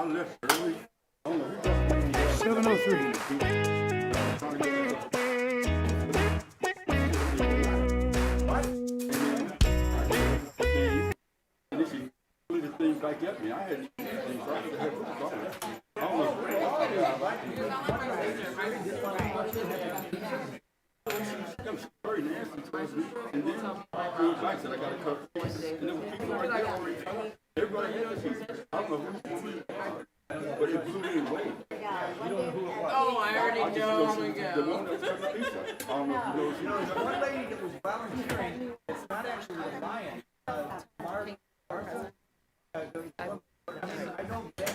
I left early. 7:03. And then she threw the thing back at me. I had things right to have I almost that was very nasty towards me. And then threw it back, said I got to cut the piece. And there were people right there already cut up. Everybody had a piece. I don't know who it was, but it blew me away. Oh, I already know. Oh my The God. one that was cutting the pizza. I don't know if you know. The one lady that was volunteering, it's not actually a lion. Martha. I don't get.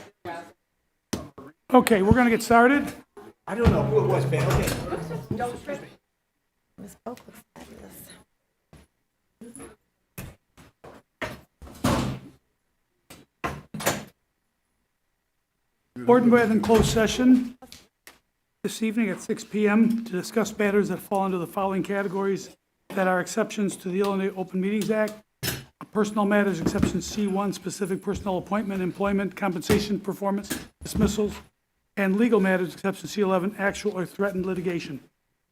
Okay, we're going to get started. I don't know who it was, Ben. Okay. Miss Oak looks fabulous. Board and Bath in closed session this evening at 6 p.m. to discuss matters that fall under the following categories that are exceptions to the Illinois Open Meetings Act. Personnel matters, exception C1, specific personnel appointment, employment, compensation, performance, dismissals, and legal matters, exception C11, actual or threatened litigation.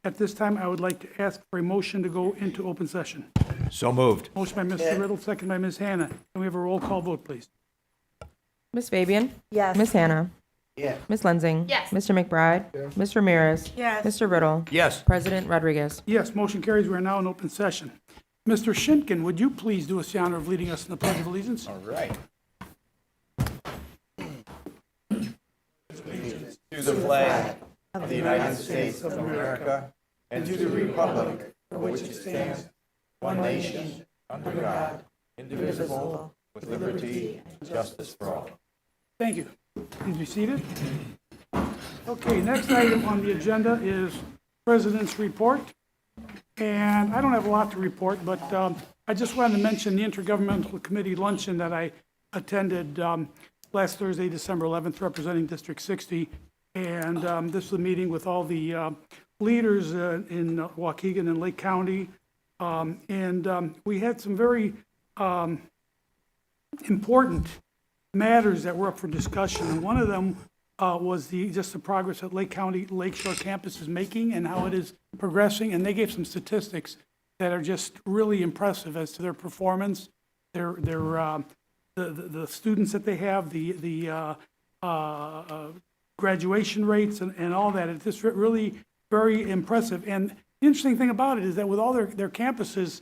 At this time, I would like to ask for a motion to go into open session. So moved. Motion by Mr. Riddle, second by Ms. Hannah. Can we have a roll call vote, please? Ms. Fabian? Yes. Ms. Hannah? Yeah. Ms. Lensing? Yes. Mr. McBride? Ms. Ramirez? Yes. Mr. Riddle? Yes. President Rodriguez? Yes, motion carries. We are now in open session. Mr. Shinkin, would you please do us the honor of leading us in the Pledge of Allegiance? All right. To the flag of the United States of America and to the republic for which it stands, one nation, under God, indivisible, with liberty and justice for all. Thank you. Please be seated. Okay, next item on the agenda is President's Report. And I don't have a lot to report, but I just wanted to mention the Intergovernmental Committee luncheon that I attended last Thursday, December 11th, representing District 60. And this was a meeting with all the leaders in Waukegan and Lake County. And we had some very important matters that were up for discussion. And one of them was just the progress that Lake County Lakeshore Campus is making and how it is progressing. And they gave some statistics that are just really impressive as to their performance, the students that they have, the graduation rates and all that. It's just really very impressive. And the interesting thing about it is that with all their campuses,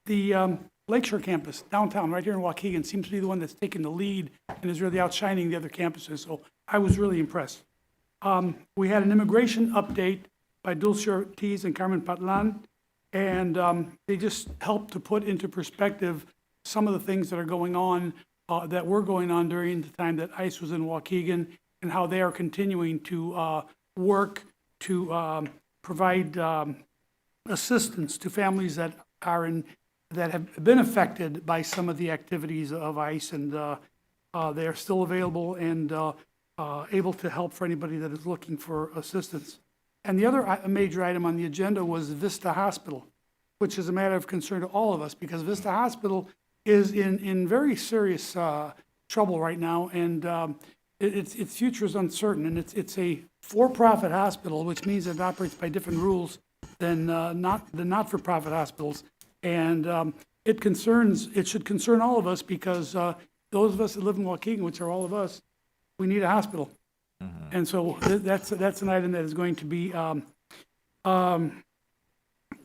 the Lakeshore campus downtown, right here in Waukegan, seems to be the one that's taking the lead and is really outshining the other campuses. So I was really impressed. We had an immigration update by Dulce Ortiz and Carmen Patlan, and they just helped to put into perspective some of the things that are going on, that were going on during the time that ICE was in Waukegan, and how they are continuing to work to provide assistance to families that are that have been affected by some of the activities of ICE, and they are still available and able to help for anybody that is looking for assistance. And the other major item on the agenda was Vista Hospital, which is a matter of concern to all of us, because Vista Hospital is in very serious trouble right now, and its future is uncertain. And it's a for-profit hospital, which means it operates by different rules than not-for-profit hospitals. And it should concern all of us, because those of us that live in Waukegan, which are all of us, we need a hospital. And so that's an item that is going to be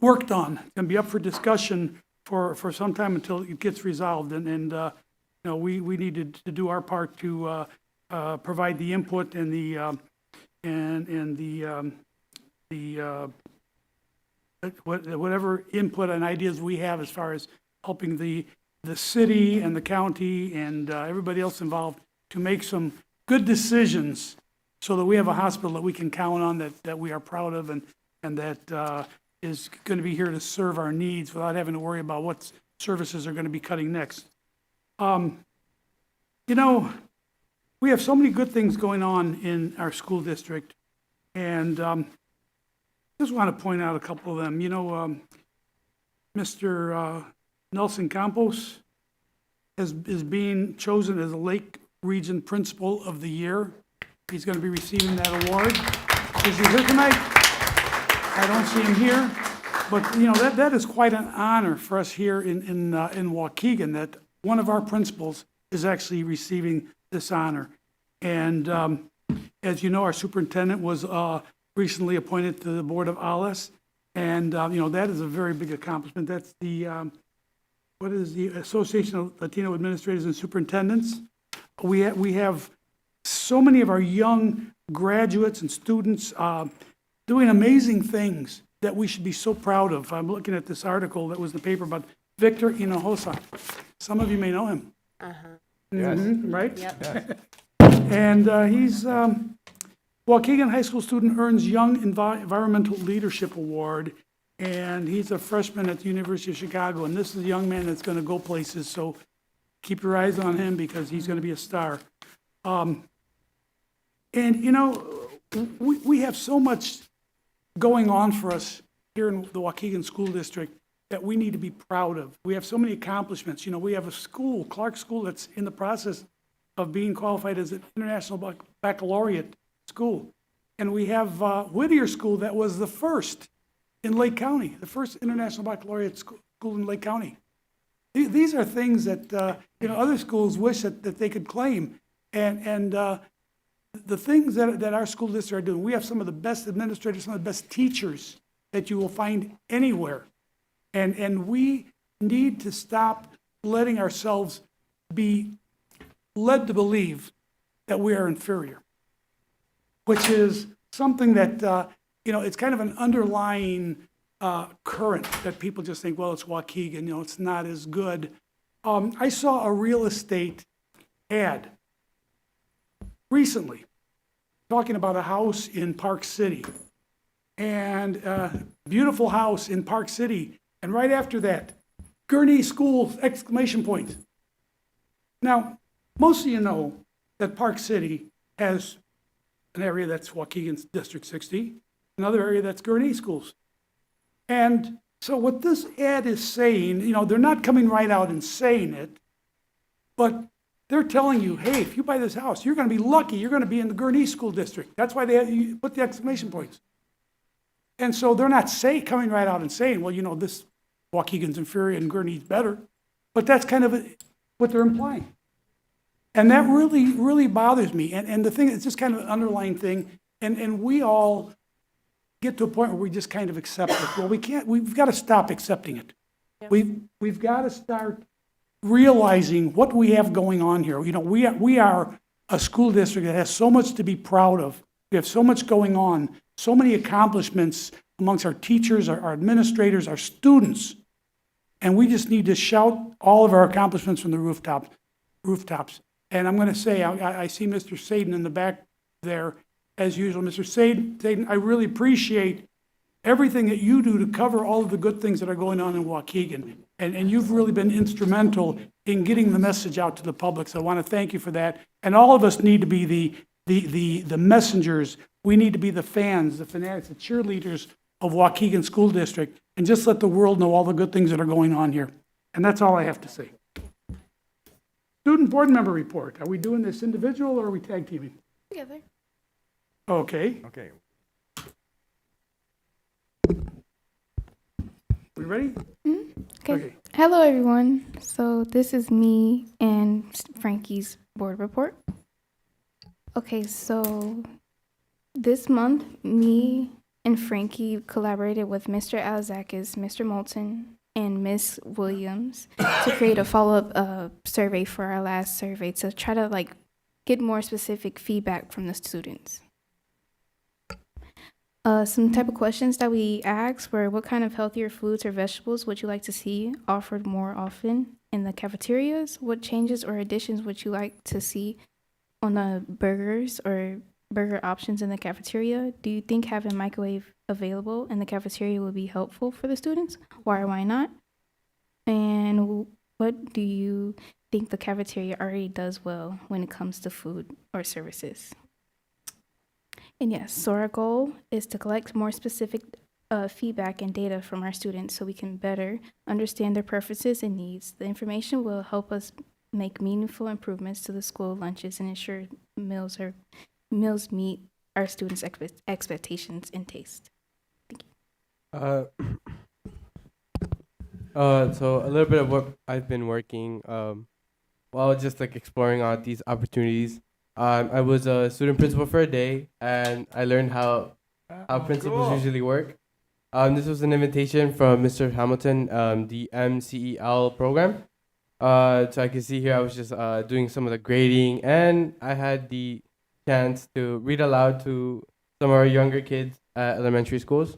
worked on and be up for discussion for some time until it gets resolved. And we needed to do our part to provide the input and whatever input and ideas we have as far as helping the city and the county and everybody else involved to make some good decisions so that we have a hospital that we can count on, that we are proud of, and that is going to be here to serve our needs without having to worry about what services are going to be cutting next. We have so many good things going on in our school district, and just want to point out a couple of them. Mr. Nelson Campos is being chosen as a Lake Region Principal of the Year. He's going to be receiving that award. Is he here tonight? I don't see him here, but, you know, that is quite an honor for us here in Waukegan, that one of our principals is actually receiving this honor. And as you know, our superintendent was recently appointed to the Board of ALES, and, you know, that is a very big accomplishment. That's the, what is the Association of Latino Administrators and Superintendents. We have so many of our young graduates and students doing amazing things that we should be so proud of. I'm looking at this article that was in the paper about Victor Hinojosa. Some of you may know him. Yes. Right? Yep. And he's, Waukegan High School student earns Young Environmental Leadership Award, and he's a freshman at the University of Chicago. And this is a young man that's going to go places, so keep your eyes on him because he's going to be a star. And, you know, we have so much going on for us here in the Waukegan School District that we need to be proud of. We have so many accomplishments. You know, we have a school, Clark School, that's in the process of being qualified as an international baccalaureate school. And we have Whittier School that was the first in Lake County, the first international baccalaureate school in Lake County. These are things that, you know, other schools wish that they could claim. And the things that our school district are doing, we have some of the best administrators, some of the best teachers that you will find anywhere. And we need to stop letting ourselves be led to believe that we are inferior, which is something that, you know, it's kind of an underlying current that people just think, well, it's Waukegan, you know, it's not as good. I saw a real estate ad recently talking about a house in Park City, and beautiful house in Park City. And right after that, Gurnee School, exclamation point. Now, most of you know that Park City has an area that's Waukegan's District 60, another area that's Gurnee Schools. And so what this ad is saying, you know, they're not coming right out and saying it, but they're telling you, hey, if you buy this house, you're going to be lucky. You're going to be in the Gurnee School District. That's why you put the exclamation points. And so they're not coming right out and saying, well, you know, this Waukegan's inferior and Gurnee's better. But that's kind of what they're implying. And that really, really bothers me. And the thing, it's just kind of an underlying thing. And we all get to a point where we just kind of accept it. Well, we've got to stop accepting it. We've got to start realizing what we have going on here. You know, we are a school district that has so much to be proud of. We have so much going on, so many accomplishments amongst our teachers, our administrators, our students. And we just need to shout all of our accomplishments from the rooftops. And I'm going to say, I see Mr. Saden in the back there, as usual. Mr. Saden, I really appreciate everything that you do to cover all of the good things that are going on in Waukegan. And you've really been instrumental in getting the message out to the public. So I want to thank you for that. And all of us need to be the messengers. We need to be the fans, the fanatics, the cheerleaders of Waukegan School District, and just let the world know all the good things that are going on here. And that's all I have to say. Student board member report. Are we doing this individual or are we tag teaming? Together. Okay. Okay. We ready? Okay. Hello, everyone. So this is me and Frankie's board report. Okay, so this month, me and Frankie collaborated with Mr. Alzakis, Mr. Moulton, and Miss Williams to create a follow-up survey for our last survey to try to get more specific feedback from the students. Some type of questions that we asked were, what kind of healthier foods or vegetables would you like to see offered more often in the cafeterias? What changes or additions would you like to see on the burgers or burger options in the cafeteria? Do you think having microwave available in the cafeteria would be helpful for the students? Why or why not? And what do you think the cafeteria already does well when it comes to food or services? And yes, so our goal is to collect more specific feedback and data from our students so we can better understand their preferences and needs. The information will help us make meaningful improvements to the school lunches and ensure meals meet our students' expectations and taste? So a little bit of what I've been working, while just like exploring out these opportunities. I was a student principal for a day, and I learned how principals usually work. This was an invitation from Mr. Hamilton, the MCEL program. So I can see here I was just doing some of the grading, and I had the chance to read aloud to some of our younger kids at elementary schools.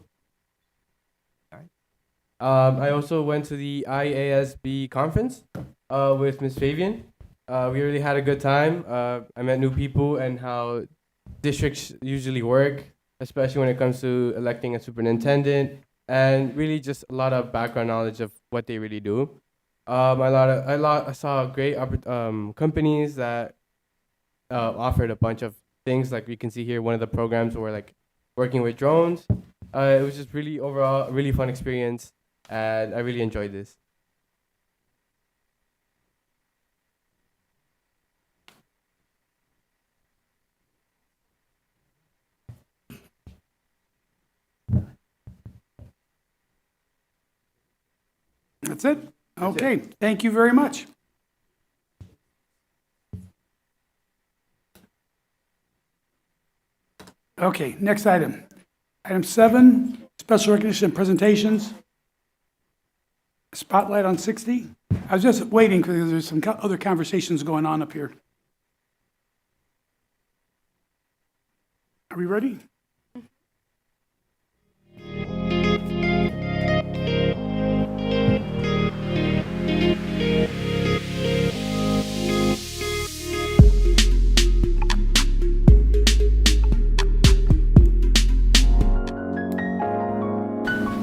I also went to the IASB conference with Ms. Fabian. We really had a good time. I met new people and how districts usually work, especially when it comes to electing a superintendent, and really just a lot of background knowledge of what they really do. I saw great companies that offered a bunch of things. Like we can see here, one of the programs were like working with drones. It was just really overall a really fun experience, and I really enjoyed this. That's it? Okay, thank you very much. Okay, next item. Item 7, special recognition and presentations. Spotlight on 60. I was just waiting because there's some other conversations going on up here. Are we ready?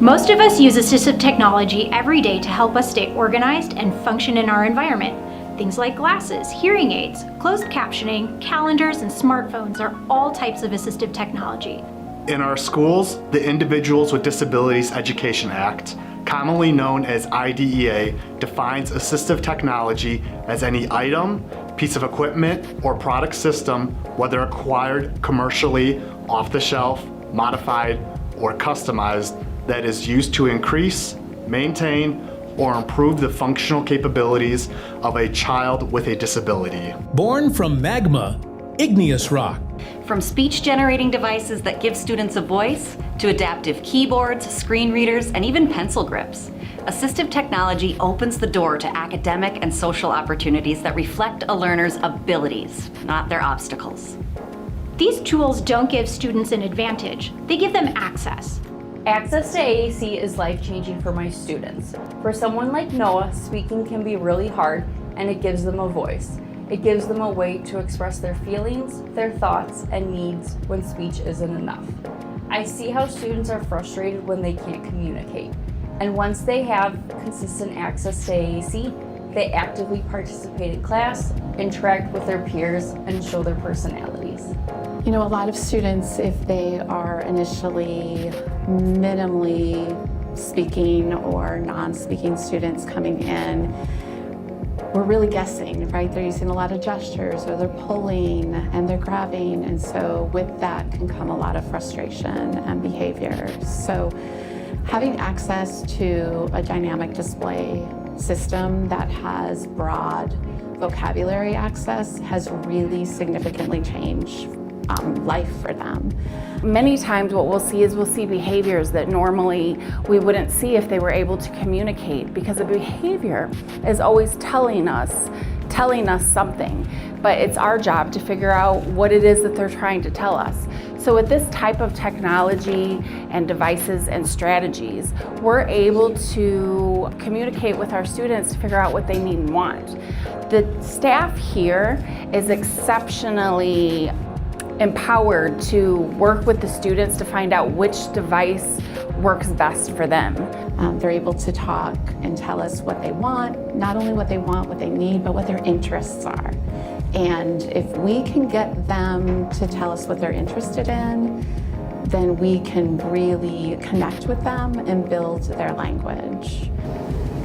Most of us use assistive technology every day to help us stay organized and function in our environment. Things like glasses, hearing aids, closed captioning, calendars, and smartphones are all types of assistive technology. In our schools, the Individuals with Disabilities Education Act, commonly known as IDEA, defines assistive technology as any item, piece of equipment, or product system, whether acquired commercially, off the shelf, modified, or customized, that is used to increase, maintain, or improve the functional capabilities of a child with a disability. Born from magma, igneous rock. From speech-generating devices that give students a voice, to adaptive keyboards, screen readers, and even pencil grips, assistive technology opens the door to academic and social opportunities that reflect a learner's abilities, not their obstacles. These tools don't give students an advantage, they give them access. Access to AAC is life-changing for my students. For someone like Noah, speaking can be really hard, and it gives them a voice. It gives them a way to express their feelings, their thoughts, and needs when speech isn't enough. I see how students are frustrated when they can't communicate. And once they have consistent access to AAC, they actively participate in class, interact with their peers, and show their personalities. You know, a lot of students, if they are initially minimally speaking or non-speaking students coming in, we're really guessing, right? They're using a lot of gestures, or they're pulling and they're grabbing, and so with that can come a lot of frustration and behavior. So having access to a dynamic display system that has broad vocabulary access has really significantly changed life for them. Many times what we'll see behaviors that normally we wouldn't see if they were able to communicate, because the behavior is always telling us something, but it's our job to figure out what it is that they're trying to tell us. So with this type of technology and devices and strategies, we're able to communicate with our students to figure out what they need and want. The staff here is exceptionally empowered to work with the students to find out which device works best for them. They're able to talk and tell us what they want, not only what they want, what they need, but what their interests are. And if we can get them to tell us what they're interested in, then we can really connect with them and build their language.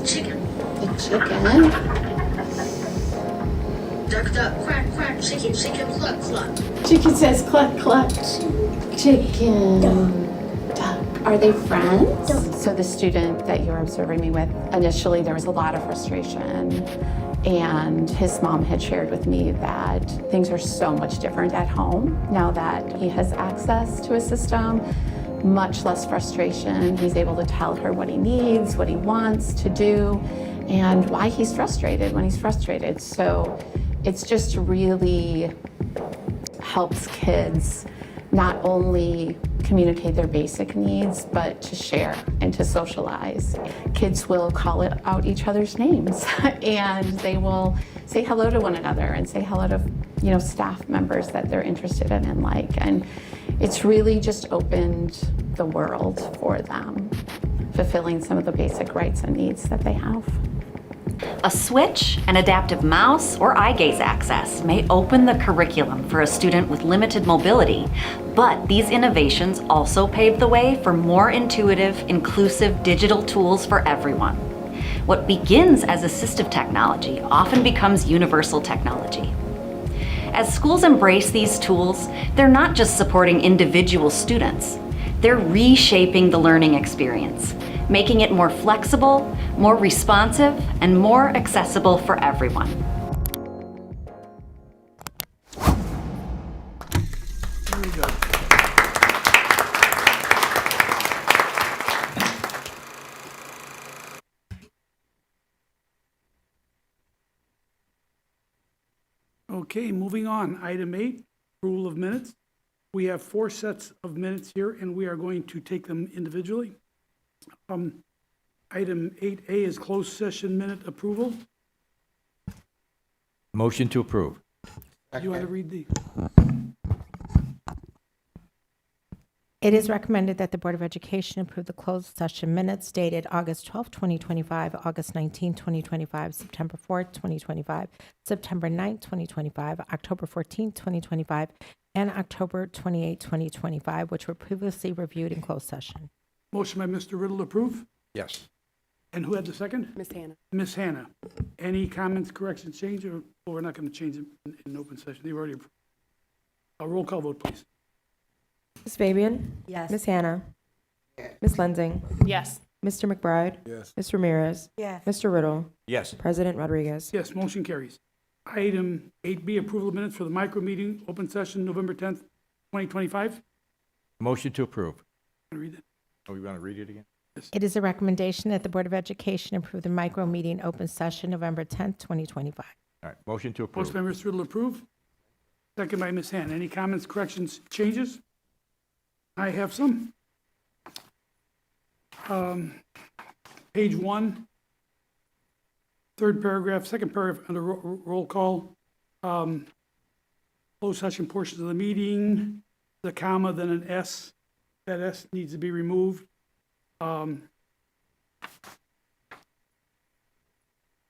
Chicken. The chicken. duck, duck, quack, quack, chicken, chicken, cluck, cluck. Chicken says cluck, cluck. Chicken, duck. Are they friends? So the student that you're observing me with, initially there was a lot of frustration, and his mom had shared with me that things are so much different at home now that he has access to a system. Much less frustration. He's able to tell her what he needs, what he wants to do, and why he's frustrated when he's frustrated. So it's just really helps kids not only communicate their basic needs, but to share and to socialize. Kids will call out each other's names and they will say hello to one another and say hello to, staff members that they're interested in and like. And it's really just opened the world for them, fulfilling some of the basic rights and needs that they have. A switch, an adaptive mouse, or eye gaze access may open the curriculum for a student with limited mobility, but these innovations also pave the way for more intuitive, inclusive digital tools for everyone. What begins as assistive technology often becomes universal technology. As schools embrace these tools, they're not just supporting individual students, they're reshaping the learning experience, making it more flexible, more responsive, and more accessible for everyone. Very good. Okay, moving on. Item 8, approval of minutes. We have 4 sets of minutes here, and we are going to take them individually. Item 8A is closed session minute approval. Motion to approve. Do you want to read the? It is recommended that the Board of Education approve the closed session minutes dated August 12, 2025, August 19, 2025, September 4, 2025, September 9, 2025, October 14, 2025, and October 28, 2025, which were previously reviewed in closed session. Motion by Mr. Riddle to approve. Yes. And who had the second? Ms. Hannah. Ms. Hannah. Any comments, corrections, change, or we're not going to change it in open session? They've already approved. A roll call vote, please. Ms. Fabian? Yes. Ms. Hannah? Ms. Lensing? Yes. Mr. McBride? Yes. Ms. Ramirez? Yes. Mr. Riddle? Yes. President Rodriguez? Yes, motion carries. Item 8B, approval of minutes for the micro meeting, open session, November 10th, 2025. Motion to approve. Want to read it? Oh, you want to read it again? It is a recommendation that the Board of Education approve the micro meeting open session November 10th, 2025. All right. Motion to approve. Motion by Mr. Riddle, approve. Second by Ms. Hannah. Any comments, corrections, changes? I have some. Page 1, third paragraph, second paragraph under roll call. Closed session portions of the meeting, the comma, then an S. That S needs to be removed.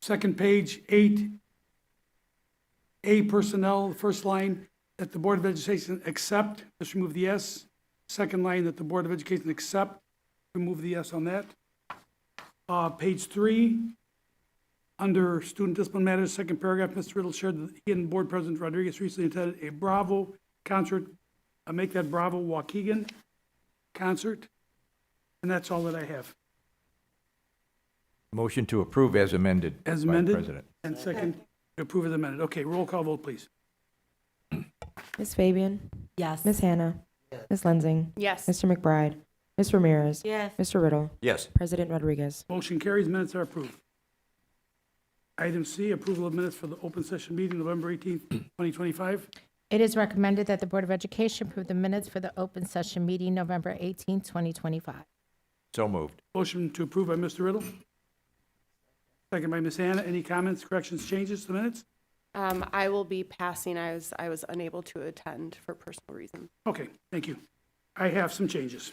Second page, 8A personnel, the first line, that the Board of Education accept, just remove the S. Second line, that the Board of Education accept, remove the S on that. Page 3, under student discipline matters, second paragraph, Mr. Riddle shared that he and Board President Rodriguez recently attended a Bravo concert, make that Bravo Waukegan concert, and that's all that I have. Motion to approve as amended. As by the amended? President. And second, to approve as amended. Okay, roll call vote, please. Ms. Fabian? Yes. Ms. Hannah? Ms. Lensing? Yes. Mr. McBride? Ms. Ramirez? Yes. Mr. Riddle? Yes. President Rodriguez? Motion carries, minutes are approved. Item C, approval of minutes for the open session meeting, November 18th, 2025. It is recommended that the Board of Education approve the minutes for the open session meeting November 18, 2025. So moved. Motion to approve by Mr. Riddle. Second by Ms. Hannah. Any comments, corrections, changes to the minutes? I will be passing. I was unable to attend for personal reasons. Okay, thank you. I have some changes.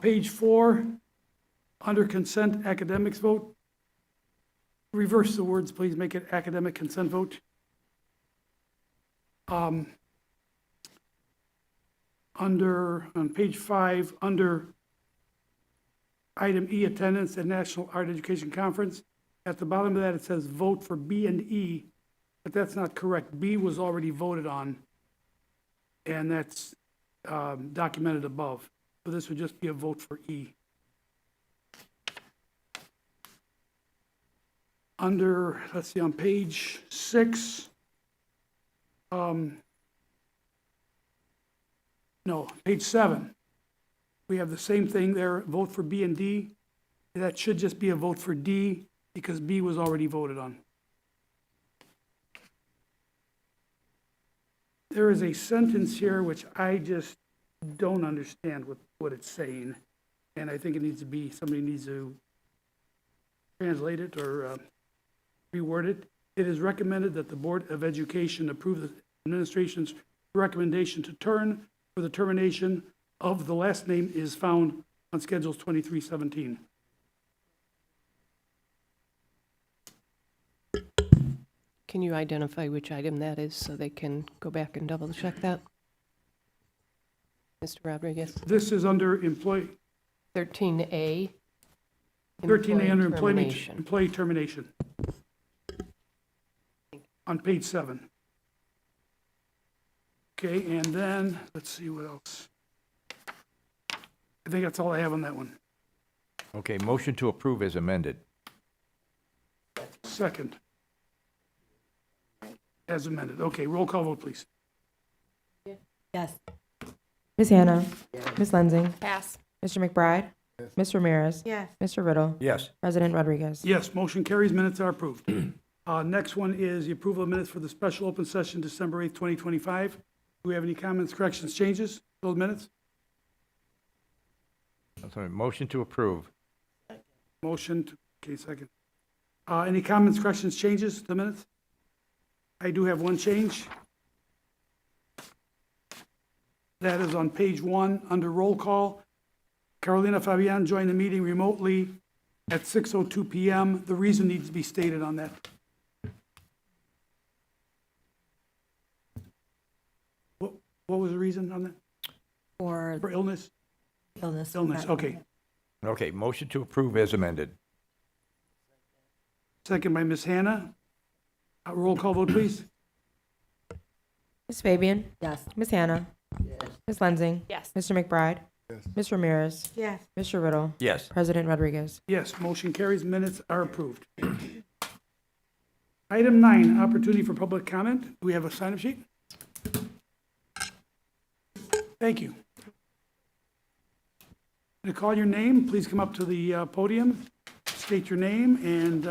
Page 4, under consent academics vote. Reverse the words, please, make it academic consent vote. On page 5, under Item E, attendance at National Art Education Conference. At the bottom of that, it says vote for B and E, but that's not correct. B was already voted on, and that's documented above. So this would just be a vote for E. Under, let's see, on page 6, no, page 7, we have the same thing there, vote for B and D. That should just be a vote for D because B was already voted on. There is a sentence here which I just don't understand what it's saying, and I think it needs to be, somebody needs to translate it or reword it. It is recommended that the Board of Education approve the administration's recommendation to turn for the termination of the last name is found on Schedules 2317. Can you identify which item that is so they can go back and double check that? Mr. Rodriguez? This is under employee, 13A. 13A under termination. employee termination. On page 7. Okay, and then, let's see what else. I think that's all I have on that one. Okay, motion to approve as amended. Second. As amended. Okay, roll call vote, please. Yes. Ms. Hannah? Ms. Lensing? Pass. Mr. McBride? Ms. Ramirez? Yes. Mr. Riddle? Yes. President Rodriguez? Yes, motion carries, minutes are approved. Next one is the approval of minutes for the special open session December 8th, 2025. Do we have any comments, corrections, changes to those minutes? I'm sorry, motion to approve. Motion, okay, second. Any comments, corrections, changes to the minutes? I do have one change. That is on page 1, under roll call. Carolina Fabian joined the meeting remotely at 6:02 PM. The reason needs to be stated on that. What was the reason on that? For illness? Illness. Illness, okay. Okay, motion to approve as amended. Second by Ms. Hannah. Roll call vote, please. Ms. Fabian? Yes. Ms. Hannah? Yes. Ms. Lensing? Yes. Mr. McBride? Yes. Ms. Ramirez? Yes. Mr. Riddle? Yes. President Rodriguez? Yes, motion carries, minutes are approved. Item 9, opportunity for public comment. Do we have a sign-up sheet? Thank you. To call your name, please come up to the podium, state your name, and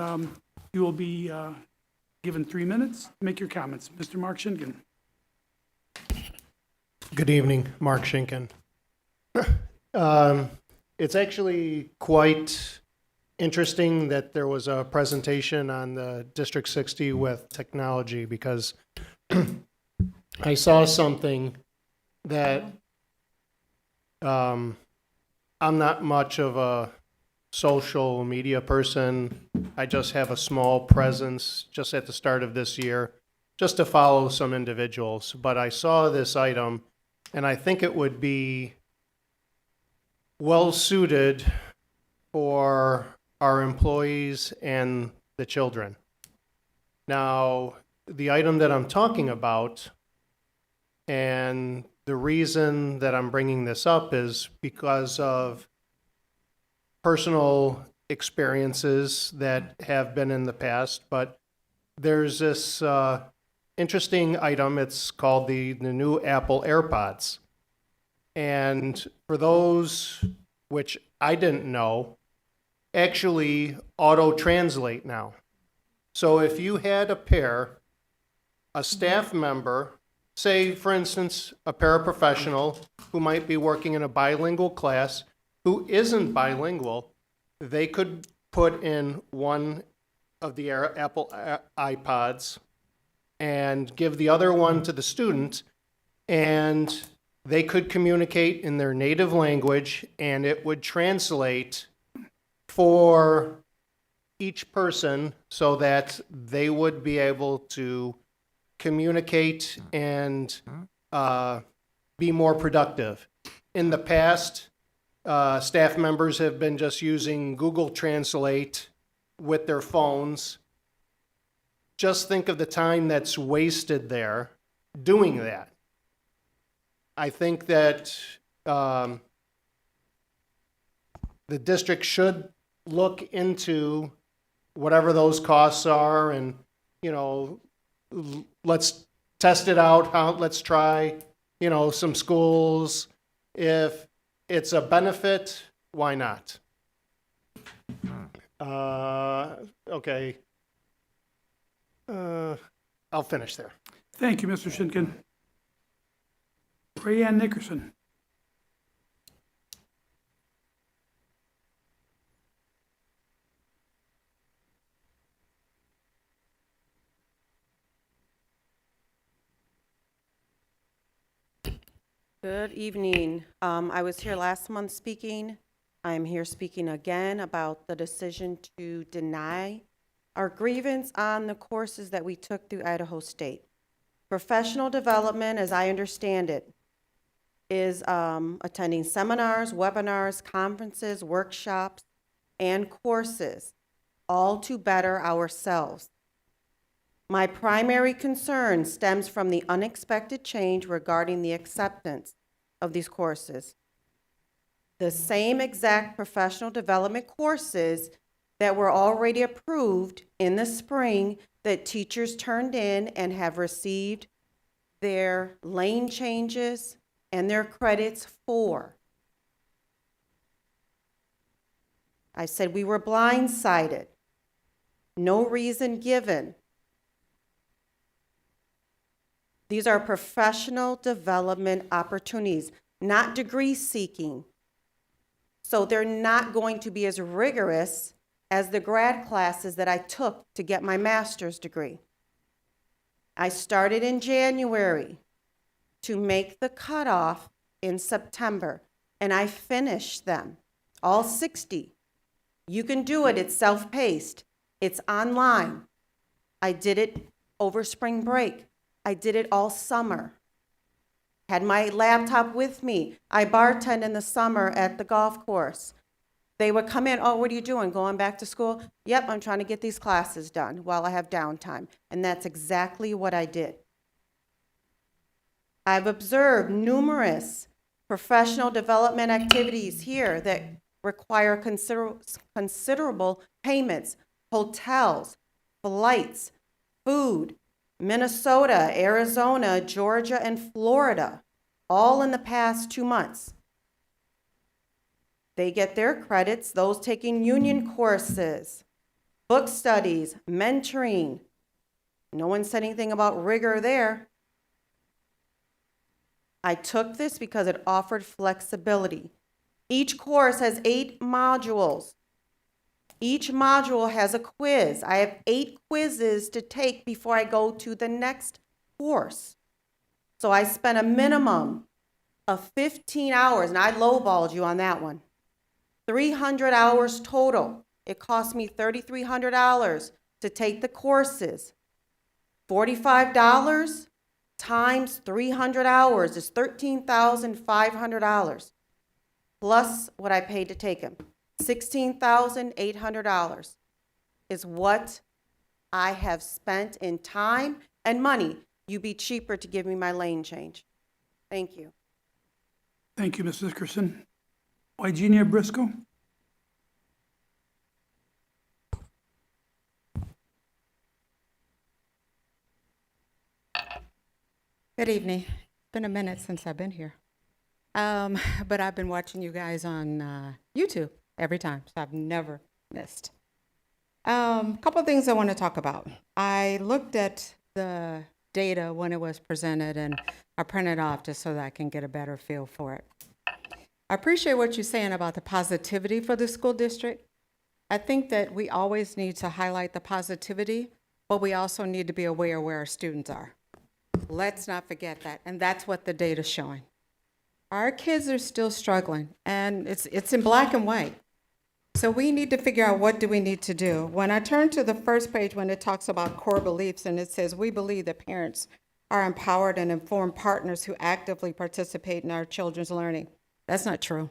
you will be given 3 minutes to make your comments. Mr. Mark Shinkin. Good evening, Mark Shinkin. It's actually quite interesting that there was a presentation on the District 60 with technology, because I saw something that I'm not much of a social media person. I just have a small presence just at the start of this year, just to follow some individuals. But I saw this item, and I think it would be well suited for our employees and the children. Now, the item that I'm talking about, and the reason that I'm bringing this up is because of personal experiences that have been in the past, but there's this interesting item. It's called the new Apple AirPods. And for those which I didn't know, actually auto-translate now. So if you had a pair, a staff member, say, for instance, a paraprofessional who might be working in a bilingual class who isn't bilingual, they could put in one of the Apple iPods and give the other one to the student, and they could communicate in their native language, and it would translate for each person so that they would be able to communicate and be more productive. In the past, staff members have been just using Google Translate with their phones. Just think of the time that's wasted there doing that. I think that the district should look into whatever those costs are and, you know, let's test it out. Let's try, you know, some schools. If it's a benefit, why not? Okay. I'll finish there. Thank you, Mr. Shinkin. Rayanne Nickerson. Good evening. I was here last month speaking. I'm here speaking again about the decision to deny our grievance on the courses that we took through Idaho State. Professional development, as I understand it, is attending seminars, webinars, conferences, workshops, and courses, all to better ourselves. My primary concern stems from the unexpected change regarding the acceptance of these courses. The same exact professional development courses that were already approved in the spring that teachers turned in and have received their lane changes and their credits for. I said we were blindsided. No reason given. These are professional development opportunities, not degree seeking. So they're not going to be as rigorous as the grad classes that I took to get my master's degree. I started in January to make the cutoff in September, and I finished them, all 60. You can do it, it's self-paced, it's online. I did it over spring break. I did it all summer. Had my laptop with me. I bartend in the summer at the golf course. They would come in, oh, what are you doing, going back to school? Yep, I'm trying to get these classes done while I have downtime. And that's exactly what I did. I've observed numerous professional development activities here that require considerable payments, hotels, flights, food, Minnesota, Arizona, Georgia, and Florida, all in the past 2 months. They get their credits, those taking union courses, book studies, mentoring. No one said anything about rigor there. I took this because it offered flexibility. Each course has 8 modules. Each module has a quiz. I have 8 quizzes to take before I go to the next course. So I spent a minimum of 15 hours, and I lowballed you on that one. 300 hours total. It cost me $3,300 to take the courses. $45 times 300 hours is $13,500, plus what I paid to take them. $16,800 is what I have spent in time and money. You'd be cheaper to give me my lane change. Thank you. Thank you, Ms. Nickerson. Eugenia Briscoe. Good evening. It's been a minute since I've been here. But I've been watching you guys on YouTube every time, so I've never missed. A couple of things I want to talk about. I looked at the data when it was presented, and I printed off just so that I can get a better feel for it. I appreciate what you're saying about the positivity for the school district. I think that we always need to highlight the positivity, but we also need to be aware where our students are. Let's not forget that, and that's what the data's showing. Our kids are still struggling, and it's in black and white. So we need to figure out what do we need to do. When I turn to the first page, when it talks about core beliefs, and it says, we believe that parents are empowered and informed partners who actively participate in our children's learning. That's not true.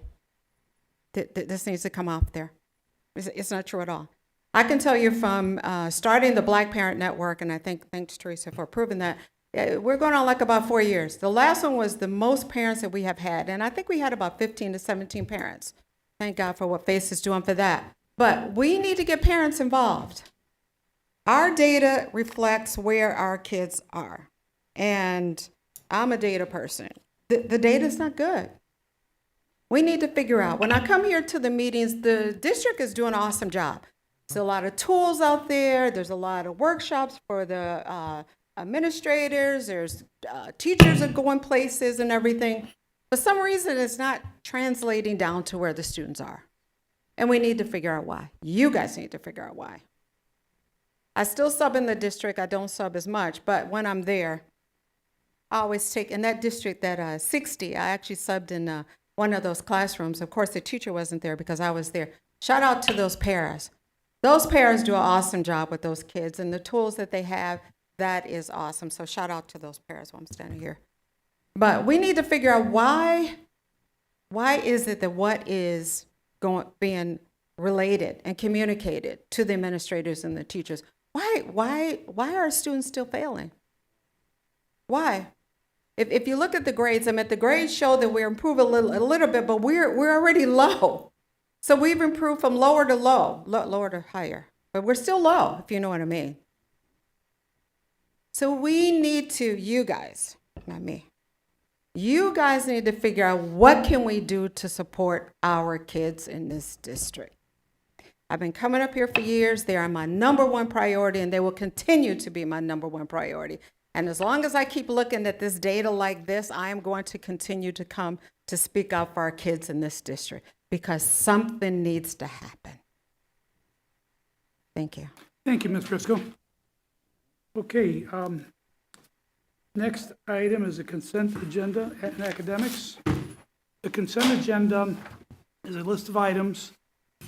This needs to come off there. It's not true at all. I can tell you from starting the Black Parent Network, and I think, thanks Teresa for proving that, we're going on like about 4 years. The last one was the most parents that we have had, and I think we had about 15 to 17 parents. Thank God for what FACE is doing for that. But we need to get parents involved. Our data reflects where our kids are, and I'm a data person. The data is not good. We need to figure out, when I come here to the meetings, the district is doing an awesome job. There's a lot of tools out there. There's a lot of workshops for the administrators. There's teachers are going places and everything. For some reason, it's not translating down to where the students are. And we need to figure out why. You guys need to figure out why. I still sub in the district. I don't sub as much, but when I'm there, I always take, in that district, that 60, I actually subbed in one of those classrooms. Of course, the teacher wasn't there because I was there. Shout out to those paras. Those paras do an awesome job with those kids, and the tools that they have, that is awesome. So shout out to those paras while I'm standing here. But we need to figure out why is it that what is being related and communicated to the administrators and the teachers, why are students still failing? Why? If you look at the grades, the grades show that we're improving a little bit, but we're already low. So we've improved from lower to lower to higher, but we're still low, if you know what I mean. So we need to, you guys, not me, you guys need to figure out what can we do to support our kids in this district. I've been coming up here for years. They are my #1 priority, and they will continue to be my #1 priority. And as long as I keep looking at this data like this, I am going to continue to come to speak out for our kids in this district, because something needs to happen. Thank you. Thank you, Ms. Briscoe. Okay, next item is the consent agenda in academics. The consent agenda is a list of items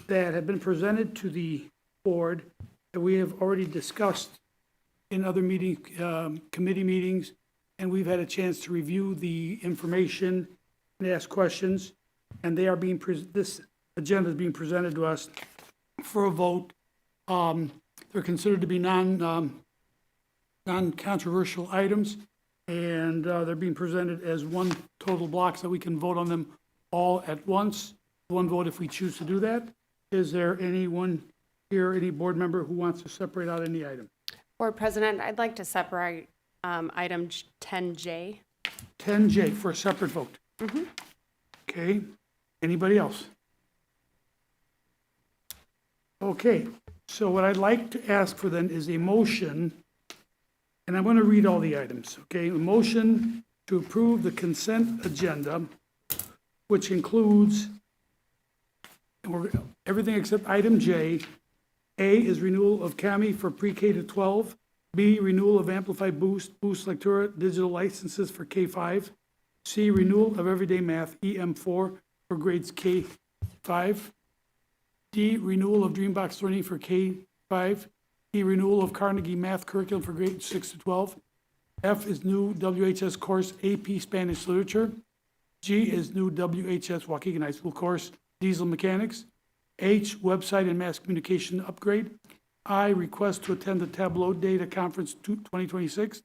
that have been presented to the board that we have already discussed in other meetings, committee meetings, and we've had a chance to review the information and ask questions, and they are being this agenda is being presented to us for a vote. They're considered to be non-controversial items, and they're being presented as one total block so we can vote on them all at once. One vote if we choose to do that. Is there anyone here, any board member who wants to separate out any item? Board President, I'd like to separate item 10J. 10J for a separate vote. Mm-hmm. Okay. Anybody else? Okay. So what I'd like to ask for then is a motion, and I'm going to read all the items. Okay. A motion to approve the consent agenda, which includes everything except item J. A is renewal of CAMI for pre-K to 12. B, renewal of Amplify Boost Lectura digital licenses for K5. C, renewal of Everyday Math EM4 for grades K5. D, renewal of Dreambox Learning for K5. E, renewal of Carnegie Math curriculum for grades 6 to 12. F is new WHS course AP Spanish Literature. G is new WHS Waukegan High School course Diesel Mechanics. H, website and mass communication upgrade. I, request to attend the Tableau Data Conference 2026.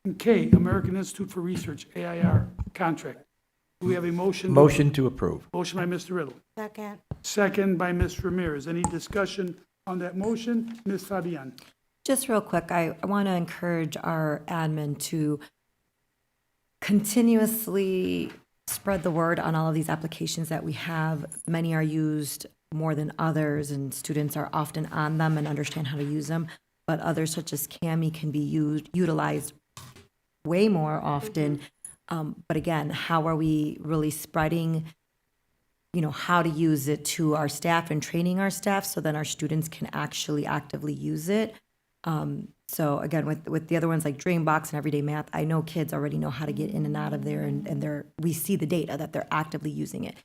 And K, American Institute for Research, AIR, contract. Do we have a motion? Motion to approve. Motion by Mr. Riddle. Second. Second by Ms. Ramirez. Any discussion on that motion? Ms. Fabian. Just real quick, I want to encourage our admin to continuously spread the word on all of these applications that we have. Many are used more than others, and students are often on them and understand how to use them. But others, such as CAMI, can be utilized way more often. But again, how are we really spreading, how to use it to our staff and training our staff so then our students can actually actively use it? So again, with the other ones like Dreambox and Everyday Math, I know kids already know how to get in and out of there, and we see the data that they're actively using it.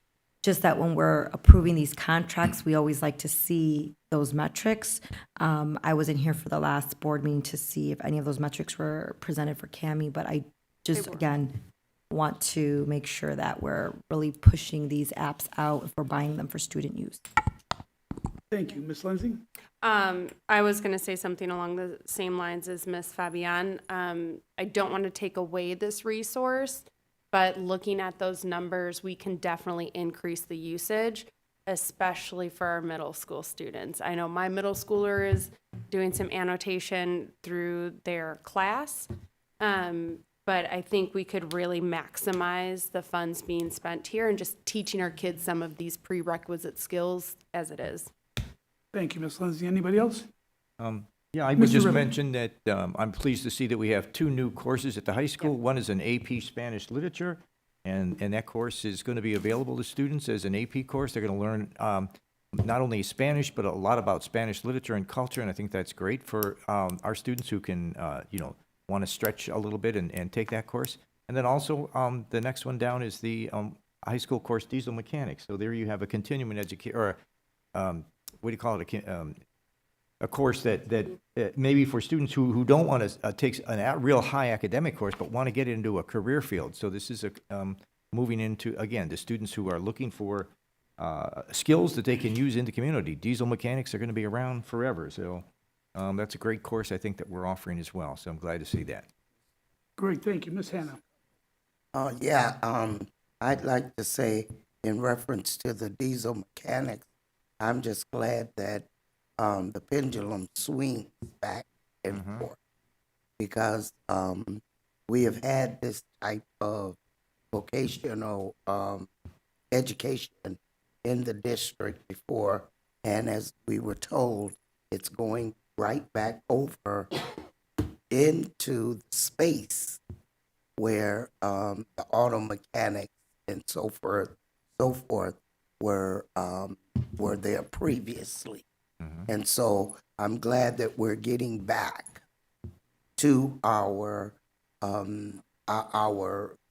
Just that when we're approving these contracts, we always like to see those metrics. I wasn't here for the last board meeting to see if any of those metrics were presented for CAMI, but I just, again, want to make sure that we're really pushing these apps out if we're buying them for student use. Thank you. Ms. Lindsay? I was going to say something along the same lines as Ms. Fabian. I don't want to take away this resource, but looking at those numbers, we can definitely increase the usage, especially for our middle school students. I know my middle schooler is doing some annotation through their class, but I think we could really maximize the funds being spent here and just teaching our kids some of these prerequisite skills as it is. Thank you, Ms. Lindsay. Anybody else? Yeah, I would Mr. just Ritter. mention that I'm pleased to see that we have 2 new courses at the high school. One is an AP Spanish Literature, and that course is going to be available to students as an AP course. They're going to learn not only Spanish, but a lot about Spanish literature and culture, and I think that's great for our students who can, want to stretch a little bit and take that course. And then also, the next one down is the high school course, Diesel Mechanics. So there you have a continuing education, or what do you call it, a course that maybe for students who don't want to take a real high academic course, but want to get into a career field. So this is moving into, again, the students who are looking for skills that they can use in the community. Diesel mechanics are going to be around forever. So that's a great course I think that we're offering as well. So I'm glad to see that. Great, thank you. Ms. Hannah? I'd like to say in reference to the diesel mechanics, I'm just glad that the pendulum swings back and forth, because we have had this type of vocational education in the district before, and as we were told, it's going right back over into the space where the auto mechanics and so forth were there previously. And so I'm glad that we're getting back to our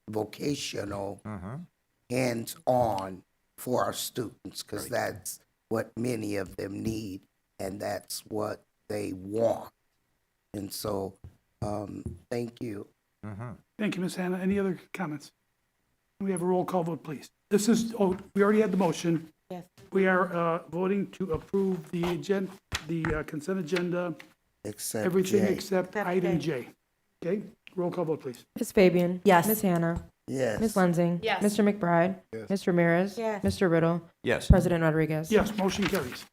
vocational hands-on for our students, because that's what many of them need, and that's what they want. And so, thank you. Thank you, Ms. Hannah. Any other comments? We have a roll call vote, please. This is, we already had the motion. Yes. We are voting to approve the consent agenda, Except everything J. except item J. Okay, roll call vote, please. Ms. Fabian? Yes. Ms. Hannah? Yes. Ms. Lensing? Yes. Mr. McBride? Yes. Mr. Ramirez? Yes. Mr. Riddle? Yes. President Rodriguez? Yes, motion carries.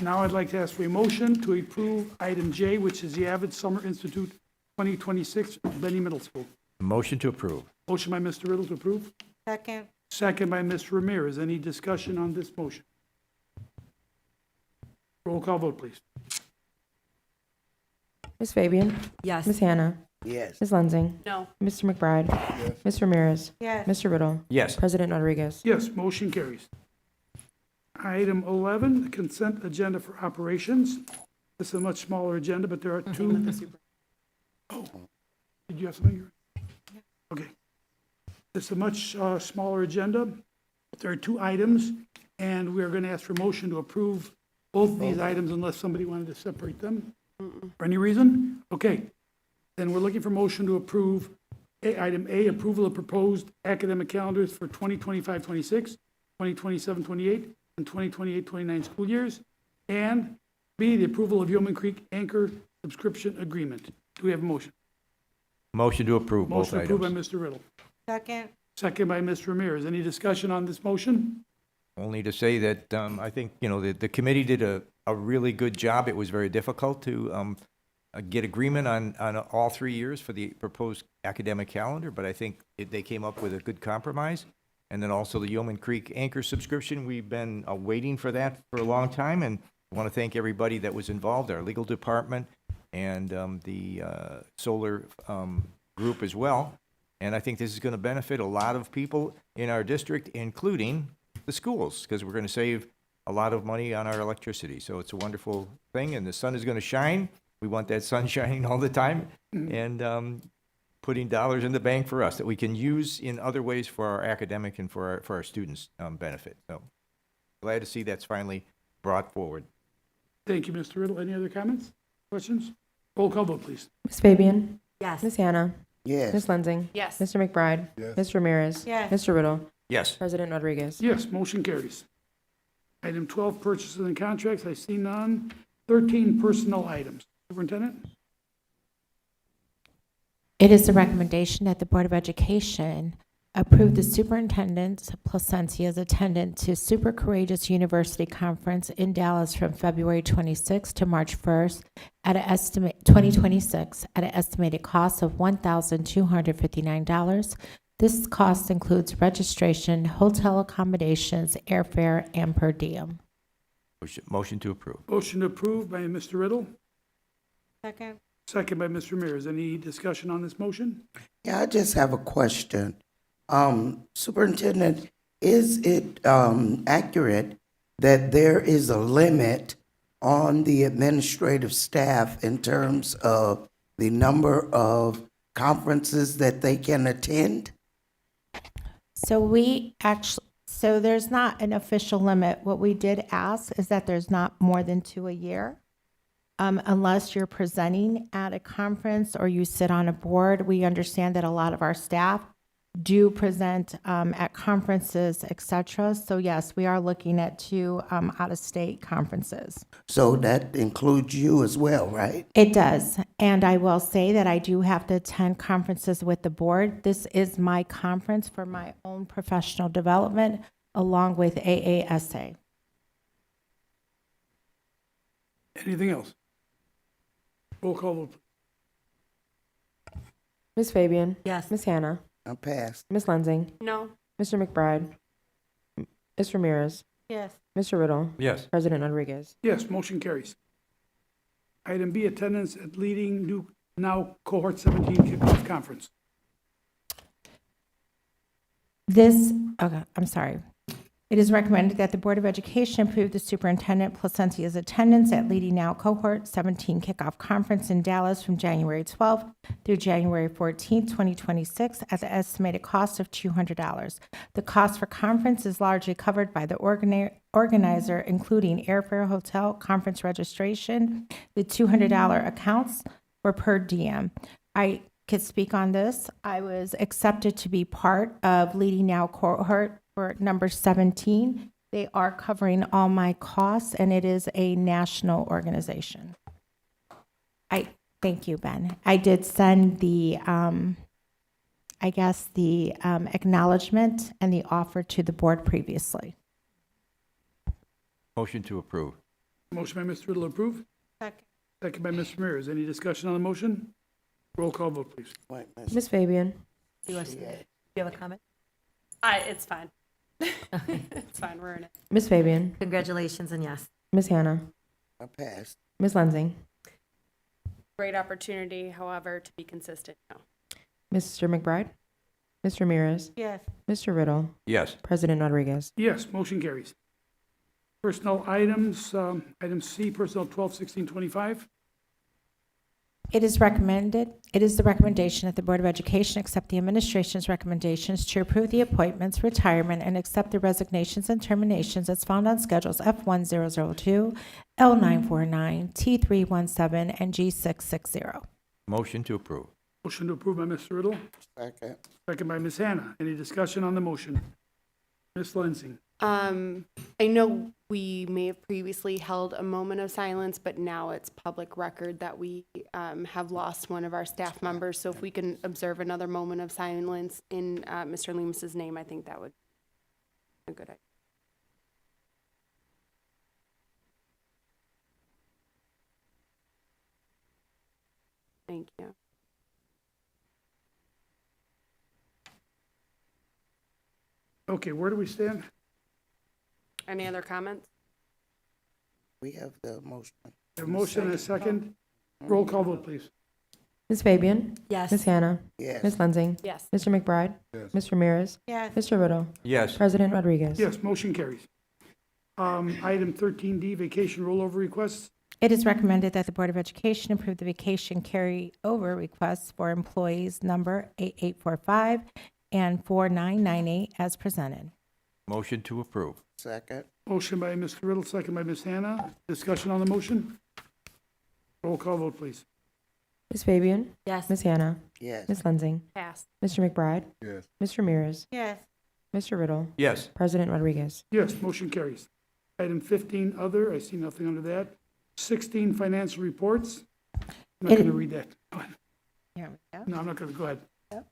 Now I'd like to ask for a motion to approve item J, which is the Avid Summer Institute 2026 Benny Middle School. Motion to approve. Motion by Mr. Riddle to approve. Second. Second by Ms. Ramirez. Any discussion on this motion? Roll call vote, please. Ms. Fabian? Yes. Ms. Hannah? Yes. Ms. Lensing? No. Mr. McBride? Yes. Mr. Ramirez? Yes. Mr. Riddle? Yes. President Rodriguez? Yes, motion carries. Item 11, the consent agenda for operations. This is a much smaller agenda, but there are two. Oh, did you have something? Okay. This is a much smaller agenda. There are 2 items, and we are going to ask for motion to approve both of these items unless somebody wanted to separate them for any reason. Okay. Then we're looking for motion to approve item A, approval of proposed academic calendars for 2025-26, 2027-28, and 2028-29 school years. And B, the approval of Yeoman Creek Anchor subscription agreement. Do we have a motion? Motion to approve both Motion approved by items. Mr. Riddle. Second. Second by Ms. Ramirez. Any discussion on this motion? Only to say that I think, the committee did a really good job. It was very difficult to get agreement on all 3 years for the proposed academic calendar, but I think they came up with a good compromise. And then also the Yeoman Creek Anchor subscription, we've been waiting for that for a long time, and I want to thank everybody that was involved, our legal department and the solar group as well. And I think this is going to benefit a lot of people in our district, including the schools, because we're going to save a lot of money on our electricity. So it's a wonderful thing, and the sun is going to shine. We want that sun shining all the time, and putting dollars in the bank for us that we can use in other ways for our academic and for our students' benefit. So glad to see that's finally brought forward. Thank you, Mr. Riddle. Any other comments, questions? Roll call vote, please. Ms. Fabian? Yes. Ms. Hannah? Yes. Ms. Lensing. Yes. Mr. McBride. Yes. Mr. Ramirez. Yes. Mr. Riddle. Yes. President Rodriguez. Yes, motion carries. Item 12, purchases and contracts, I see none. 13, personnel items. Superintendent? It is the recommendation that the Board of Education approve the superintendent Placencia's attendance to Super Courageous University Conference in Dallas from February 26th to March 1st at an estimate, 2026, at an estimated cost of $1,259. This cost includes registration, hotel accommodations, airfare, and per diem. Motion to approve. Motion approved by Mr. Riddle, Second. second by Mr. Ramirez. Any discussion on this motion? Yeah, I just have a question. Superintendent, is it accurate that there is a limit on the administrative staff in terms of the number of conferences that they can attend? So there's not an official limit. What we did ask is that there's not more than 2 a year. Unless you're presenting at a conference or you sit on a board, we understand that a lot of our staff do present at conferences, et cetera. So yes, we are looking at 2 out-of-state conferences. So that includes you as well, right? It does. And I will say that I do have to attend conferences with the board. This is my conference for my own professional development along with AASA. Anything else? Roll call vote. Ms. Fabian. Yes. Ms. Hannah. I passed. Ms. Lensing. No. Mr. McBride. Ms. Ramirez. Yes. Mr. Riddle. Yes. President Rodriguez. Yes, motion carries. Item B, attendance at leading new now cohort 17 kickoff conference. I'm sorry. It is recommended that the Board of Education approve the Superintendent Placencia's attendance at Leading Now Cohort 17 Kickoff Conference in Dallas from January 12th through January 14th, 2026, at the estimated cost of $200. The cost for conference is largely covered by the organizer, including airfare, hotel, conference registration. The $200 accounts for per diem. I could speak on this. I was accepted to be part of Leading Now Cohort for number 17. They are covering all my costs, and it is a national organization. Thank you, Ben. I did send the, acknowledgement and the offer to the board previously. Motion to approve. Motion by Mr. Riddle, approve. Second. Second by Mr. Ramirez. Any discussion on the motion? Roll call vote, please. Ms. Fabian. Do you have a comment? It's fine. It's fine, we're in it. Ms. Fabian. Congratulations and yes. Ms. Hannah. I passed. Ms. Lensing. Great opportunity, however, to be consistent. No. Mr. McBride. Mr. Ramirez. Yes. Mr. Riddle. Yes. President Rodriguez. Yes, motion carries. Personnel items, item C, personnel 12-16-25. It is the recommendation that the Board of Education accept the administration's recommendations to approve the appointments, retirement, and accept the resignations and terminations as found on schedules F1002, L949, T317, and G660. Motion to approve. Motion to approve by Mr. Riddle, Second. second by Ms. Hannah. Any discussion on the motion? Ms. Lensing. I know we may have previously held a moment of silence, but now it's public record that we have lost one of our staff members. So if we can observe another moment of silence in Mr. Lemus's name, I think that would be a good idea. Thank you. Okay, where do we stand? Any other comments? We have the motion. A motion and a second. Roll call vote, please. Ms. Fabian. Yes. Ms. Hannah. Yes. Ms. Lensing. Yes. Mr. McBride. Yes. Mr. Ramirez. Yes. Mr. Riddle. Yes. President Rodriguez. Yes, motion carries. Item 13D, vacation rollover requests. It is recommended that the Board of Education approve the vacation carryover requests for employees number 8845 and 4998 as presented. Motion to approve. Second. Motion by Mr. Riddle, second by Ms. Hannah. Discussion on the motion? Roll call vote, please. Ms. Fabian. Yes. Ms. Hannah. Yes. Ms. Lensing. Pass. Mr. McBride. Yes. Mr. Ramirez. Yes. Mr. Riddle. Yes. President Rodriguez. Yes, motion carries. Item 15, other, I see nothing under that. 16, financial reports. I'm not going to read that. Go ahead. Here we go. No, I'm not going to, go ahead.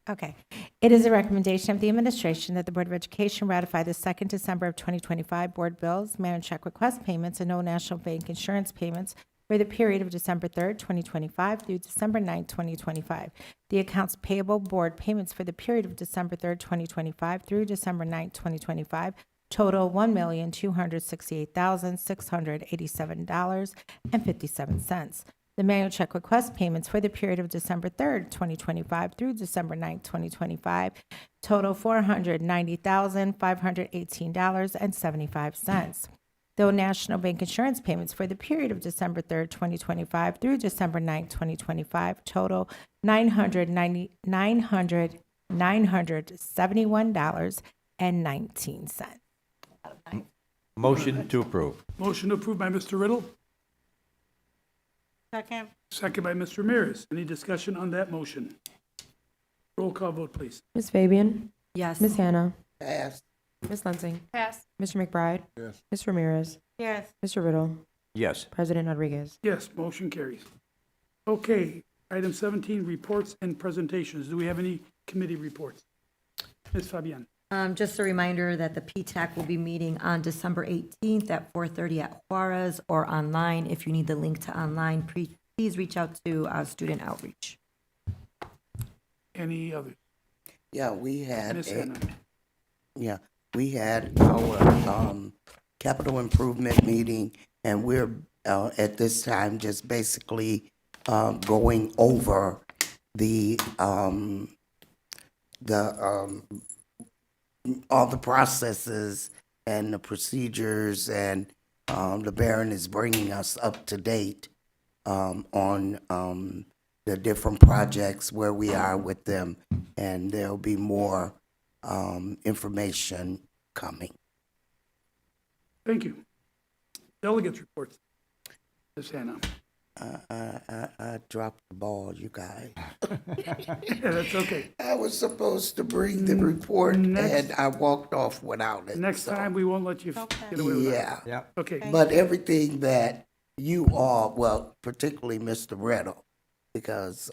Okay. It is a recommendation of the administration that the Board of Education ratify the 2nd December of 2025 board bills, mail and check request payments, and no National Bank insurance payments for the period of December 3rd, 2025 through December 9th, 2025. The accounts payable board payments for the period of December 3rd, 2025 through December 9th, 2025 total $1,268,687.57. The manual check request payments for the period of December 3rd, 2025 through December 9th, 2025 total $490,518.75. The National Bank insurance payments for the period of December 3rd, 2025 through December 9th, 2025 total $971.19. Motion to approve. Motion approved by Mr. Riddle, Second. second by Mr. Ramirez. Any discussion on that motion? Roll call vote, please. Ms. Fabian. Yes. Ms. Hannah. Pass. Ms. Lensing. Pass. Mr. McBride. Yes. Ms. Ramirez. Yes. Mr. Riddle. Yes. President Rodriguez. Yes, motion carries. Okay, item 17, reports and presentations. Do we have any committee reports? Ms. Fabian. Just a reminder that the PTAC will be meeting on December 18th at 4:30 at Juarez or online. If you need the link to online, please reach out to Student Outreach. Any others? Yeah, we had, Ms. Hannah. we had our capital improvement meeting, and we're at this time just basically going over the all the processes and the procedures, and the Baron is bringing us up to date on the different projects, where we are with them, and there'll be more information coming. Thank you. Delegates reports. Ms. Hannah. I dropped the ball, you guys. Yeah, that's okay. I was supposed to bring the report, and I walked off without it. Next time, we won't let you get away with that. Yeah. Okay. But everything that you all, well, particularly Mr. Riddle, because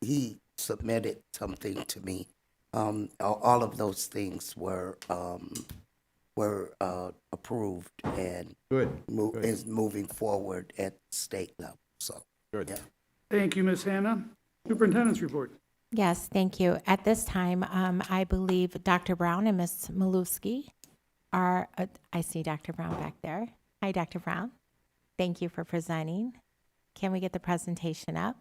he submitted something to me. All of those things were approved and is moving forward at the state level. So, Good. Yeah. Thank you, Ms. Hannah. Superintendent's report. Yes, thank you. At this time, I believe Dr. Brown and Ms. Malewski are, I see Dr. Brown back there. Hi, Dr. Brown. Thank you for presenting. Can we get the presentation up?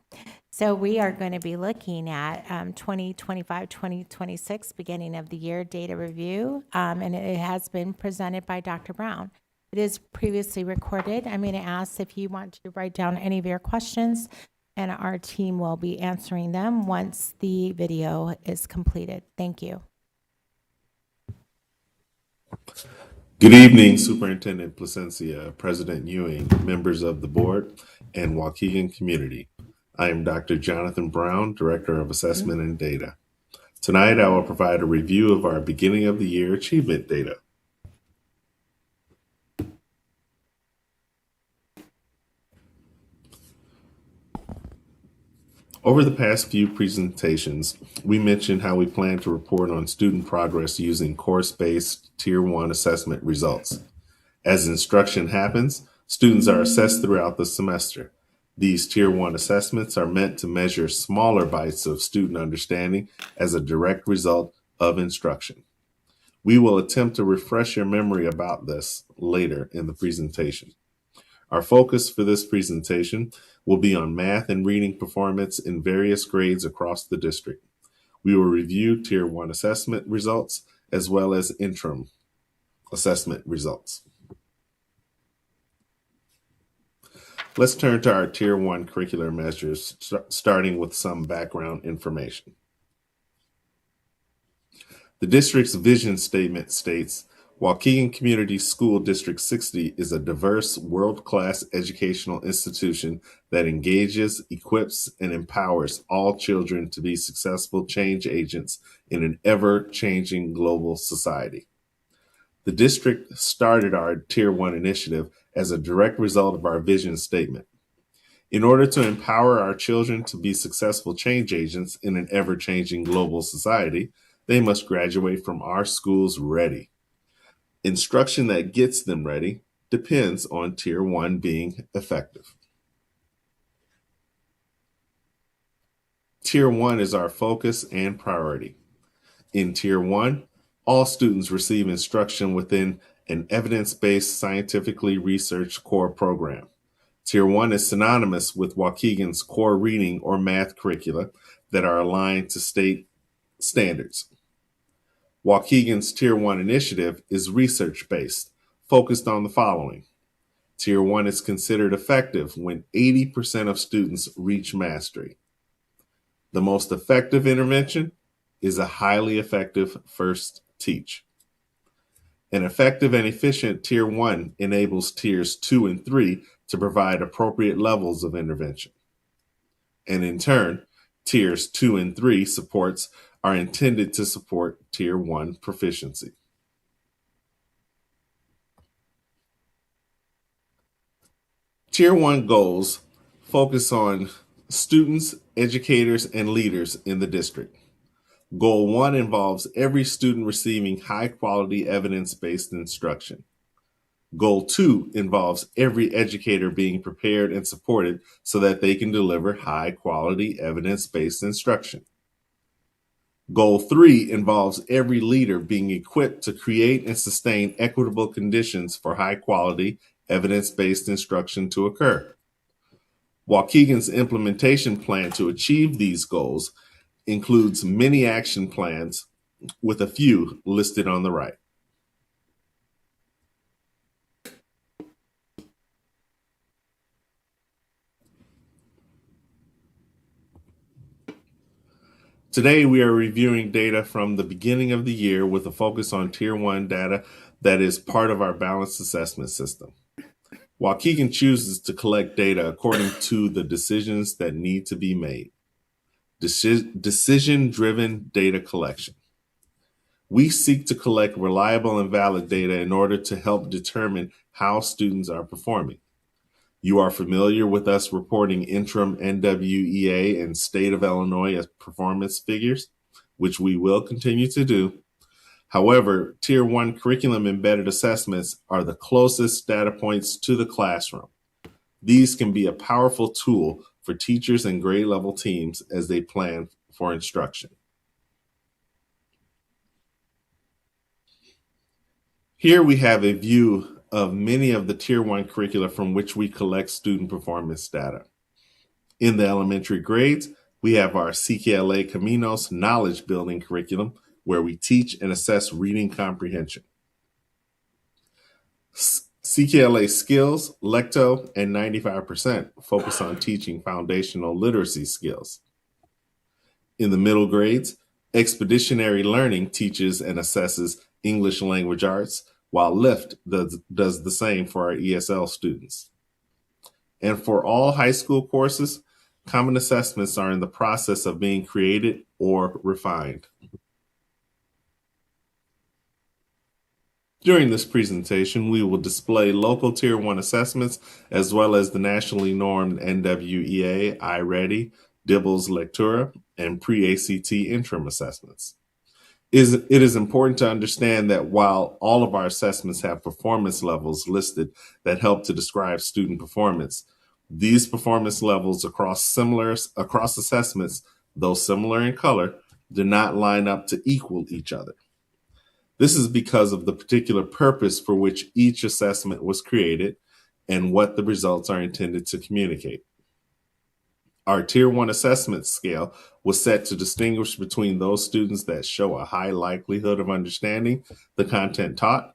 So we are going to be looking at 2025-2026 beginning of the year data review, and it has been presented by Dr. Brown. It is previously recorded. I'm going to ask if you want to write down any of your questions, and our team will be answering them once the video is completed. Thank you. Good evening, Superintendent Placencia, President Ewing, members of the board, and Waukegan community. I am Dr. Jonathan Brown, Director of Assessment and Data. Tonight, I will provide a review of our beginning of the year achievement data. Over the past few presentations, we mentioned how we plan to report on student progress using course-based Tier 1 assessment results. As instruction happens, students are assessed throughout the semester. These Tier 1 assessments are meant to measure smaller bites of student understanding as a direct result of instruction. We will attempt to refresh your memory about this later in the presentation. Our focus for this presentation will be on math and reading performance in various grades across the district. We will review Tier 1 assessment results as well as interim assessment results. Let's turn to our Tier 1 curricular measures, starting with some background information. The district's vision statement states, Waukegan Community School District 60 is a diverse, world-class educational institution that engages, equips, and empowers all children to be successful change agents in an ever-changing global society. The district started our Tier 1 initiative as a direct result of our vision statement. In order to empower our children to be successful change agents in an ever-changing global society, they must graduate from our schools ready. Instruction that gets them ready depends on Tier 1 being effective. Tier 1 is our focus and priority. In Tier 1, all students receive instruction within an evidence-based, scientifically researched core program. Tier 1 is synonymous with Waukegan's core reading or math curricula that are aligned to state standards. Waukegan's Tier 1 initiative is research-based, focused on the following. Tier 1 is considered effective when 80% of students reach mastery. The most effective intervention is a highly effective first teach. An effective and efficient Tier 1 enables Tiers 2 and 3 to provide appropriate levels of intervention. And in turn, Tiers 2 and 3 supports are intended to support Tier 1 proficiency. Tier 1 goals focus on students, educators, and leaders in the district. Goal 1 involves every student receiving high-quality evidence-based instruction. Goal 2 involves every educator being prepared and supported so that they can deliver high-quality evidence-based instruction. Goal 3 involves every leader being equipped to create and sustain equitable conditions for high-quality, evidence-based instruction to occur. Waukegan's implementation plan to achieve these goals includes many action plans, with a few listed on the right. Today, we are reviewing data from the beginning of the year with a focus on Tier 1 data that is part of our balanced assessment system. Waukegan chooses to collect data according to the decisions that need to be made. Decision-driven data collection. We seek to collect reliable and valid data in order to help determine how students are performing. You are familiar with us reporting interim NWEA and State of Illinois performance figures, which we will continue to do. However, Tier 1 curriculum embedded assessments are the closest data points to the classroom. These can be a powerful tool for teachers and grade level teams as they plan for instruction. Here we have a view of many of the Tier 1 curricula from which we collect student performance data. In the elementary grades, we have our CKLA Caminos knowledge building curriculum, where we teach and assess reading comprehension. CKLA Skills, Lecto, and 95% focus on teaching foundational literacy skills. In the middle grades, Expeditionary Learning teaches and assesses English language arts, while LIFT does the same for our ESL students. And for all high school courses, common assessments are in the process of being created or refined. During this presentation, we will display local Tier 1 assessments as well as the nationally normed NWEA, iReady, DIBELS Lectura, and pre-ACT interim assessments. It is important to understand that while all of our assessments have performance levels listed that help to describe student performance, these performance levels across assessments, though similar in color, do not line up to equal each other. This is because of the particular purpose for which each assessment was created and what the results are intended to communicate. Our Tier 1 assessment scale was set to distinguish between those students that show a high likelihood of understanding the content taught,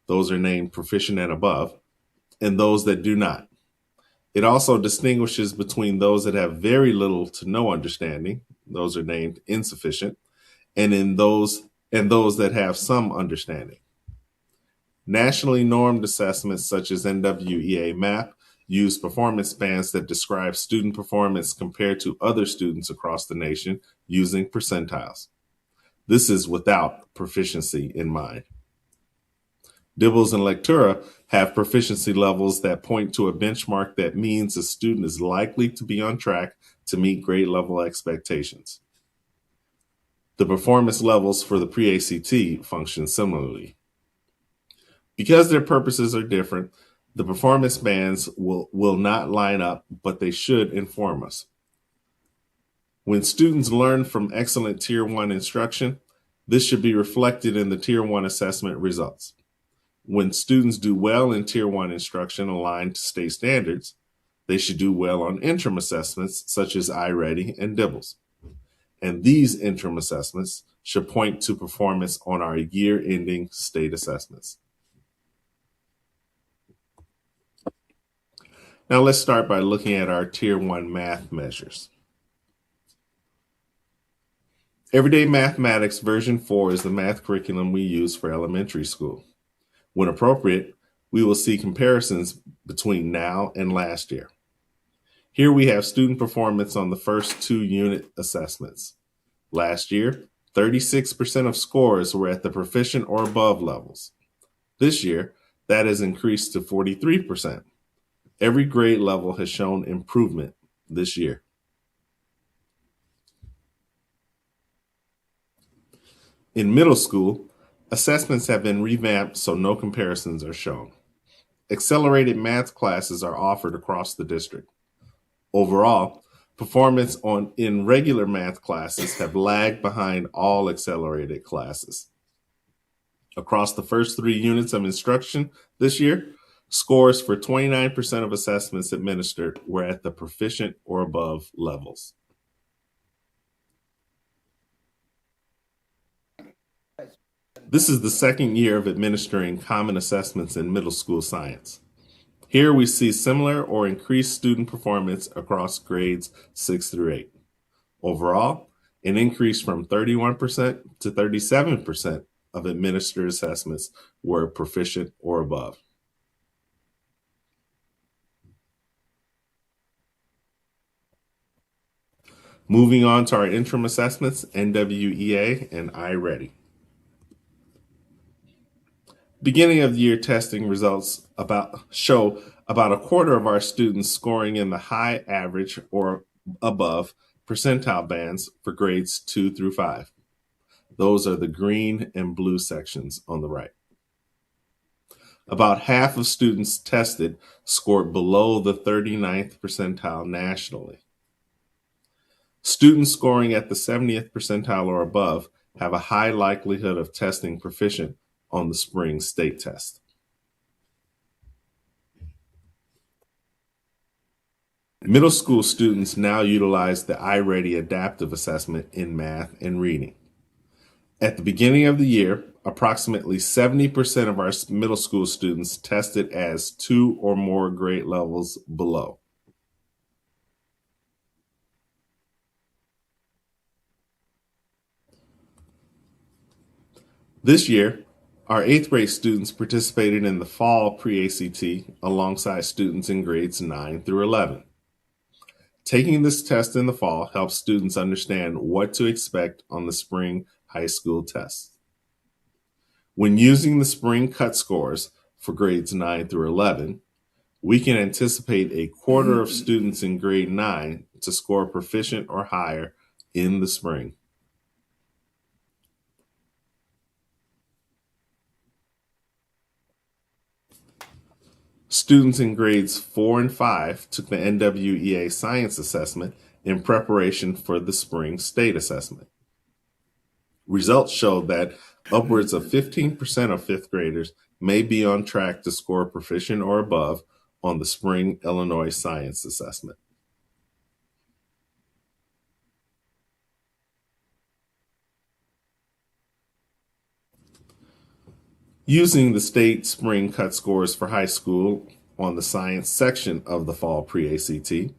those are named proficient and above, and those that do not. It also distinguishes between those that have very little to no understanding, those are named insufficient, and those that have some understanding. Nationally normed assessments such as NWEA MAP use performance bands that describe student performance compared to other students across the nation using percentiles. This is without proficiency in mind. DIBELS and Lectura have proficiency levels that point to a benchmark that means a student is likely to be on track to meet grade level expectations. The performance levels for the pre-ACT function similarly. Because their purposes are different, the performance bands will not line up, but they should inform us. When students learn from excellent Tier 1 instruction, this should be reflected in the Tier 1 assessment results. When students do well in Tier 1 instruction aligned to state standards, they should do well on interim assessments such as iReady and DIBELS. And these interim assessments should point to performance on our year-ending state assessments. Now let's start by looking at our Tier 1 math measures. Everyday Mathematics version 4 is the math curriculum we use for elementary school. When appropriate, we will see comparisons between now and last year. Here we have student performance on the first 2 unit assessments. Last year, 36% of scores were at the proficient or above levels. This year, that has increased to 43%. Every grade level has shown improvement this year. In middle school, assessments have been revamped so no comparisons are shown. Accelerated math classes are offered across the district. Overall, performance in regular math classes have lagged behind all accelerated classes. Across the first 3 units of instruction this year, scores for 29% of assessments administered were at the proficient or above levels. This is the second year of administering common assessments in middle school science. Here we see similar or increased student performance across grades 6 through 8. Overall, an increase from 31% to 37% of administered assessments were proficient or above. Moving on to our interim assessments, NWEA and iReady. Beginning of the year testing results show about a quarter of our students scoring in the high average or above percentile bands for grades 2 through 5. Those are the green and blue sections on the right. About half of students tested scored below the 39th percentile nationally. Students scoring at the 70th percentile or above have a high likelihood of testing proficient on the spring state test. Middle school students now utilize the iReady adaptive assessment in math and reading. At the beginning of the year, approximately 70% of our middle school students tested as 2 or more grade levels below. This year, our 8th grade students participated in the fall pre-ACT alongside students in grades 9 through 11. Taking this test in the fall helps students understand what to expect on the spring high school test. When using the spring cut scores for grades 9 through 11, we can anticipate a quarter of students in grade 9 to score proficient or higher in the spring. Students in grades 4 and 5 took the NWEA science assessment in preparation for the spring state assessment. Results showed that upwards of 15% of 5th graders may be on track to score proficient or above on the spring Illinois science assessment. Using the state spring cut scores for high school on the science section of the fall pre-ACT,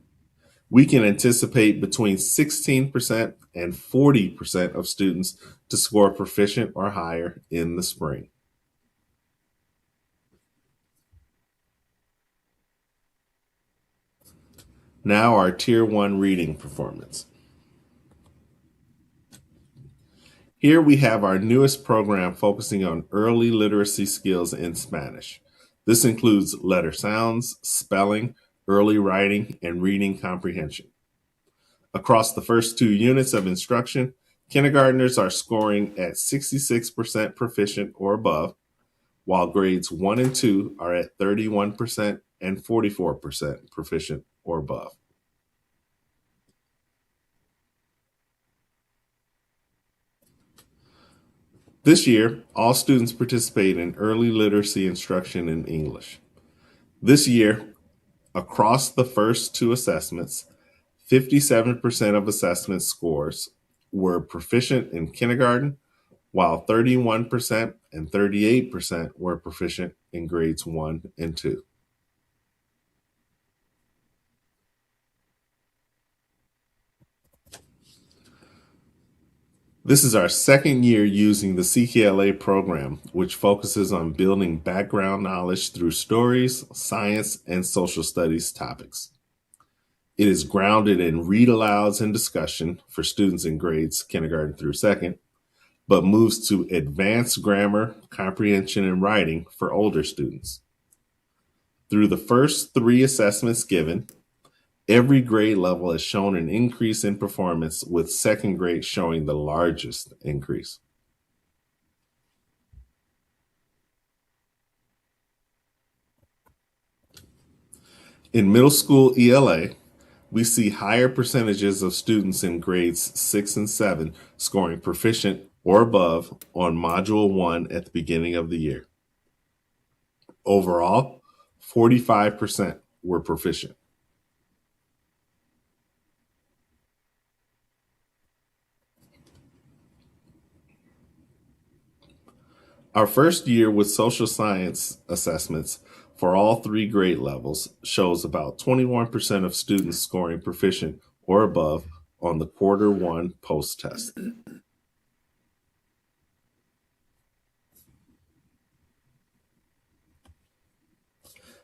we can anticipate between 16% and 40% of students to score proficient or higher in the spring. Now our Tier 1 reading performance. Here we have our newest program focusing on early literacy skills in Spanish. This includes letter sounds, spelling, early writing, and reading comprehension. Across the first 2 units of instruction, kindergartners are scoring at 66% proficient or above, while grades 1 and 2 are at 31% and 44% proficient or above. This year, all students participate in early literacy instruction in English. This year, across the first 2 assessments, 57% of assessment scores were proficient in kindergarten, while 31% and 38% were proficient in grades 1 and 2. This is our second year using the CKLA program, which focuses on building background knowledge through stories, science, and social studies topics. It is grounded in read alouds and discussion for students in grades kindergarten through 2nd, but moves to advanced grammar, comprehension, and writing for older students. Through the first 3 assessments given, every grade level has shown an increase in performance, with 2nd grade showing the largest increase. In middle school ELA, we see higher percentages of students in grades 6 and 7 scoring proficient or above on Module 1 at the beginning of the year. Overall, 45% were proficient. Our first year with social science assessments for all 3 grade levels shows about 21% of students scoring proficient or above on the Quarter 1 post-test.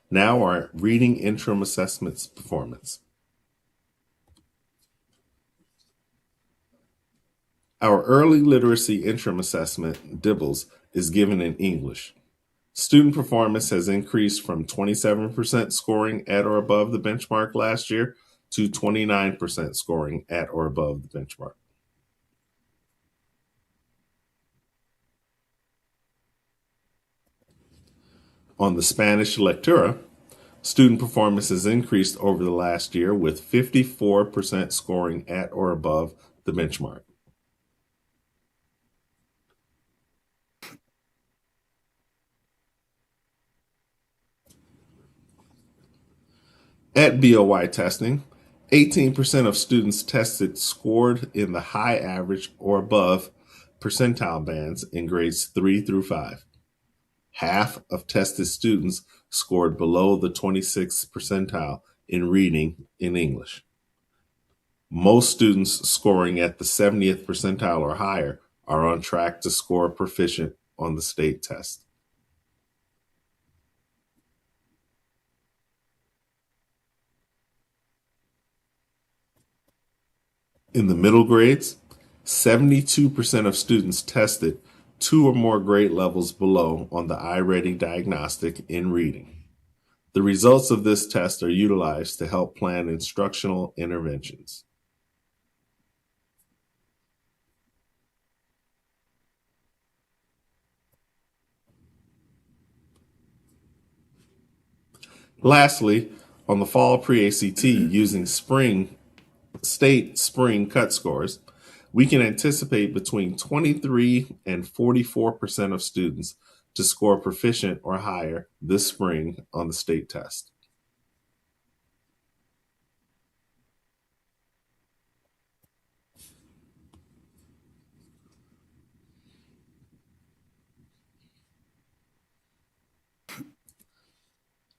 Now our reading interim assessments performance. Our early literacy interim assessment, DIBELS, is given in English. Student performance has increased from 27% scoring at or above the benchmark last year to 29% scoring at or above the benchmark. On the Spanish lectura, student performance has increased over the last year, with 54% scoring at or above the benchmark. At BOY testing, 18% of students tested scored in the high average or above percentile bands in grades 3 through 5. Half of tested students scored below the 26th percentile in reading in English. Most students scoring at the 70th percentile or higher are on track to score proficient on the state test. In the middle grades, 72% of students tested 2 or more grade levels below on the iReady diagnostic in reading. The results of this test are utilized to help plan instructional interventions. Lastly, on the fall pre-ACT using state spring cut scores, we can anticipate between 23 and 44% of students to score proficient or higher this spring on the state test.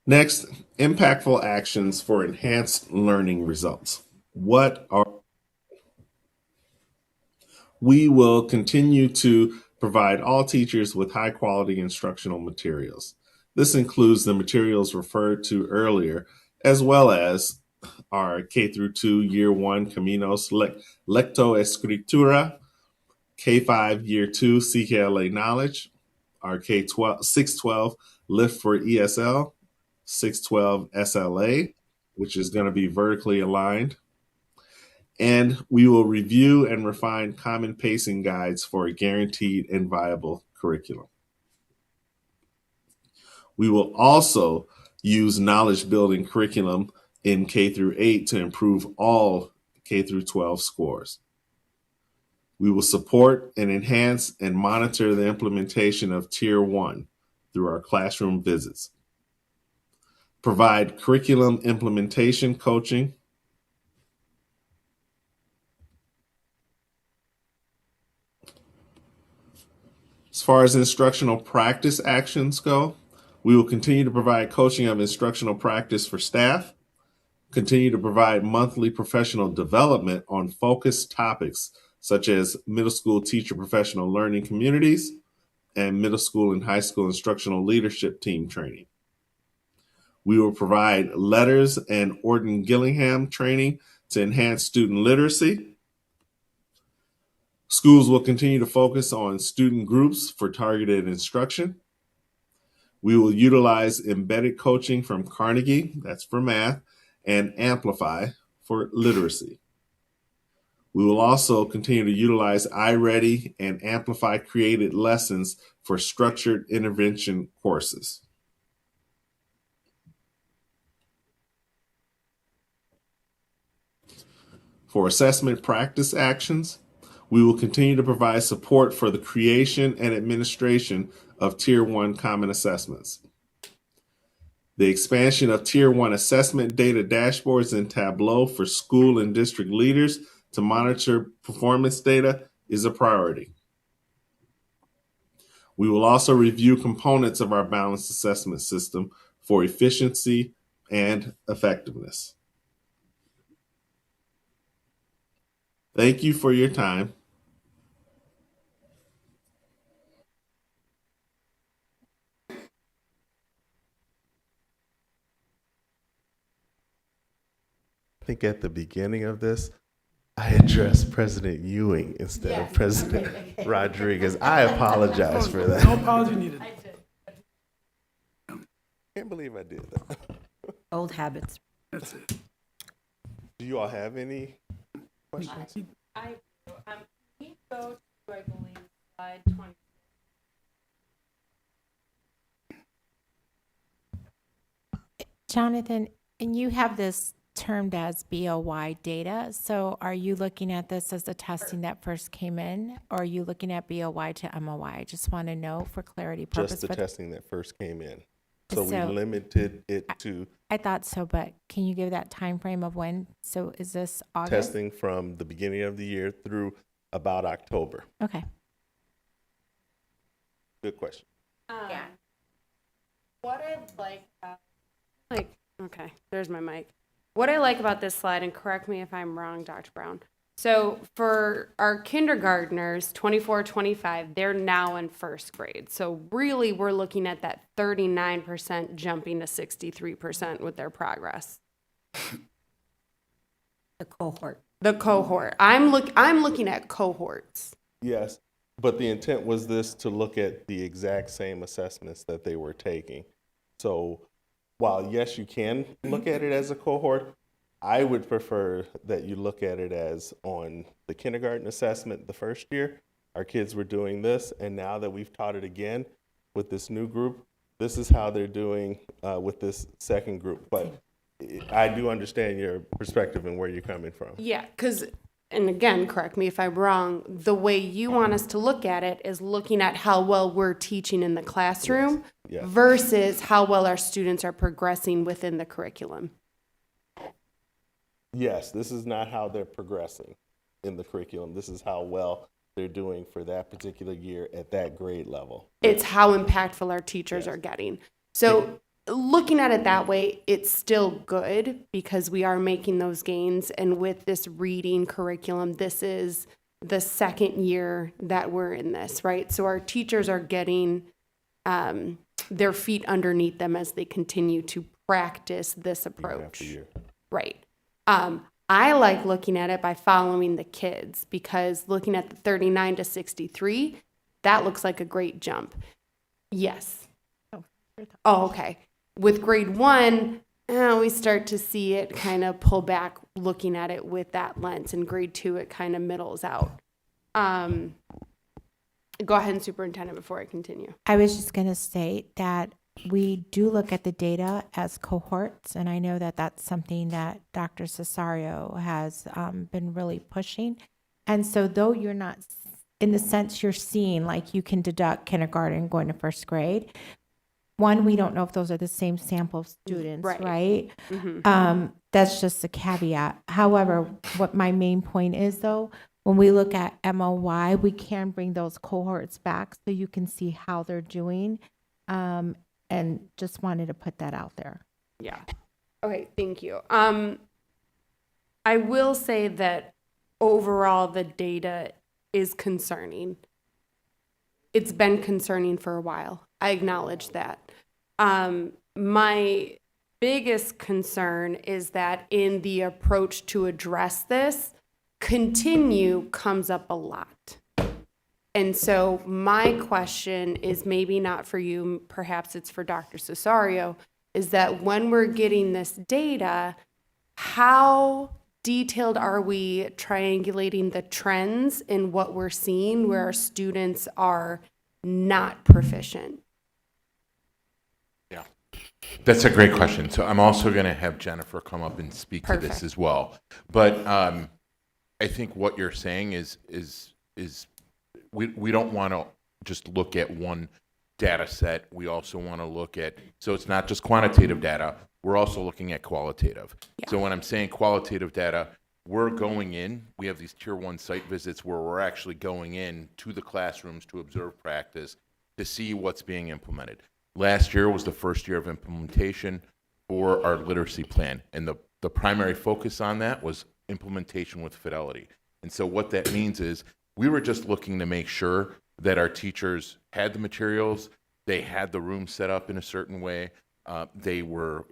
Next, impactful actions for enhanced learning results. We will continue to provide all teachers with high quality instructional materials. This includes the materials referred to earlier, as well as are K through 2, Year 1, Caminos, Lectoescritura, K5, Year 2, CKLA Knowledge, our K12, 612, Lift for ESL, 612 SLA, which is going to be vertically aligned. And we will review and refine common pacing guides for a guaranteed and viable curriculum. We will also use knowledge building curriculum in K through 8 to improve all K through 12 scores. We will support and enhance and monitor the implementation of Tier 1 through our classroom visits. Provide curriculum implementation coaching. As far as instructional practice actions go, we will continue to provide coaching of instructional practice for staff, continue to provide monthly professional development on focused topics such as middle school teacher professional learning communities and middle school and high school instructional leadership team training. We will provide letters and Orton Gillingham training to enhance student literacy. Schools will continue to focus on student groups for targeted instruction. We will utilize embedded coaching from Carnegie, that's for math, and Amplify for literacy. We will also continue to utilize iReady and Amplify created lessons for structured intervention courses. For assessment practice actions, we will continue to provide support for the creation and administration of Tier 1 common assessments. The expansion of Tier 1 assessment data dashboards in Tableau for school and district leaders to monitor performance data is a priority. We will also review components of our balanced assessment system for efficiency and effectiveness. Thank you for your time. I think at the beginning of this, I addressed President Ewing instead of President Rodriguez. I apologize for that. No apology needed. Can't believe I did that. Old habits. That's it. Do you all have any questions? I do. Can you go to, I believe, slide 20? Jonathan, and you have this termed as BOY data. So are you looking at this as the testing that first came in, or are you looking at BOY to MOY? I just want to know for clarity purposes. Just the testing that first came in. So we So- limited it to I thought so, but can you give that time frame of when? So is this August? testing from the beginning of the year through about October. Okay. Good question. Yeah. What I like, okay, there's my mic. What I like about this slide, and correct me if I'm wrong, Dr. Brown. So for our kindergartners, 24, 25, they're now in first grade. So really, we're looking at that 39% jumping to 63% with their progress. The cohort. The cohort. I'm looking at cohorts. Yes, but the intent was this to look at the exact same assessments that they were taking. So while yes, you can look at it as a cohort, I would prefer that you look at it as on the kindergarten assessment the first year, our kids were doing this, and now that we've taught it again with this new group, this is how they're doing with this second group. But I do understand your perspective and where you're coming from. Yeah, because, and again, correct me if I'm wrong, the way you want us to look at it is looking at how well we're teaching in the classroom Yes. versus how well our students are progressing within the curriculum. Yes, this is not how they're progressing in the curriculum. This is how well they're doing for that particular year at that grade level. It's how impactful our teachers are getting. So looking at it that way, it's still good because we are making those gains. And with this reading curriculum, this is the second year that we're in this, right? So our teachers are getting their feet underneath them as they continue to practice this approach. Year after year. Right. I like looking at it by following the kids, because looking at the 39 to 63, that looks like a great jump. Yes. Oh, okay. With grade 1, we start to see it kind of pull back looking at it with that lens. In grade 2, it kind of middles out. Go ahead, Superintendent, before I continue. I was just going to state that we do look at the data as cohorts, and I know that that's something that Dr. Cesario has been really pushing. And so though you're not, in the sense you're seeing, like you can deduct kindergarten going to first grade, one, we don't know if those are the same sample of students, right? That's just a caveat. However, what my main point is, though, when we look at MOY, we can bring those cohorts back so you can see how they're doing. And just wanted to put that out there. Yeah. Okay, thank you. I will say that overall the data is concerning. It's been concerning for a while. I acknowledge that. My biggest concern is that in the approach to address this, continue comes up a lot. And so my question is maybe not for you, perhaps it's for Dr. Cesario, is that when we're getting this data, how detailed are we triangulating the trends in what we're seeing where our students are not proficient? Yeah, that's a great question. So I'm also going to have Jennifer come up and speak to this as well. But I think what you're saying is we don't want to just look at one data set. We also want to look at, so it's not just quantitative data, we're also looking at qualitative. So when I'm saying qualitative data, we're going in, we have these tier 1 site visits where we're actually going in to the classrooms to observe practice, to see what's being implemented. Last year was the first year of implementation for our literacy plan, and the primary focus on that was implementation with fidelity. And so what that means is we were just looking to make sure that our teachers had the materials, they had the room set up in a certain way, they were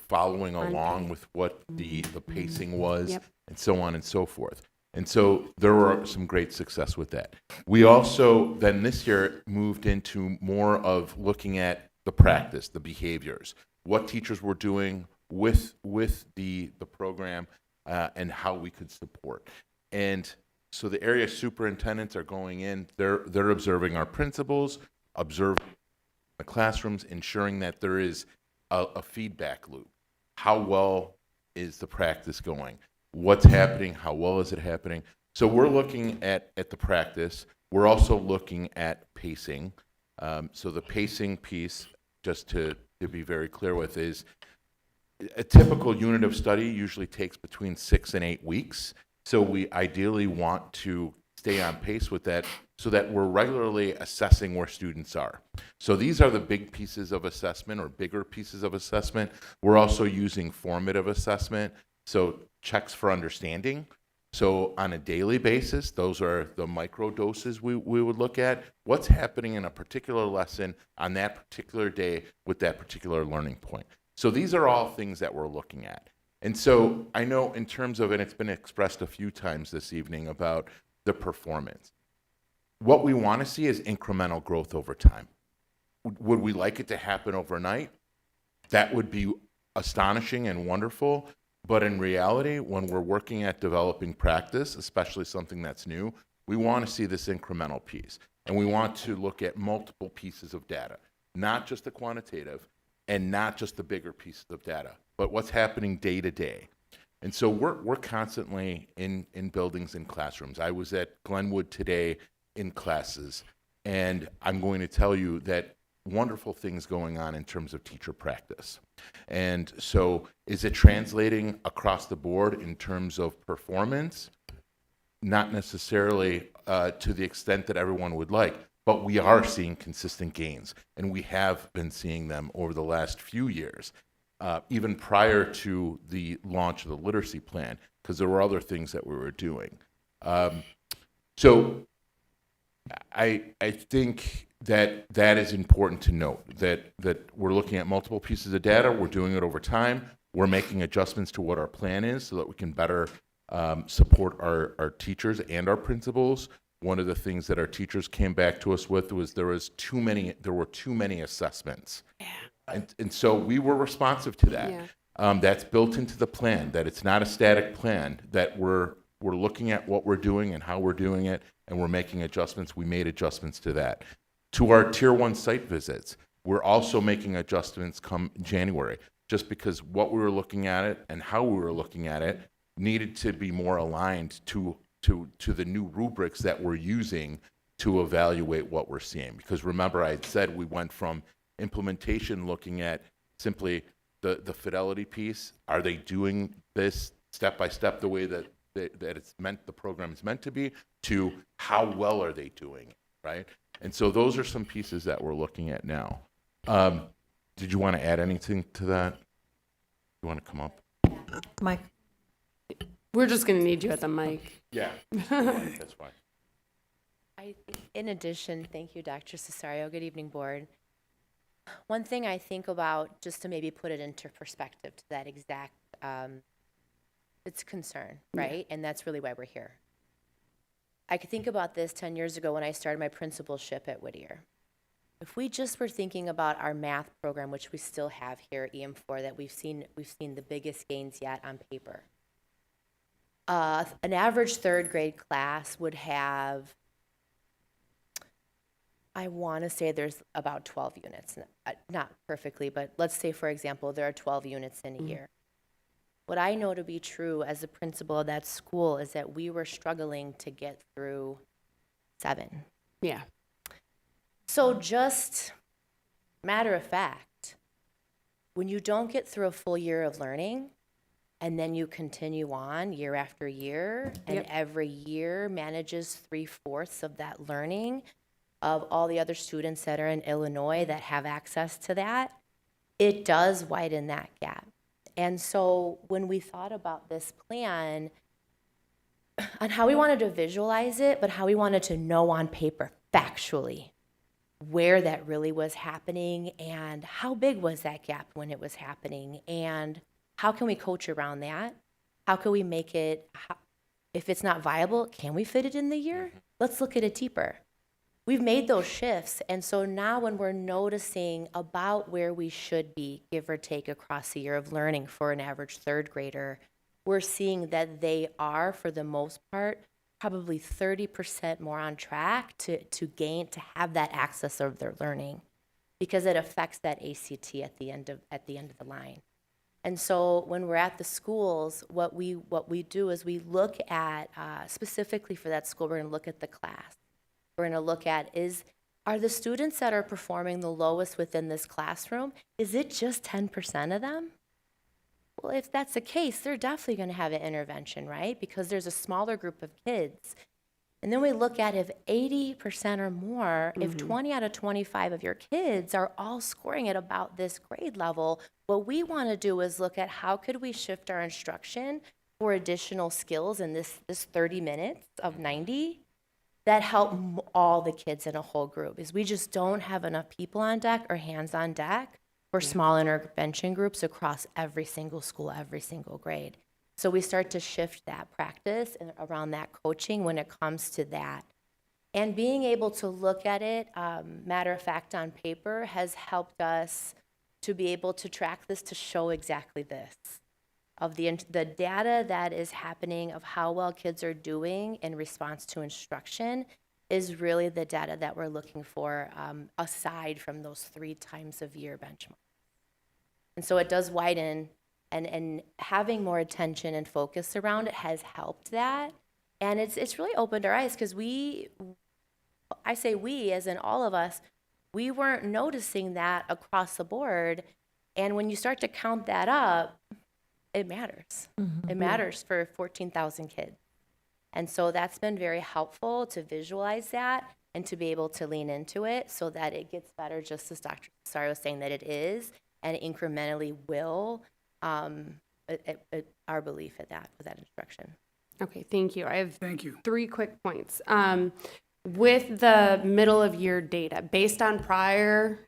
following along with what the pacing was, and so on and so forth. And so there were some great success with that. We also then this year moved into more of looking at the practice, the behaviors, what teachers were doing with the program, and how we could support. And so the area superintendents are going in, they're observing our principals, observing the classrooms, ensuring that there is a feedback loop. How well is the practice going? What's happening? How well is it happening? So we're looking at the practice. We're also looking at pacing. So the pacing piece, just to be very clear with, is a typical unit of study usually takes between 6 and 8 weeks. So we ideally want to stay on pace with that so that we're regularly assessing where students are. So these are the big pieces of assessment, or bigger pieces of assessment. We're also using formative assessment, so checks for understanding. So on a daily basis, those are the micro doses we would look at. What's happening in a particular lesson on that particular day with that particular learning point. So these are all things that we're looking at. And so I know in terms of, and it's been expressed a few times this evening about the performance. What we want to see is incremental growth over time. Would we like it to happen overnight? That would be astonishing and wonderful. But in reality, when we're working at developing practice, especially something that's new, we want to see this incremental piece. And we want to look at multiple pieces of data, not just the quantitative and not just the bigger pieces of data, but what's happening day to day. And so we're constantly in buildings and classrooms. I was at Glenwood today in classes, and I'm going to tell you that wonderful things going on in terms of teacher practice. And so is it translating across the board in terms of performance? Not necessarily to the extent that everyone would like, but we are seeing consistent gains, and we have been seeing them over the last few years, even prior to the launch of the literacy plan, because there were other things that we were doing. So I think that is important to note, that we're looking at multiple pieces of data, we're doing it over time, We're making adjustments to what our plan is so that we can better support our teachers and our principals. One of the things that our teachers came back to us with was there were too many assessments. And so we were responsive to that. Yeah. That's built into the plan, that it's not a static plan, that we're looking at what we're doing and how we're doing it, and we're making adjustments. We made adjustments to that. To our Tier 1 site visits, we're also making adjustments come January, just because what we were looking at it and how we were looking at it needed to be more aligned to the new rubrics that we're using to evaluate what we're seeing. Because remember, I had said we went from implementation looking at simply the fidelity piece. Are they doing this step by step the way that it's meant, the program is meant to be, to how well are they doing it, right? And so those are some pieces that we're looking at now. Did you want to add anything to that? You want to come up? Mike? We're just going to need you at the mic. Yeah. That's fine. In addition, thank you, Dr. Cesario. Good evening, board. One thing I think about, just to maybe put it into perspective to that exact, it's concern, right? And that's really why we're here. I could think about this 10 years ago when I started my principalship at Whittier. If we just were thinking about our math program, which we still have here at EM4, that we've seen the biggest gains yet on paper. An average third grade class would have, I want to say there's about 12 units, not perfectly, but let's say, for example, there are 12 units in a year. What I know to be true as the principal of that school is that we were struggling to get through 7. Yeah. So just matter of fact, when you don't get through a full year of learning, and then you continue on year after year, and every year manages 3/4 of that learning of all the other students that are in Illinois that have access to that, it does widen that gap. And so when we thought about this plan, on how we wanted to visualize it, but how we wanted to know on paper, factually, where that really was happening and how big was that gap when it was happening, and how can we coach around that? How can we make it, if it's not viable, can we fit it in the year? Let's look at it deeper. We've made those shifts, and so now when we're noticing about where we should be, give or take, across a year of learning for an average third grader, we're seeing that they are, for the most part, probably 30% more on track to have that access of their learning, because it affects that ACT at the end of the line. And so when we're at the schools, what we do is we look at, specifically for that school, we're going to look at the class. We're going to look at are the students that are performing the lowest within this classroom, is it just 10% of them? Well, if that's the case, they're definitely going to have an intervention, right? Because there's a smaller group of kids. And then we look at if 80% or more, if 20 out of 25 of your kids are all scoring at about this grade level, what we want to do is look at how could we shift our instruction for additional skills in this 30 minutes of 90 that help all the kids in a whole group. Is we just don't have enough people on deck or hands on deck for small intervention groups across every single school, every single grade. So we start to shift that practice around that coaching when it comes to that. And being able to look at it, matter of fact, on paper has helped us to be able to track this, to show exactly this, of the data that is happening of how well kids are doing in response to instruction is really the data that we're looking for, aside from those 3 times of year benchmarks. And so it does widen, and having more attention and focus around it has helped that. And it's really opened our eyes, because I say we, as in all of us, we weren't noticing that across the board. And when you start to count that up, it matters. It matters for 14,000 kids. And so that's been very helpful to visualize that and to be able to lean into it so that it gets better, just as Dr. Cesario was saying that it is, and incrementally will, our belief at that, with that instruction. Okay, thank you. I have 3 quick points. With the middle of year data, based on prior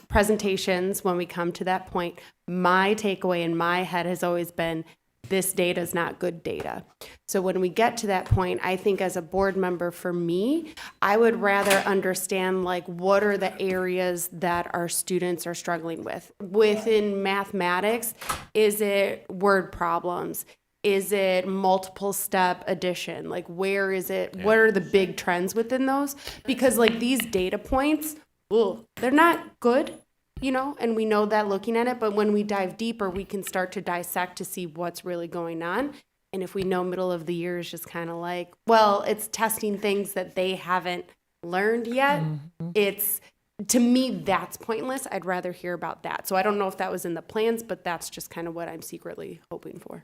presentations, when we come to that point, my takeaway in my head has always been this data is not good data. So when we get to that point, I think as a board member, for me, I would rather understand like what are the areas that our students are struggling with. Within mathematics, is it word problems? Is it multiple step addition? Like where is it? What are the big trends within those? Because like these data points, they're not good, you know, and we know that looking at it, but when we dive deeper, we can start to dissect to see what's really going on. And if we know middle of the year is just kind of like, well, it's testing things that they haven't learned yet. It's, to me, that's pointless. I'd rather hear about that. So I don't know if that was in the plans, but that's just kind of what I'm secretly hoping for.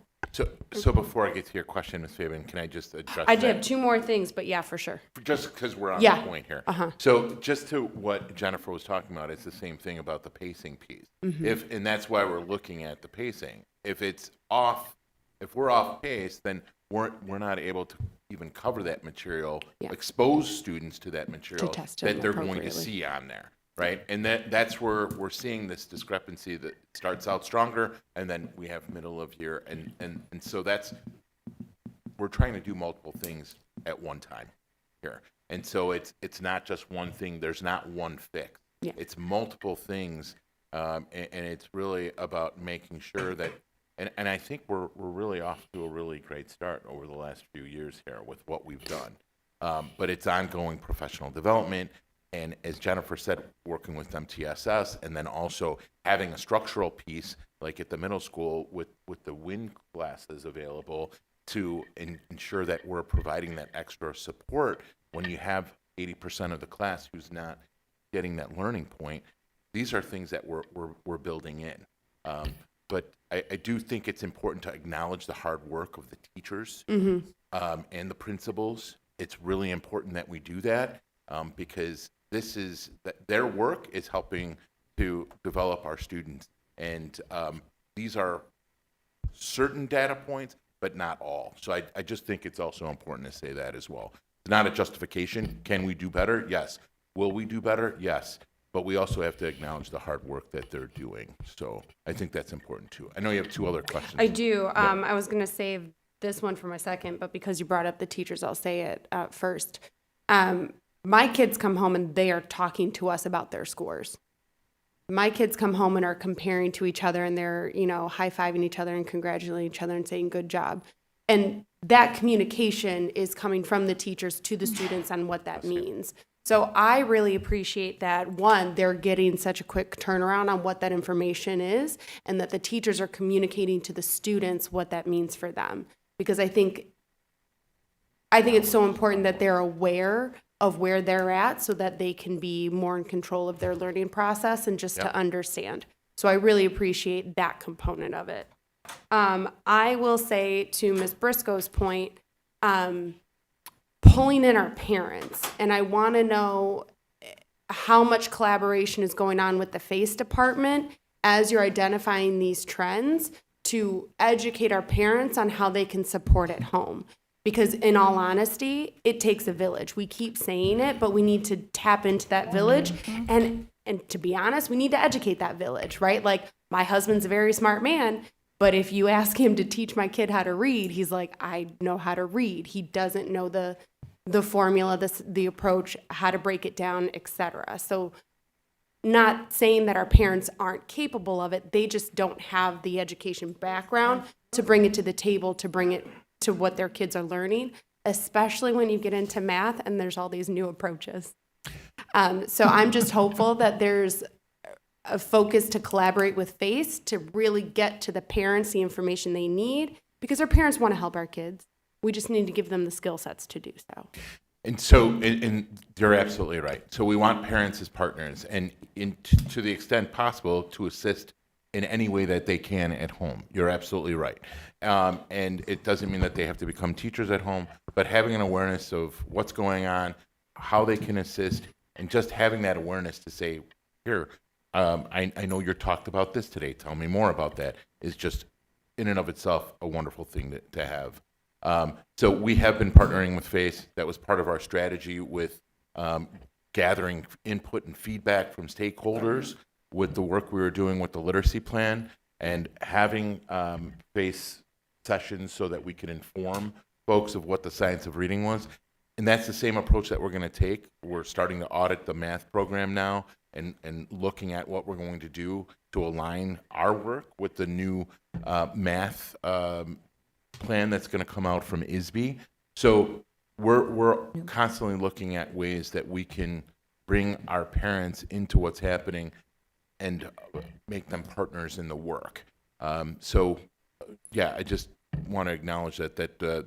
So before I get to your question, Ms. Fabian, can I just address I that? did have two more things, but yeah, for sure. Just because we're on Yeah. the point here. Uh-huh. So just to what Jennifer was talking about, it's the same thing about the pacing piece. Mhm. And that's why we're looking at the pacing. If it's off, if we're off pace, then we're not able to even cover that material, expose students to that material test that them they're going to appropriately. see on there. Right, and that's where we're seeing this discrepancy that starts out stronger, and then we have middle of year, and so we're trying to do multiple things at one time here, and so it's not just one thing. There's not one fix. Yeah. It's multiple things, and it's really about making sure that, and I think we're really off to a really great start over the last few years here with what we've done, but it's ongoing professional development. And as Jennifer said, working with MTSS, and then also having a structural piece, like at the middle school with the WIN classes available to ensure that we're providing that extra support when you have 80% of the class who's not getting that learning point. These are things that we're building in. But I do think it's important to acknowledge the hard work of the teachers and the principals. It's really important that we do that because their work is helping to develop our students. And these are certain data points, but not all. So I just think it's also important to say that as well. It's not a justification. Can we do better? Yes. Will we do better? Yes. But we also have to acknowledge the hard work that they're doing. So I think that's important too. I know you have two other questions. I do. I was going to save this one for my second, but because you brought up the teachers, I'll say it first. My kids come home and they are talking to us about their scores. My kids come home and are comparing to each other and they're, high-fiving each other and congratulating each other and saying good job. And that communication is coming from the teachers to the students on what that means. So I really appreciate that, one, they're getting such a quick turnaround on what that information is and that the teachers are communicating to the students what that means for them. Because I think it's so important that they're aware of where they're at so that they can be more in control of their learning process and just to understand. So I really appreciate that component of it. I will say to Ms. Briscoe's point, pulling in our parents, and I want to know how much collaboration is going on with the FACE department as you're identifying these trends to educate our parents on how they can support at home. Because in all honesty, it takes a village. We keep saying it, but we need to tap into that village. And to be honest, we need to educate that village, right? Like, my husband's a very smart man, but if you ask him to teach my kid how to read, he's like, I know how to read. He doesn't know the formula, the approach, how to break it down, etc. So not saying that our parents aren't capable of it, they just don't have the education background to bring it to the table, to bring it to what their kids are learning, especially when you get into math and there's all these new approaches. So I'm just hopeful that there's a focus to collaborate with FACE to really get to the parents the information they need, because our parents want to help our kids. We just need to give them the skill sets to do so. And so, and you're absolutely right. So we want parents as partners and to the extent possible to assist in any way that they can at home. You're absolutely right. And it doesn't mean that they have to become teachers at home, but having an awareness of what's going on, how they can assist, and just having that awareness to say, here, I know you talked about this today. Tell me more about that, is just in and of itself a wonderful thing to have. So we have been partnering with FACE. That was part of our strategy with gathering input and feedback from stakeholders with the work we were doing with the literacy plan. And having face sessions so that we can inform folks of what the science of reading was. And that's the same approach that we're going to take. We're starting to audit the math program now and looking at what we're going to do to align our work with the new math plan that's going to come out from ISB. So we're constantly looking at ways that we can bring our parents into what's happening and make them partners in the work. So yeah, I just want to acknowledge that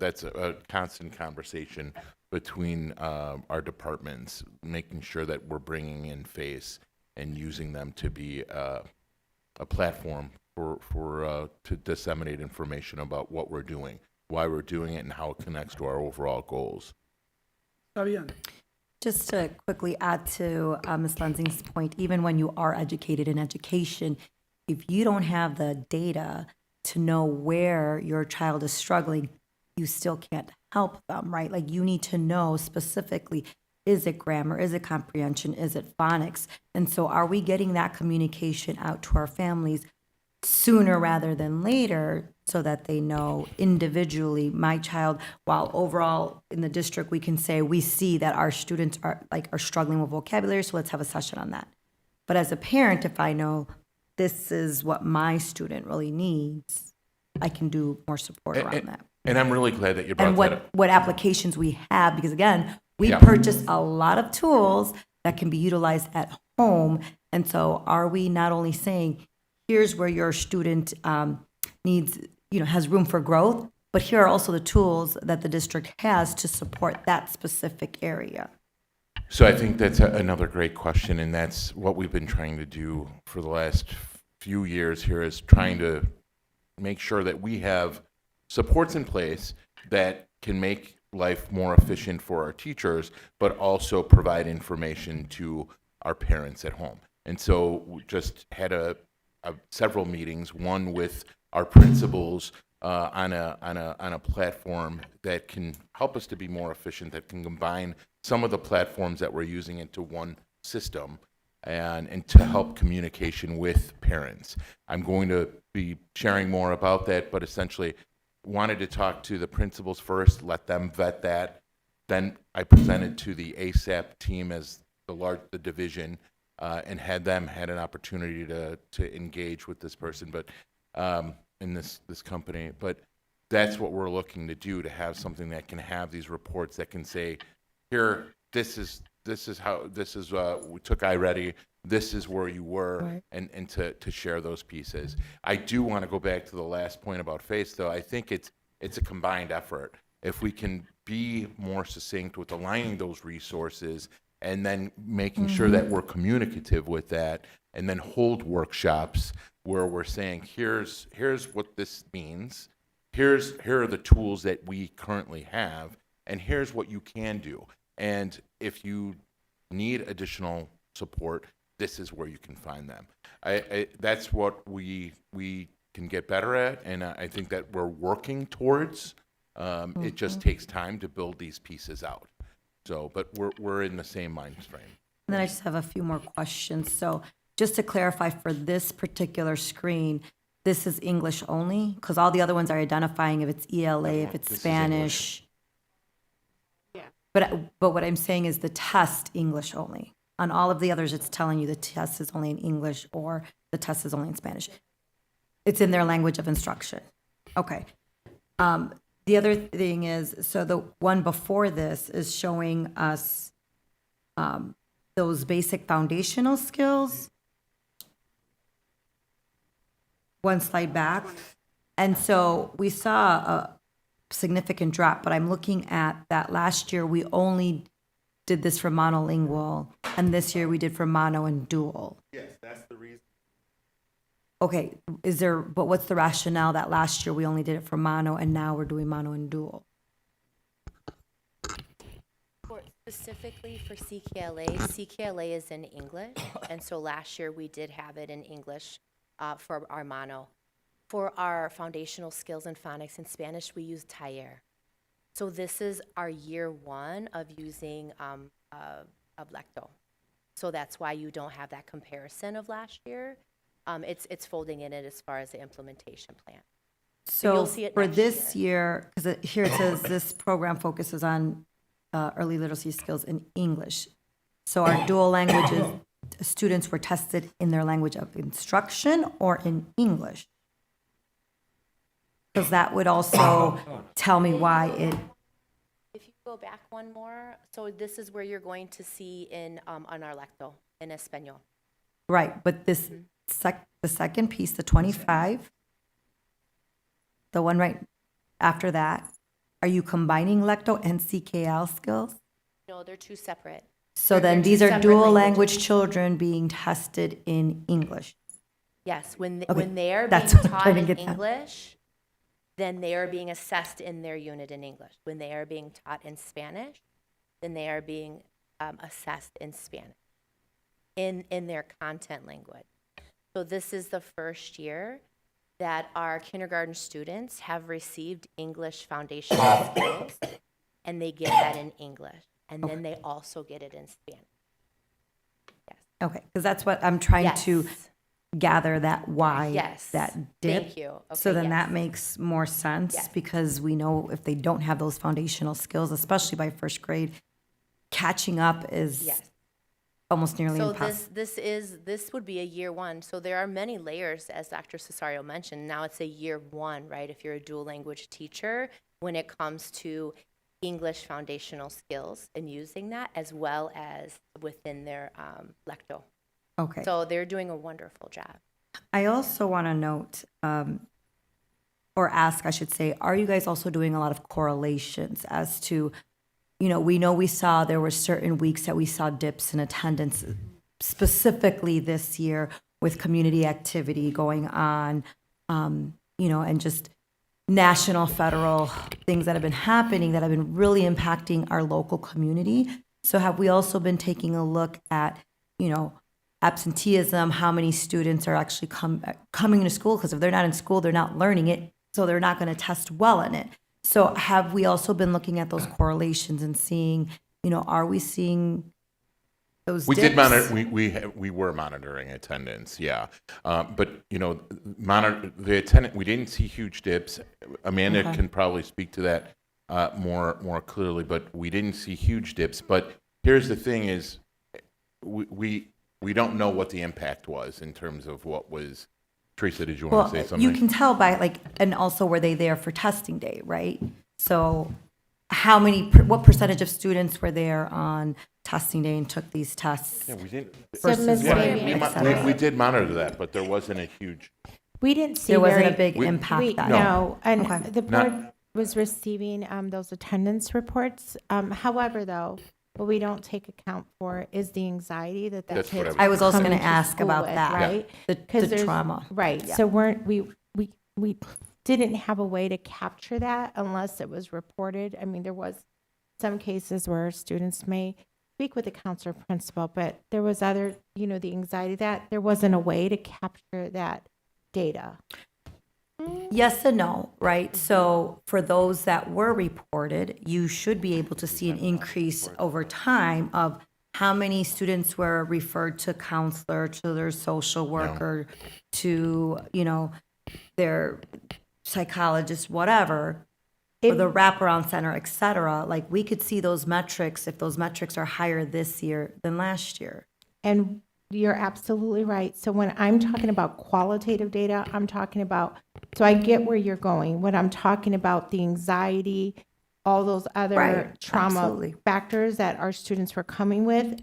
that's a constant conversation between our departments, making sure that we're bringing in FACE and using them to be a platform for to disseminate information about what we're doing, why we're doing it, and how it connects to our overall goals. Fabian. Just to quickly add to Ms. Lenzing's point, even when you are educated in education, if you don't have the data to know where your child is struggling, you still can't help them, right? Like you need to know specifically, is it grammar, is it comprehension, is it phonics? And so are we getting that communication out to our families sooner rather than later so that they know individually, my child, while overall in the district we can say we see that our students are struggling with vocabulary, so let's have a session on that. But as a parent, if I know this is what my student really needs, I can do more support around that. And I'm really glad that you brought And that up. what applications we have, because again, we Yeah. purchase a lot of tools that can be utilized at home. And so are we not only saying, here's where your student needs, has room for growth, but here are also the tools that the district has to support that specific area. So I think that's another great question, and that's what we've been trying to do for the last few years here, is trying to make sure that we have supports in place that can make life more efficient for our teachers, but also provide information to our parents at home. And so we just had several meetings, one with our principals on a platform that can help us to be more efficient, that can combine some of the platforms that we're using into one system and to help communication with parents. I'm going to be sharing more about that, but essentially wanted to talk to the principals first, let them vet that. Then I presented to the ASAP team as the division, and had an opportunity to engage with this person, but in this company. But that's what we're looking to do, to have something that can have these reports that can say, here, this is we took iReady, this is where you were, Right. and to share those pieces. I do want to go back to the last point about FACE, though. I think it's a combined effort. If we can be more succinct with aligning those resources and then making sure that we're communicative with that, and then hold workshops where we're saying, here's what this means, here are the tools that we currently have, and here's what you can do. And if you need additional support, this is where you can find them. That's what we can get better at, and I think that we're working towards. It just takes time to build these pieces out. So, but we're in the same mind frame. And then I just have a few more questions. So just to clarify, for this particular screen, this is English only? Because all the other ones are identifying if it's ELA, if it's this is Spanish. Yeah. But what I'm saying is the test English only. On all of the others, it's telling you the test is only in English or the test is only in Spanish. It's in their language of instruction. Okay. The other thing is, so the one before this is showing us those basic foundational skills. One slide back. And so we saw a significant drop, but I'm looking at that last year we only did this for monolingual, and this year we did for mono and dual. Yes, that's the reason. Okay, but what's the rationale that last year we only did it for mono and now we're doing mono and dual? Specifically for CKLA is in English, and so last year we did have it in English for our mono. For our foundational skills in phonics and Spanish, we use Taller. So this is our year one of using Ablecto. So that's why you don't have that comparison of last year. It's folding in it as far as the implementation plan. So you'll see it for next this year, because here it says this program focuses on early literacy skills in English. So our dual languages, students were tested in their language of instruction or in English? Because that would also tell me why it, If you go back one more, so this is where you're going to see in on our lecto in Espanol. right, but this the second piece, the 25, the one right after that, are you combining Lecto and CKL skills? No, they're two separate. So They're then two these are separate dual languages. language children being tested in English. Yes, when Okay, when they are being that's what I'm taught trying to in get at. English, then they are being assessed in their unit in English. When they are being taught in Spanish, then they are being assessed in Spanish, in their content language. So this is the first year that our kindergarten students have received English foundational skills, and they get that in English, and then they also get it in Spanish. Okay, because that's what I'm trying to Yes. gather that why Yes. that dip. Thank you. So Okay, then that yes. makes more sense Yes. because we know if they don't have those foundational skills, especially by first grade, catching up is Yes. almost nearly So impossible. this would be a year one. So there are many layers, as Dr. Cesario mentioned. Now it's a year one, right? If you're a dual language teacher, when it comes to English foundational skills and using that, as well as within their lecto. Okay. So they're doing a wonderful job. I also want to note, or ask, I should say, are you guys also doing a lot of correlations as to, we saw there were certain weeks that we saw dips in attendance, specifically this year with community activity going on, and just national, federal things that have been happening that have been really impacting our local community. So have we also been taking a look at, absenteeism, how many students are actually coming to school? Because if they're not in school, they're not learning it, so they're not going to test well in it. So have we also been looking at those correlations and seeing, are we seeing those We dips? did monitor. We were monitoring attendance, yeah. But monitor the attendance. We didn't see huge dips. Amanda Okay. can probably speak to that more clearly. But we didn't see huge dips. But here's the thing: is we don't know what the impact was in terms of what was. Teresa, did you want to say something? You can tell by and also were they there for testing day, right? So what percentage of students were there on testing day and took these tests? Yeah, we didn't. versus Yeah, what- et cetera? we did monitor that, but there wasn't a huge. We didn't see There wasn't very- a big We- impact that No, and Okay. the Not- board was receiving those attendance reports. However, though, what we don't take account for is the anxiety that That's what kids I I was also coming going to ask school about with, that, right? the 'Cause there's- trauma. Right, Yeah. so we didn't have a way to capture that unless it was reported. I mean, there was some cases where students may speak with the counselor principal, but there was other, the anxiety that there wasn't a way to capture that data. Yes and no, right? So for those that were reported, you should be able to see an increase over time of how many students were referred to counselor, to their social worker, to, their psychologist, whatever, or the wraparound center, et cetera. Like we could see those metrics if those metrics are higher this year than last year. And you're absolutely right. So when I'm talking about qualitative data, I'm talking about, so I get where you're going. When I'm talking about the anxiety, all those other Right, trauma absolutely. factors that our students were coming with.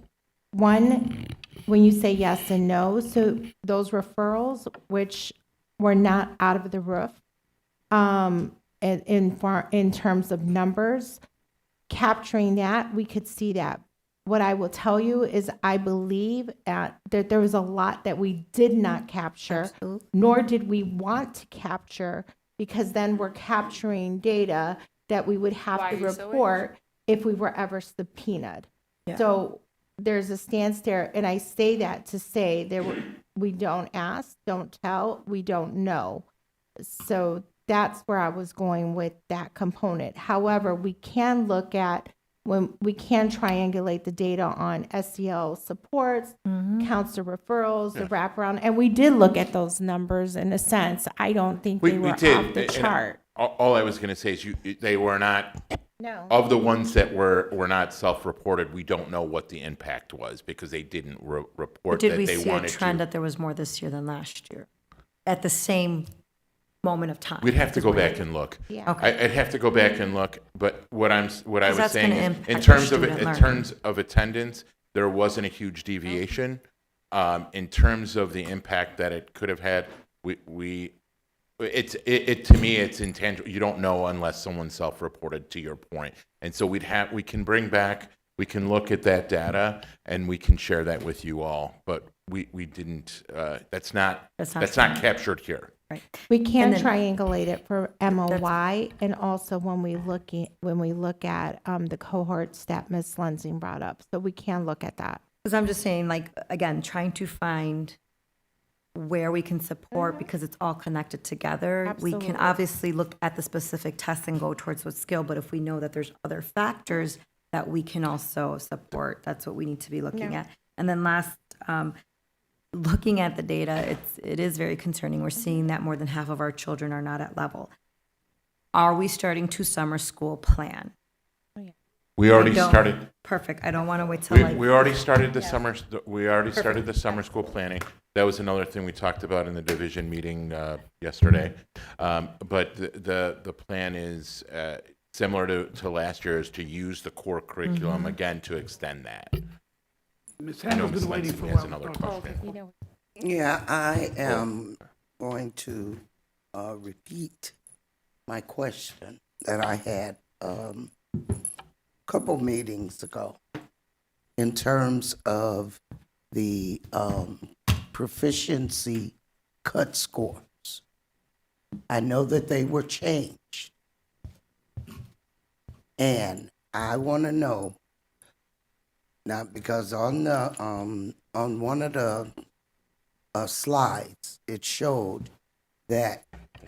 One, when you say yes and no, so those referrals, which were not out of the roof, in terms of numbers, capturing that, we could see that. What I will tell you is I believe that there was a lot that we did not capture, nor did we want to capture, because then we're capturing data that we would have Why to are you so report if we were ever subpoenaed. Yeah. So there's a stance there, and I say that to say we don't ask, don't tell, we don't know. So that's where I was going with that component. However, we can look at when we can triangulate the data on SEL supports, counselor referrals, the wraparound, and we did look at those numbers in a sense. I don't think they were off the and chart. all I was going to say is they were not, No. of the ones that were not self-reported, we don't know what the impact was because they didn't report But did that we they see a wanted trend to. that there was more this year than last year? At the same moment of time? We'd have to is go what back you- and look. Yeah. Okay. I'd have to go back and look, but what I was that's saying gonna is, impact in our terms of student in learning. terms of attendance, there wasn't a huge deviation. In terms of the impact that it could have had, it to me it's intangible. You don't know unless someone self-reported, to your point. And so we can bring back, we can look at that data and we can share that with you all. But we didn't. That's not captured here. Right. We can And then- triangulate it for MOY and also when we look at the cohorts that Ms. Lensing brought up. So we can look at that. Because I'm just saying, like, again, trying to find where we can support because it's all connected together. We Absolutely. can obviously look at the specific tests and go towards what skill, but if we know that there's other factors that we can also support, that's what we need to be looking Yeah. at. And then last, looking at the data, it is very concerning. We're seeing that more than half of our children are not at level. Are we starting to summer school plan? We already I don't- started. Perfect. I don't want to wait till like. We already started the summer. We already started the summer school planning. That was another thing we talked about in the division meeting yesterday. But the plan is similar to last year, is to use the core curriculum again to extend that. Ms. I know Handel's Ms. been waiting Lansing for a has while. another to talk. question. Yeah, I am going to repeat my question that I had a couple meetings ago in terms of the proficiency cut scores. I know that they were changed. And I want to know, now, because on one of the slides, it showed that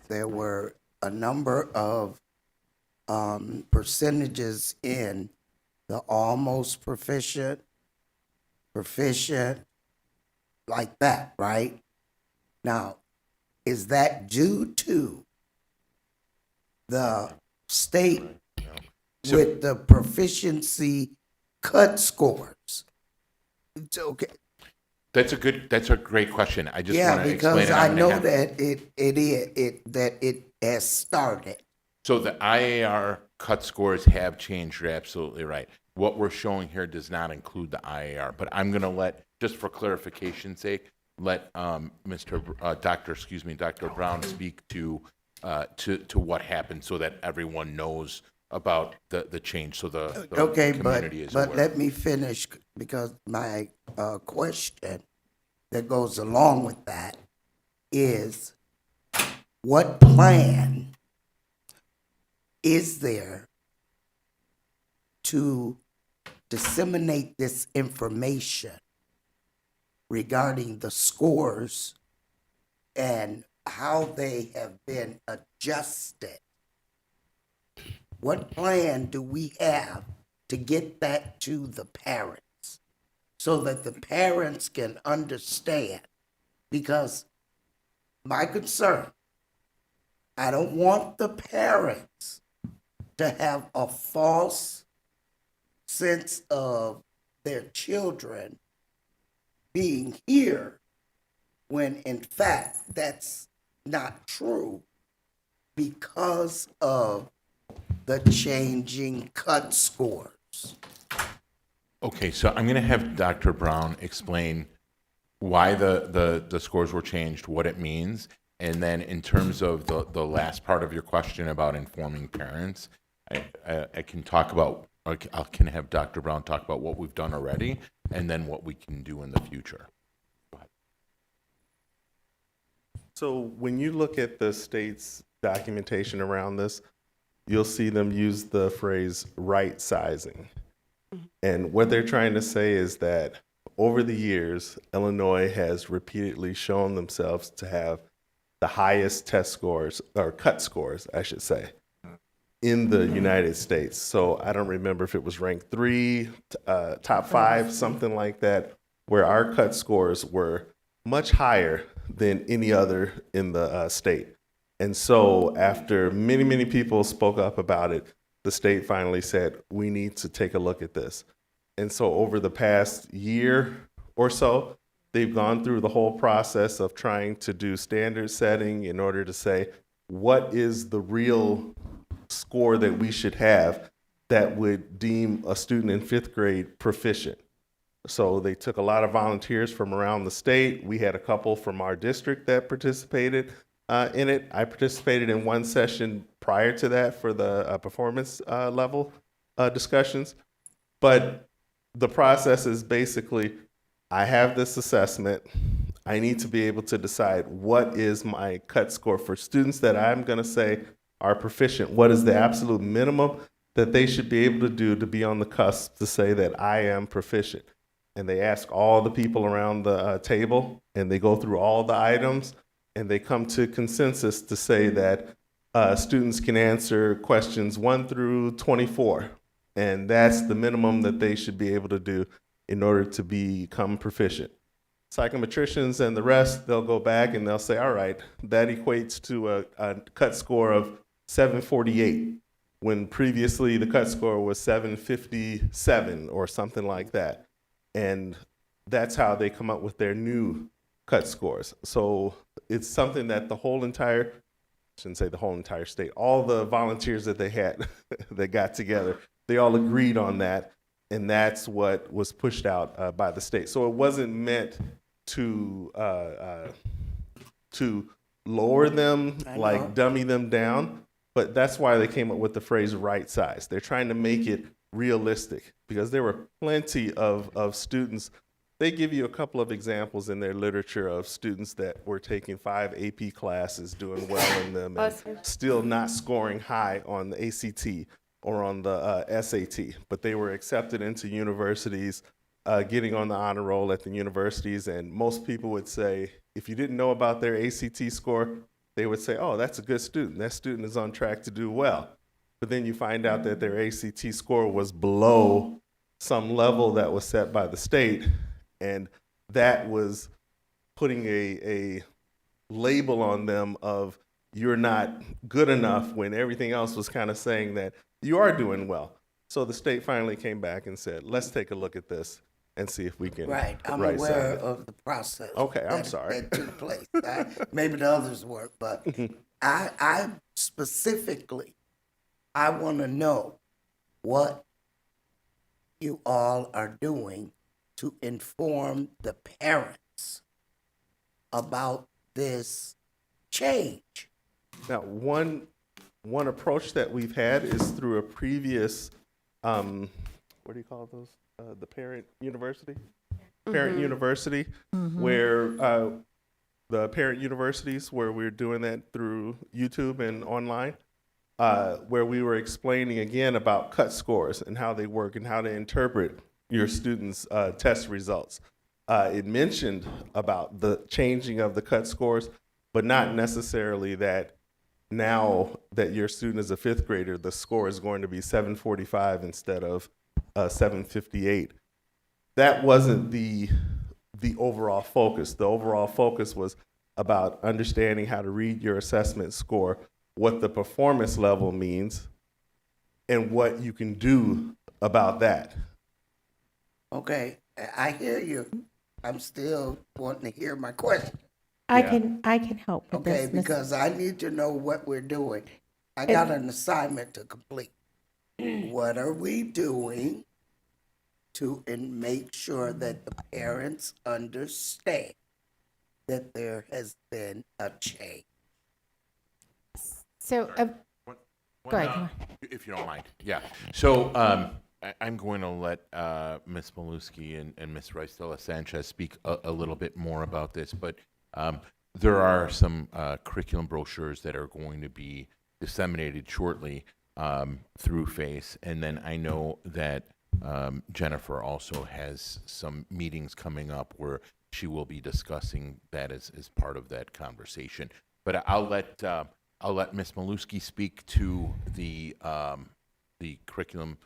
there were a number of percentages in the almost proficient, like that, right? Now, is that due to the state with the proficiency cut scores? It's okay. That's a great question. I just want to explain it. Because I know that it has started. So the IAR cut scores have changed. You're absolutely right. What we're showing here does not include the IAR, but I'm going to let, just for clarification's sake, let Dr. Brown speak to what happened so that everyone knows about the change, so the Okay, community is but aware. let me finish, because my question that goes along with that is, what plan is there to disseminate this information regarding the scores and how they have been adjusted? What plan do we have to get that to the parents so that the parents can understand? Because my concern, I don't want the parents to have a false sense of their children being here when in fact that's not true because of the changing cut scores. Okay, so I'm going to have Dr. Brown explain why the scores were changed, what it means, and then in terms of the last part of your question about informing parents, I can talk about, I can have Dr. Brown talk about what we've done already and then what we can do in the future. So when you look at the state's documentation around this, you'll see them use the phrase right sizing. And what they're trying to say is that over the years, Illinois has repeatedly shown themselves to have the highest test scores, or cut scores, I should say. in the United States. So I don't remember if it was ranked 3, top 5, something like that, where our cut scores were much higher than any other in the state. And so after many, many people spoke up about it, the state finally said, we need to take a look at this. And so over the past year or so, they've gone through the whole process of trying to do standard setting in order to say, what is the real score that we should have that would deem a student in 5th grade proficient? So they took a lot of volunteers from around the state. We had a couple from our district that participated in it. I participated in one session prior to that for the performance level discussions. But the process is basically, I have this assessment. I need to be able to decide what is my cut score for students that I'm going to say are proficient. What is the absolute minimum that they should be able to do to be on the cusp to say that I am proficient? And they ask all the people around the table, and they go through all the items, and they come to consensus to say that students can answer questions 1 through 24. And that's the minimum that they should be able to do in order to become proficient. Psychometricians and the rest, they'll go back and they'll say, all right, that equates to a cut score of 748, when previously the cut score was 757 or something like that. And that's how they come up with their new cut scores. So it's something that the whole entire, I shouldn't say the whole entire state, all the volunteers that they had that got together, they all agreed on that. And that's what was pushed out by the state. So it wasn't meant to lower them, like dummy them down, but that's why they came up with the phrase right size. They're trying to make it realistic, because there were plenty of students. They give you a couple of examples in their literature of students that were taking 5 AP classes, doing well in them, and still not scoring high on the ACT or on the SAT, but they were accepted into universities, getting on the honor roll at the universities. And most people would say, if you didn't know about their ACT score, they would say, oh, that's a good student. That student is on track to do well. But then you find out that their ACT score was below some level that was set by the state, and that was putting a label on them of you're not good enough, when everything else was kind of saying that you are doing well. So the state finally came back and said, let's take a look at this and see if we can Right, I'm right aware size it. of the process. Okay, I'm sorry. That took place. Maybe the others weren't, but I specifically, I want to know what you all are doing to inform the parents about this change. Now, one approach that we've had is through a previous, what do you call those? The parent university? Parent university, where the parent universities, where we're doing that through YouTube and online, where we were explaining again about cut scores and how they work and how to interpret your students' test results. It mentioned about the changing of the cut scores, but not necessarily that now that your student is a 5th grader, the score is going to be 745 instead of 758. That wasn't the overall focus. The overall focus was about understanding how to read your assessment score, what the performance level means, and what you can do about that. Okay, I hear you. I'm still wanting to hear my question. I can help with Okay, this, Ms. because I need to know what we're doing. I got an assignment to complete. What are we doing to make sure that the parents understand that there has been a change? So, go ahead. If you don't mind. Yeah. So I'm going to let Ms. Maluski and Ms. Ricela Sanchez speak a little bit more about this, but there are some curriculum brochures that are going to be disseminated shortly through FACE, and then I know that Jennifer also has some meetings coming up where she will be discussing that as part of that conversation. But I'll let I'll let Ms. Maluski speak to the curriculum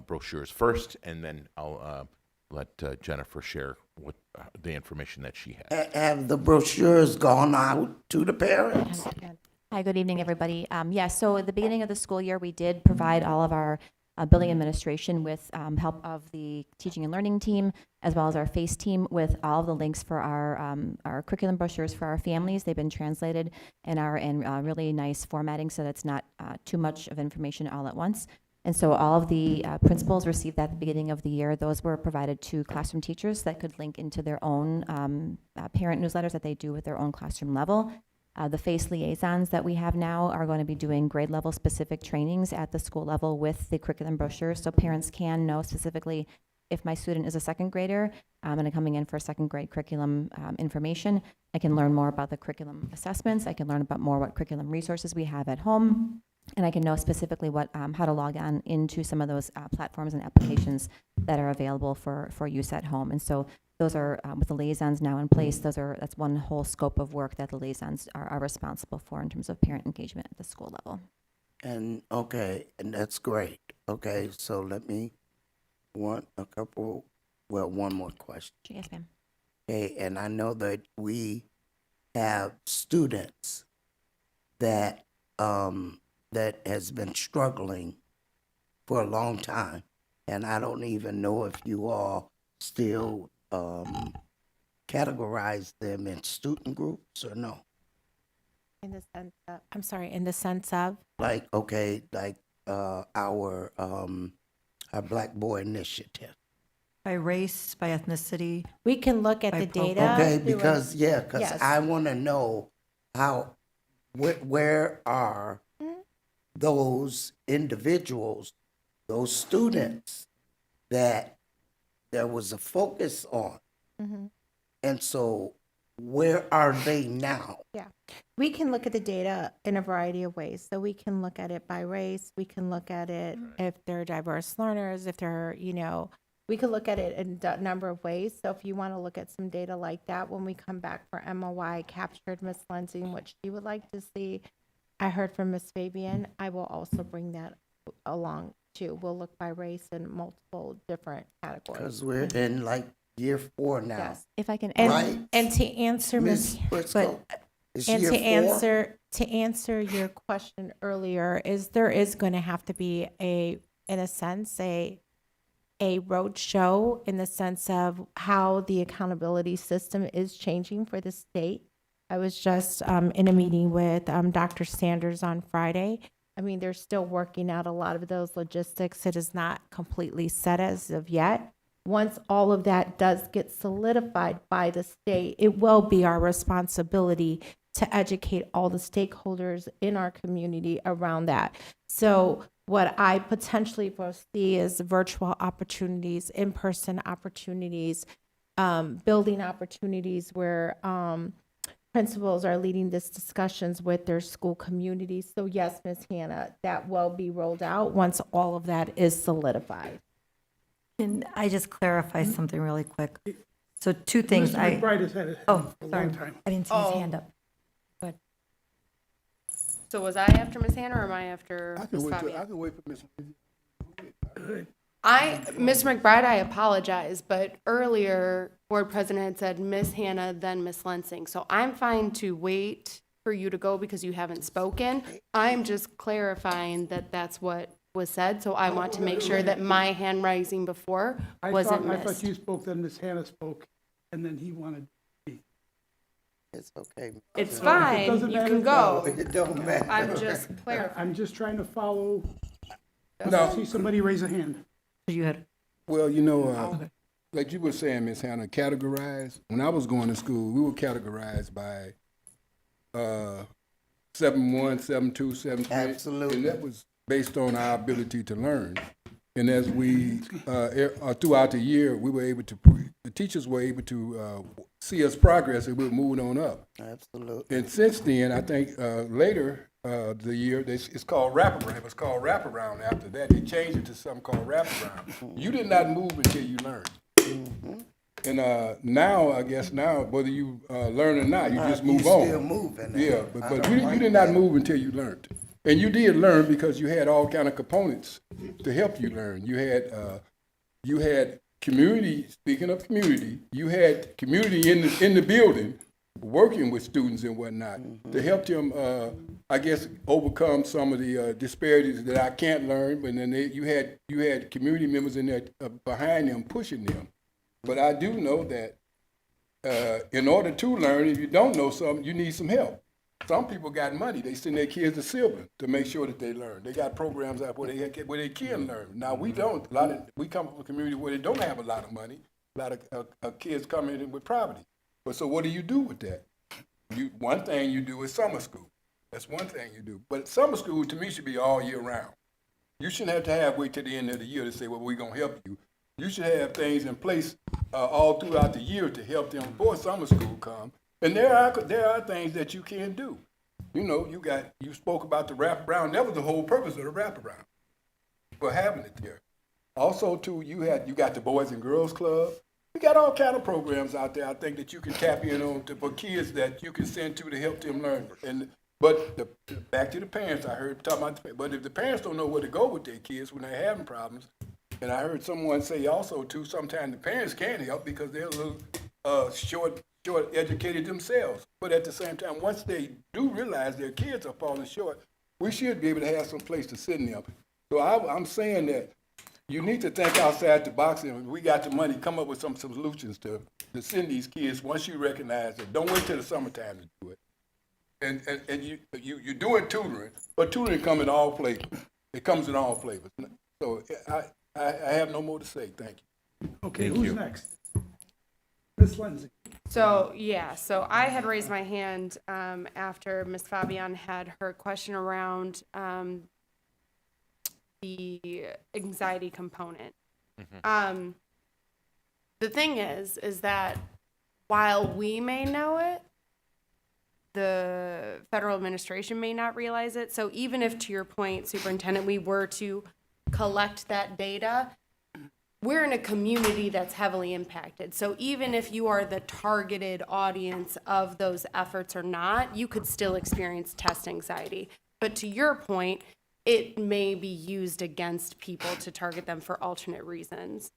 brochures first, and then I'll let Jennifer share what the information that she has. Have the brochures gone out to the parents? Hi, good evening, everybody. Yes, so at the beginning of the school year, we did provide all of our building administration with help of the teaching and learning team, as well as our FACE team, with all of the links for our curriculum brochures for our families. They've been translated and are in really nice formatting so that it's not too much of information all at once. And so all of the principals received that at the beginning of the year. Those were provided to classroom teachers that could link into their own parent newsletters that they do with their own classroom level. The FACE liaisons that we have now are going to be doing grade level specific trainings at the school level with the curriculum brochure, so parents can know specifically if my student is a second grader and I'm coming in for second grade curriculum information. I can learn more about the curriculum assessments. I can learn about more what curriculum resources we have at home. And I can know specifically what how to log on into some of those platforms and applications that are available for use at home. And so those are, with the liaisons now in place, that's one whole scope of work that the liaisons are responsible for in terms of parent engagement at the school level. And, okay, and that's great. Okay, so let me, one more question. Yes, ma'am. Okay, and I know that we have students that, that has been struggling for a long time, and I don't even know if you all still categorize them in student groups or no? In the sense of, I'm sorry, in the sense of? Like, okay, like our Black Boy Initiative. By race, by ethnicity? We can look at by the data. Okay, because, Yes. I want to know how, where are those individuals, those students that there was a focus on. Mm-hmm. And so where are they now? Yeah, we can look at the data in a variety of ways. So we can look at it by race. We can look at it if they're diverse learners, if they're, we can look at it in a number of ways. So if you want to look at some data like that, when we come back for MOI, captured Ms. Lindsay and what she would like to see. I heard from Ms. Fabian. I will also bring that along too. We'll look by race in multiple different categories. Because we're in like year 4 now. Yes. If I can And, Right. and to answer Ms. Ms. Briscoe, it's and year to 4? answer your question earlier, is there is going to have to be in a sense, a road show in the sense of how the accountability system is changing for the state. I was just in a meeting with Dr. Sanders on Friday. I mean, they're still working out a lot of those logistics. It is not completely set as of yet. Once all of that does get solidified by the state, it will be our responsibility to educate all the stakeholders in our community around that. So what I potentially foresee is virtual opportunities, in-person opportunities, building opportunities where principals are leading these discussions with their school communities. So yes, Ms. Hannah, that will be rolled out once all of that is solidified. Can I just clarify something really quick? So 2 things. Mr. McBride has had it for a sorry. long time. I didn't see his hand up. So was I after Ms. Hannah or am I after Ms. Fabian? I can wait for Ms. Ms. McBride, I apologize, but earlier, board president had said Ms. Hannah, then Ms. Lensing. So I'm fine to wait for you to go because you haven't spoken. I'm just clarifying that that's what was said, so I want to make sure that my hand raising before wasn't I thought missed. you spoke, then Ms. Hannah spoke, and then he wanted to speak. It's okay. It's It fine, doesn't you matter. can go. It don't matter. I'm just clarifying. I'm just trying to follow. No. I see somebody raise a hand. You had. Well, like you were saying, Ms. Hannah, categorized. When I was going to school, we were categorized by 7-1, 7-2, 7-3. Absolutely. And that was based on our ability to learn. And as we, throughout the year, we were able to, the teachers were able to see us progress and we were moving on up. Absolutely. And since then, I think later the year, it's called wraparound. It was called wraparound after that. They changed it to something called wraparound. You did not move until you learned. now, I guess now, whether you learn or not, you just move You on. still moving. Yeah, but you did not move until you learned. And you did learn because you had all kind of components to help you learn. You had community, speaking of community, you had community in the building working with students and whatnot to help them, I guess, overcome some of the disparities that I can't learn, but then you had community members in there behind them, pushing them. But I do know that in order to learn, if you don't know something, you need some help. Some people got money. They send their kids to Sylvan to make sure that they learn. They got programs out where they can learn. Now, we don't. We come from a community where they don't have a lot of money. A lot of kids come in with poverty. But so what do you do with that? One thing you do is summer school. That's one thing you do. But summer school, to me, should be all year round. You shouldn't have to wait till the end of the year to say, well, we're going to help you. You should have things in place all throughout the year to help them before summer school comes. And there are things that you can do. You know, you spoke about the wraparound. That was the whole purpose of the wraparound, for having it there. Also, too, you got the Boys and Girls Club. You got all kind of programs out there, I think, that you can tap in on for kids that you can send to help them learn. But back to the parents, I heard talking about but if the parents don't know where to go with their kids when they're having problems, and I heard someone say also, too, sometimes the parents can't help because they're a little short educated themselves. But at the same time, once they do realize their kids are falling short, we should be able to have some place to send them. So I'm saying that you need to think outside the box, and we got the money, come up with some solutions to send these kids once you recognize it. Don't wait till the summertime to do it. And you're doing tutoring, but tutoring comes in all flavors. It comes in all flavors. So I have no more to say. Thank you. Okay, who's next? Ms. Lindsay. So I had raised my hand after Ms. Fabian had her question around the anxiety component. The thing is that while we may know it, the federal administration may not realize it. So even if, to your point, Superintendent, we were to collect that data, we're in a community that's heavily impacted. So even if you are the targeted audience of those efforts or not, you could still experience test anxiety. But to your point, it may be used against people to target them for alternate reasons.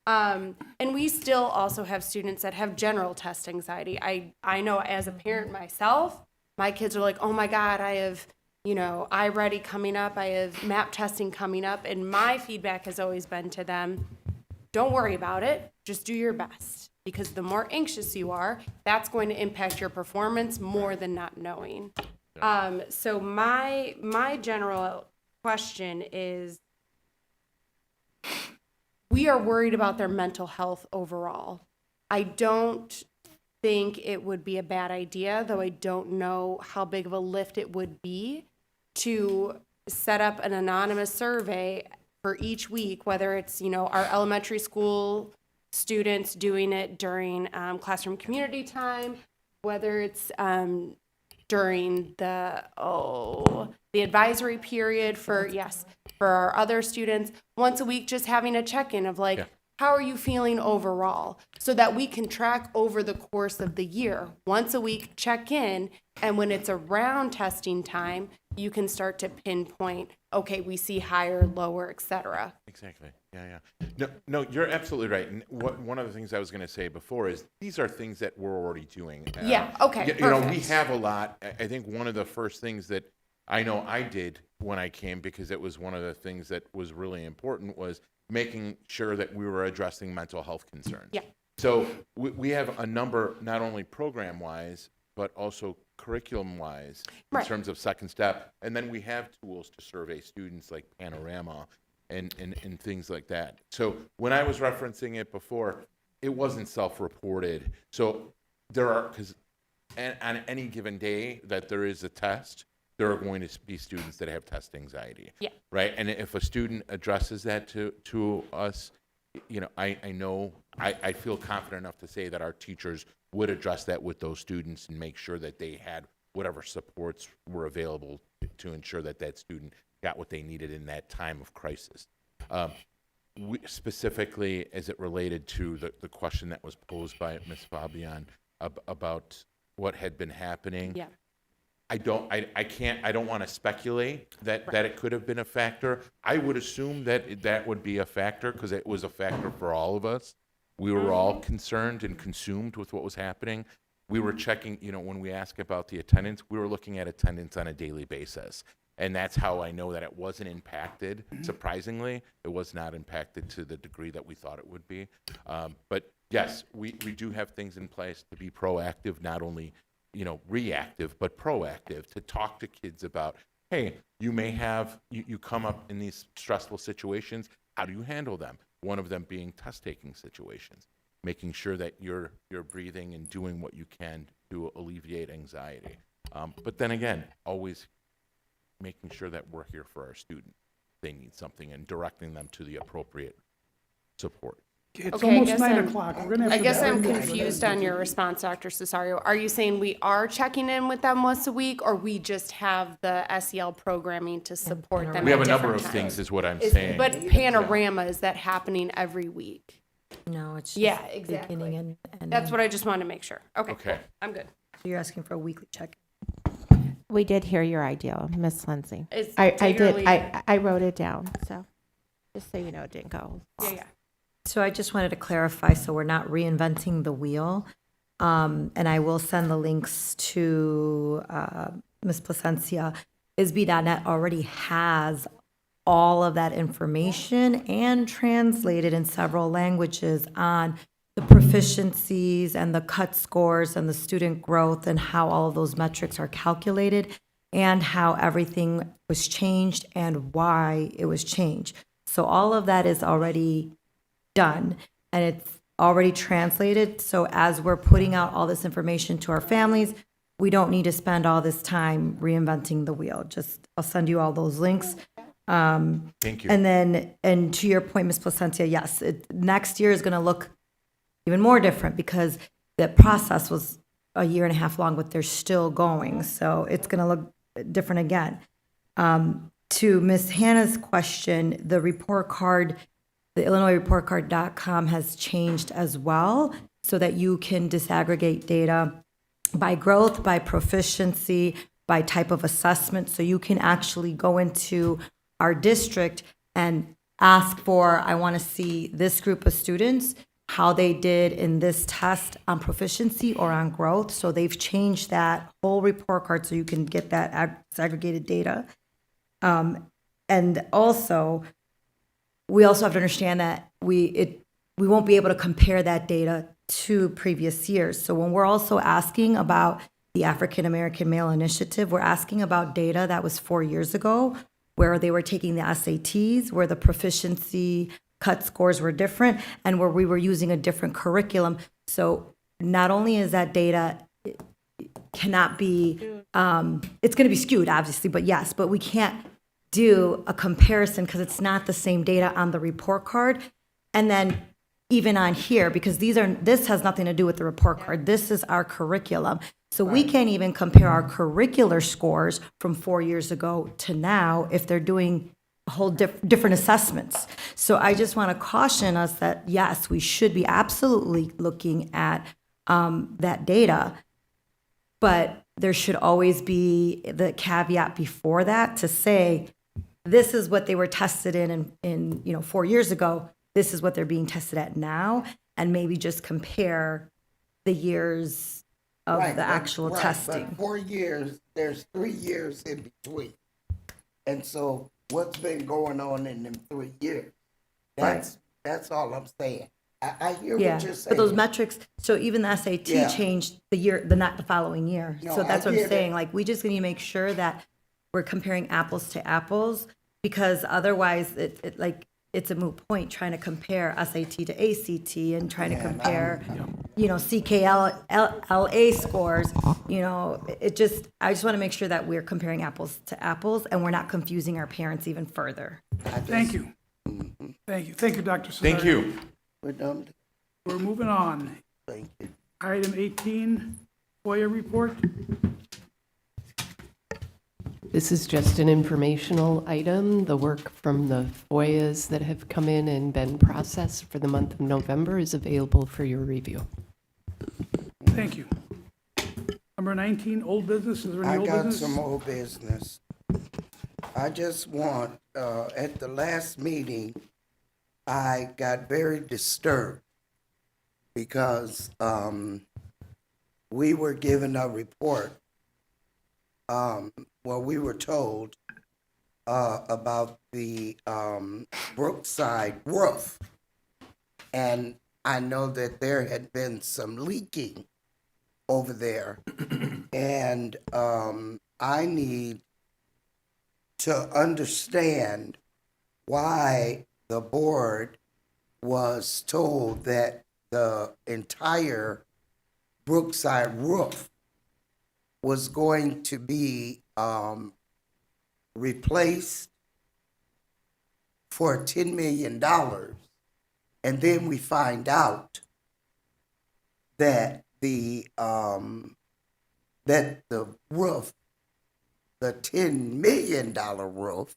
And we still also have students that have general test anxiety. I know as a parent myself, my kids are like, oh my God, I have, iReady coming up, I have MAP testing coming up. And my feedback has always been to them, don't worry about it, just do your best. Because the more anxious you are, that's going to impact your performance more than not knowing. So my general question is, we are worried about their mental health overall. I don't think it would be a bad idea, though I don't know how big of a lift it would be, to set up an anonymous survey for each week, whether it's, our elementary school students doing it during classroom community time, whether it's during the advisory period for our other students, once a week, just having a check-in of how are you feeling overall, so that we can track over the course of the year. Once a week, check in, and when it's around testing time, you can start to pinpoint, okay, we see higher, lower, et cetera. Exactly. Yeah. No, you're absolutely right. And one of the things I was going to say before is these are things that we're already doing. Okay. We have a lot. I think one of the first things that I know I did when I came, because it was one of the things that was really important, was making sure that we were addressing mental health concerns. Yeah. So we have a number, not only program-wise, but also curriculum-wise, in terms of Second Step. And then we have tools to survey students like Panorama and things like that. So when I was referencing it before, it wasn't self-reported. So because on any given day that there is a test, there are going to be students that have test anxiety. Yeah. Right? And if a student addresses that to us, I feel confident enough to say that our teachers would address that with those students and make sure that they had whatever supports were available to ensure that student got what they needed in that time of crisis. specifically as it related to the question that was posed by Ms. Fabian about what had been happening. Yeah. I don't want to speculate that it could have been a factor. I would assume that that would be a factor because it was a factor for all of us. We were all concerned and consumed with what was happening. We were checking, when we ask about the attendance, we were looking at attendance on a daily basis. And that's how I know that it wasn't impacted. Surprisingly, it was not impacted to the degree that we thought it would be. But yes, we do have things in place to be proactive, not only reactive, but proactive, to talk to kids about, hey, you may have, you come up in these stressful situations, how do you handle them? One of them being test-taking situations, making sure that you're breathing and doing what you can to alleviate anxiety. But then again, always making sure that we're here for our students. They need something and directing them to the appropriate support. It's Okay, almost 9 o'clock. We're gonna have I to guess I'm bring this. confused on your response, Dr. Cesario. Are you saying we are checking in with them once a week, or we just have the SEL programming to support them? We have at a number of different things, times? is what I'm saying. But Panorama, is that happening every week? No, it's just Yeah, exactly. beginning and That's what I just wanted to make sure. Okay, Okay. I'm good. So you're asking for a weekly check. We did hear your idea, Miss Lindsay. It's I take it or did, leave I wrote it down, so, just so you know, it didn't go. Yeah. So I just wanted to clarify, so we're not reinventing the wheel. And I will send the links to Ms. Placencia. ISB.net already has all of that information and translated in several languages on the proficiencies and the cut scores and the student growth and how all of those metrics are calculated and how everything was changed and why it was changed. So all of that is already done and it's already translated. So as we're putting out all this information to our families, we don't need to spend all this time reinventing the wheel. I'll send you all those links. Thank you. And then, and to your point, Ms. Placencia, yes, next year is going to look even more different because the process was a year and a half long, but they're still going. So it's going to look different again. To Ms. Hannah's question, the report card, the IllinoisReportCard.com has changed as well so that you can disaggregate data by growth, by proficiency, by type of assessment. So you can actually go into our district and ask for, I want to see this group of students, how they did in this test on proficiency or on growth. So they've changed that whole report card so you can get that disaggregated data. And also, we also have to understand that we won't be able to compare that data to previous years. So when we're also asking about the African American Male Initiative, we're asking about data that was 4 years ago, where they were taking the SATs, where the proficiency cut scores were different, and where we were using a different curriculum. So not only is that data cannot be, it's going to be skewed, obviously, but we can't do a comparison because it's not the same data on the report card. And then even on here, because this has nothing to do with the report card. This is our curriculum. So we can't even compare our curricular scores from 4 years ago to now if they're doing a whole different assessments. So I just want to caution us that, yes, we should be absolutely looking at that data, but there should always be the caveat before that to say, this is what they were tested in 4 years ago. This is what they're being tested at now, and maybe just compare the years of the actual testing. But 4 years, there's 3 years in between. And so what's been going on in them 3 years? That's all I'm saying. I hear what you're saying. But those metrics, so even the SAT changed not the following year. No, So that's I what I'm get it. saying. Like, we just need to make sure that we're comparing apples to apples, because otherwise it's a moot point trying to compare SAT to ACT and trying to compare, CKLA scores. I just want to make sure that we're comparing apples to apples and we're not confusing our parents even further. Thank you. Thank you. Thank you, Dr. Cesario. Thank you. We're done. We're moving on. Thank you. Item 18, FOIA report. This is just an informational item. The work from the FOIAs that have come in and been processed for the month of November is available for your review. Thank you. Number 19, old business. Is there any I old got business? some old business. I just want, at the last meeting, I got very disturbed because we were given a report, we were told about the Brookside roof. And I know that there had been some leaking over there. And I need to understand why the board was told that the entire Brookside roof was going to be replaced for $10 million. And then we find out that the roof, the $10 million roof,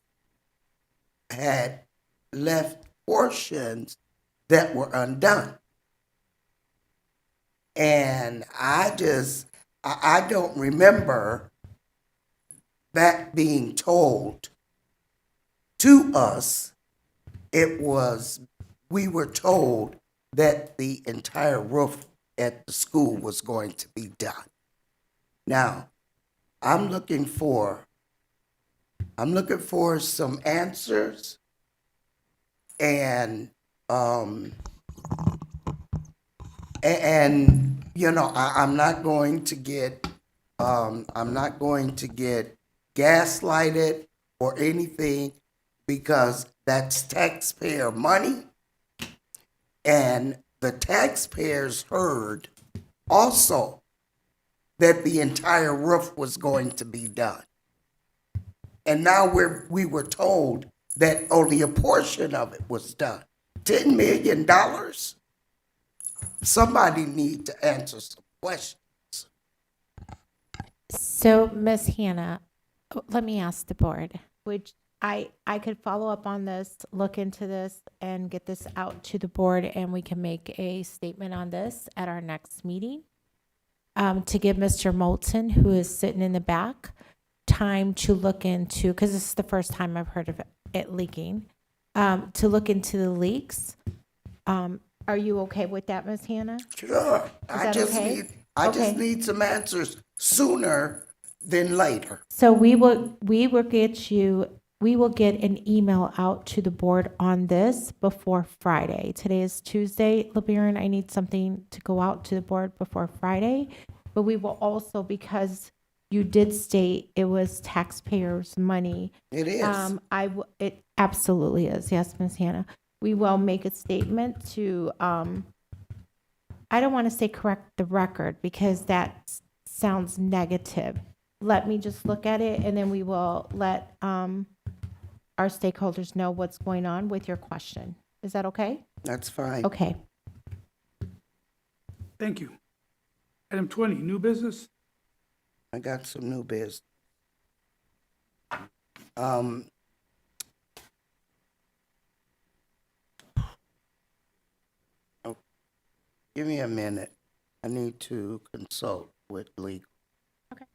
had left portions that were undone. And I don't remember that being told to us. We were told that the entire roof at the school was going to be done. Now, I'm looking for some answers, and you know, I'm not going to get gaslighted or anything, because that's taxpayer money, and the taxpayers heard also that the entire roof was going to be done. And now we were told that only a portion of it was done. $10 million? Somebody need to answer some questions. So, Ms. Hannah, let me ask the board, which I could follow up on this, look into this, and get this out to the board, and we can make a statement on this at our next meeting. To give Mr. Moulton, who is sitting in the back, time to look into, because this is the first time I've heard of it leaking, to look into the leaks. Are you okay with that, Ms. Hannah? Sure. I that just okay? just need some answers sooner than later. So we will get an email out to the board on this before Friday. Today is Tuesday, LeBaron. I need something to go out to the board before Friday. But we will also, because you did state it was taxpayers' money. It is. It absolutely is. Yes, Ms. Hannah. We will make a statement to, I don't want to say correct the record, because that sounds negative. Let me just look at it, and then we will let our stakeholders know what's going on with your question. Is that okay? That's fine. Okay. Thank you. Item 20, new business. I got some new business. Give me a minute. I need to consult with legal. Okay.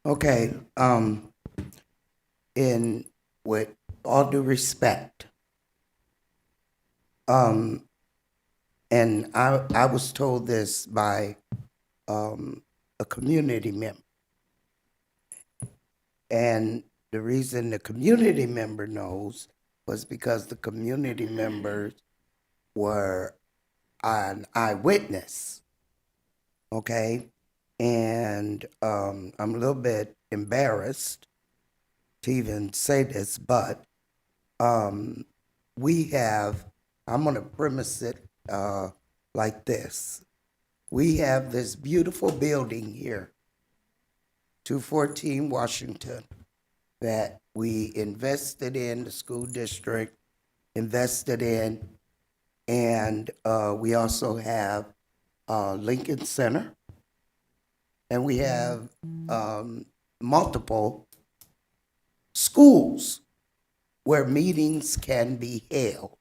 Okay, with all due respect, and I was told this by a community member, and the reason the community member knows was because the community members were an eyewitness. Okay. And I'm a little bit embarrassed to even say this, but we have, I'm going to premise it like this. We have this beautiful building here, 214 Washington, that we invested in, the school district invested in, and we also have Lincoln Center, and we have multiple schools where meetings can be held.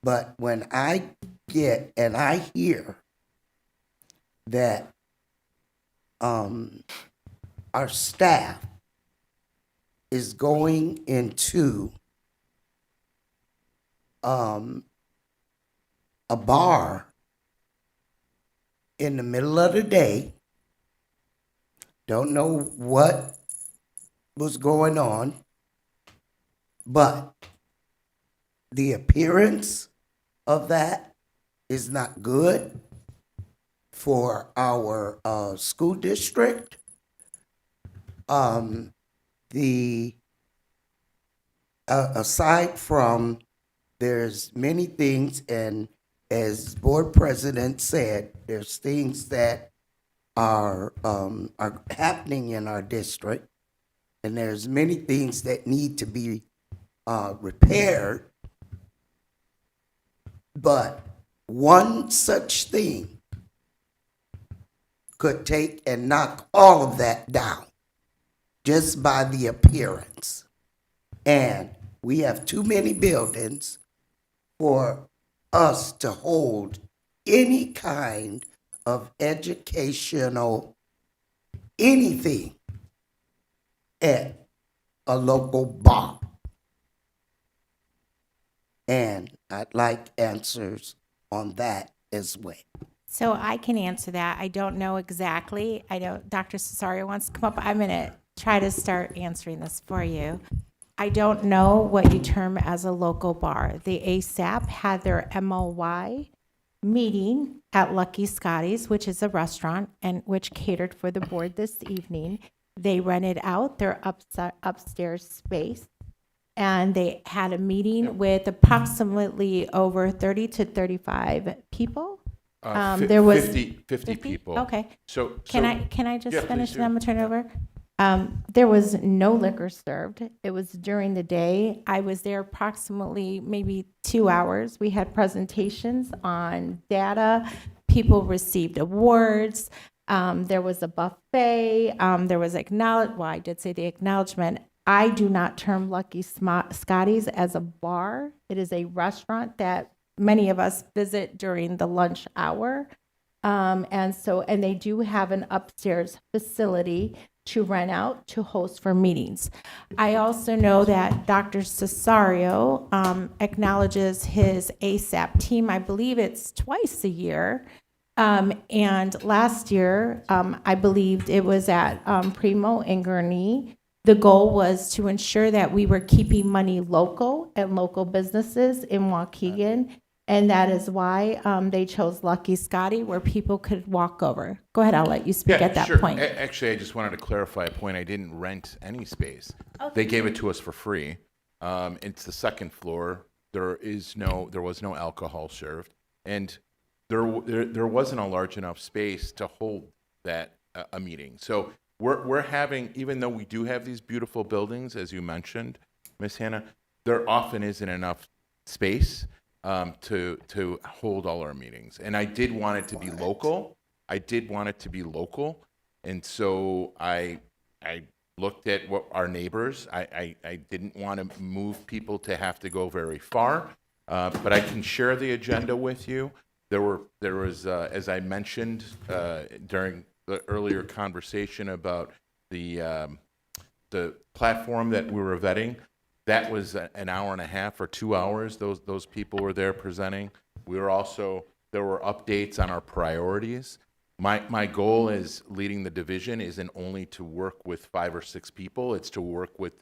But when I get and I hear that our staff is going into a bar in the middle of the day, don't know what was going on, but the appearance of that is not good for our school district. Aside from, there's many things, and as board president said, there's things that are happening in our district, and there's many things that need to be repaired. But one such thing could take and knock all of that down just by the appearance. And we have too many buildings for us to hold any kind of educational anything at a local bar. And I'd like answers on that as well. So I can answer that. I don't know exactly. I know Dr. Cesario wants to come up. I'm going to try to start answering this for you. I don't know what you term as a local bar. The ASAP had their MOY meeting at Lucky Scotty's, which is a restaurant and which catered for the board this evening. They rented out their upstairs space, and they had a meeting with approximately over 30 to 35 people. There was 50 people. Okay. So Can I just yeah, finish please and I'm do. gonna turn it over? There was no liquor served. It was during the day. I was there approximately maybe 2 hours. We had presentations on data. People received awards. There was a buffet. There was I did say the acknowledgement. I do not term Lucky Scotty's as a bar. It is a restaurant that many of us visit during the lunch hour. And they do have an upstairs facility to rent out to host for meetings. I also know that Dr. Cesario acknowledges his ASAP team. I believe it's twice a year. And last year, I believed it was at Primo and Gurnee. The goal was to ensure that we were keeping money local and local businesses in Waukegan. And that is why they chose Lucky Scotty, where people could walk over. Go ahead, I'll let you speak at that sure. point. Actually, I just wanted to clarify a point. I didn't rent any space. Okay. They gave it to us for free. It's the second floor. There was no alcohol served, and there wasn't a large enough space to hold that a meeting. So we're having, even though we do have these beautiful buildings, as you mentioned, Miss Hannah, there often isn't enough space to hold all our meetings. And I did want it to be local. And so I looked at what our neighbors, I didn't want to move people to have to go very far, but I can share the agenda with you. There was, as I mentioned during the earlier conversation about the platform that we were vetting, that was an hour and a half or 2 hours. Those people were there presenting. There were updates on our priorities. My goal is leading the division isn't only to work with 5 or 6 people. It's to work with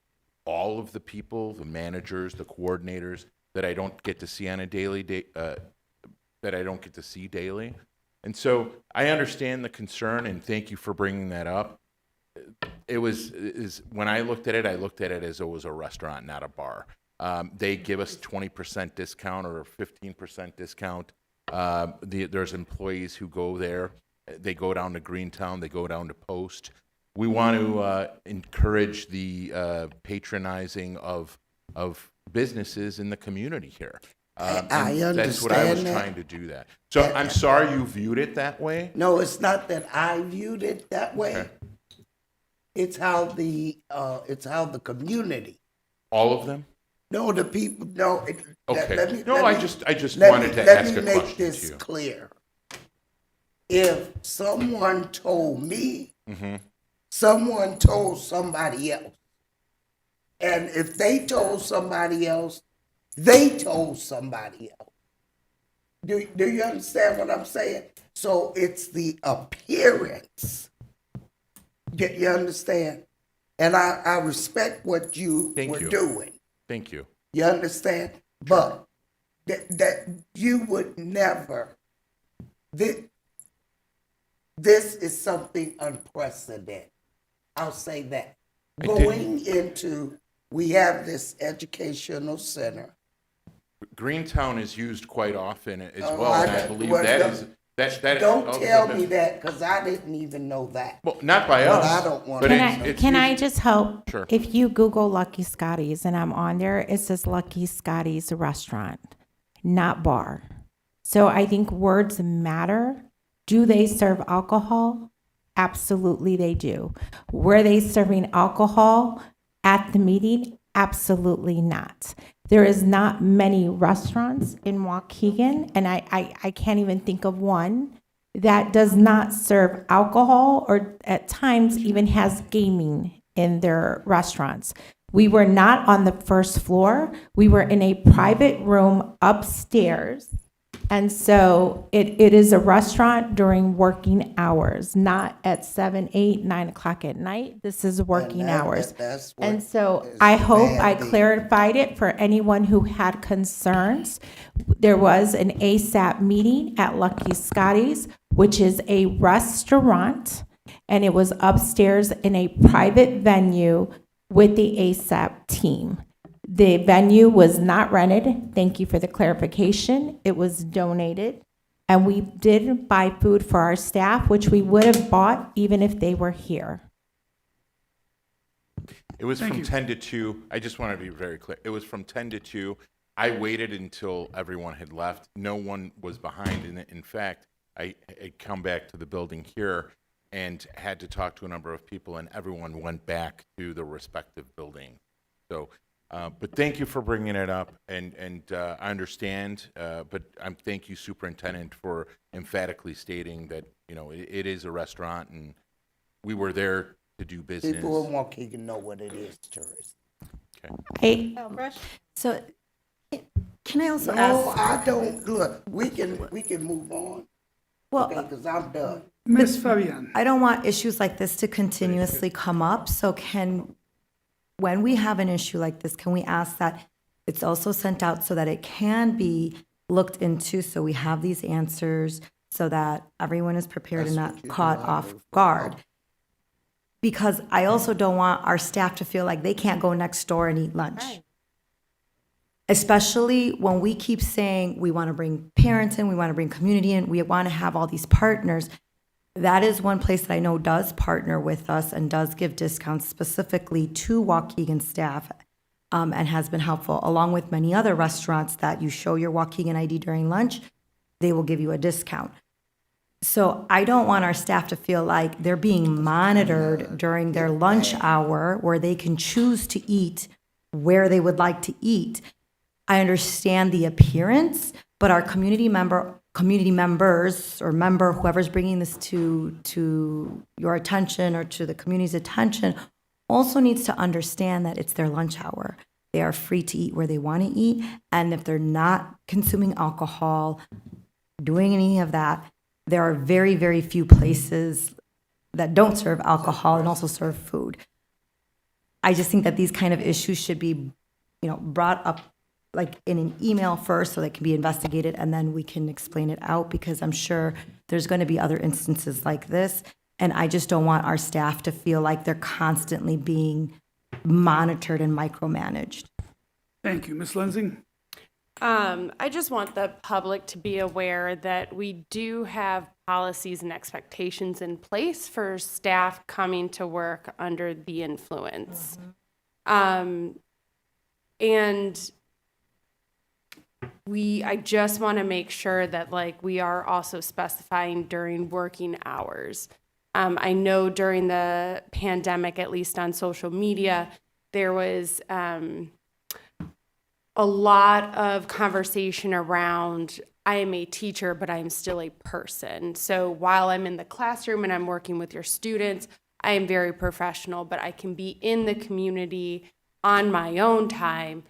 all of the people, the managers, the coordinators that I don't get to see on a daily daily. And so I understand the concern, and thank you for bringing that up. It was, when I looked at it as it was a restaurant, not a bar. They give us 20% discount or 15% discount. There's employees who go there. They go down to Greentown, they go down to Post. We want to encourage the patronizing of businesses in the community here. I and that's what I was understand that. trying to do that. So I'm sorry you viewed it that way. No, it's not that I viewed it that way. Okay. It's how the community. All of them? No, the people. No. Okay. I just wanted to ask a Let me make question this to you. clear. If someone told me, Mm-hmm. someone told somebody else, and if they told somebody else, they told somebody else. Do you understand what I'm saying? So it's the appearance. You understand? And I respect what you were doing. Thank you. You understand? But that you would never. This is something unprecedented. I'll say that. Going into, we have this educational center. Greentown is used quite often as Oh, well, and I believe that Don't tell me that, because I didn't even know that. Well, not by But us. I don't want but to. it's Can I used- just help? Sure. If you Google Lucky Scotty's and I'm on there, it says Lucky Scotty's restaurant, not bar. So I think words matter. Do they serve alcohol? Absolutely they do. Were they serving alcohol at the meeting? Absolutely not. There is not many restaurants in Waukegan, and I can't even think of one that does not serve alcohol or at times even has gaming in their restaurants. We were not on the first floor. We were in a private room upstairs. And so it is a restaurant during working hours, not at 7, 8, 9 o'clock at night. This is working hours. That's what And so is I hope I bad. clarified it for anyone who had concerns. There was an ASAP meeting at Lucky Scotty's, which is a restaurant, and it was upstairs in a private venue with the ASAP team. The venue was not rented. Thank you for the clarification. It was donated. And we did buy food for our staff, which we would have bought even if they were here. It was Thank from you. 10 to 2. I just want to be very clear. It was from 10 to 2. I waited until everyone had left. No one was behind. And in fact, I come back to the building here and had to talk to a number of people, and everyone went back to the respective building. So, but thank you for bringing it up, and I understand, but thank you, Superintendent, for emphatically stating that, it is a restaurant, and we were there to do business. People in Waukegan know what it is, tourists. Hey, So can I also No, ask? I don't. Look, we can move on. Well, Because I'm done. Ms. Fabian. I don't want issues like this to continuously come up. So when we have an issue like this, can we ask that it's also sent out so that it can be looked into, so we have these answers, so that everyone is prepared and not caught off guard? Because I also don't want our staff to feel like they can't go next door and eat lunch. Especially when we keep saying we want to bring parents in, we want to bring community in, we want to have all these partners. That is one place that I know does partner with us and does give discounts specifically to Waukegan staff, and has been helpful, along with many other restaurants that you show your Waukegan ID during lunch, they will give you a discount. So I don't want our staff to feel like they're being monitored during their lunch hour where they can choose to eat where they would like to eat. I understand the appearance, but our community members or member, whoever's bringing this to your attention or to the community's attention, also needs to understand that it's their lunch hour. They are free to eat where they want to eat, and if they're not consuming alcohol, doing any of that, there are very, very few places that don't serve alcohol and also serve food. I just think that these kind of issues should be, brought up like in an email first so they can be investigated, and then we can explain it out, because I'm sure there's going to be other instances like this. And I just don't want our staff to feel like they're constantly being monitored and micromanaged. Thank you. Ms. Lensing? I just want the public to be aware that we do have policies and expectations in place for staff coming to work under the influence. And I just want to make sure that like we are also specifying during working hours. I know during the pandemic, at least on social media, there was a lot of conversation around, I am a teacher, but I am still a person. So while I'm in the classroom and I'm working with your students, I am very professional, but I can be in the community on my own time,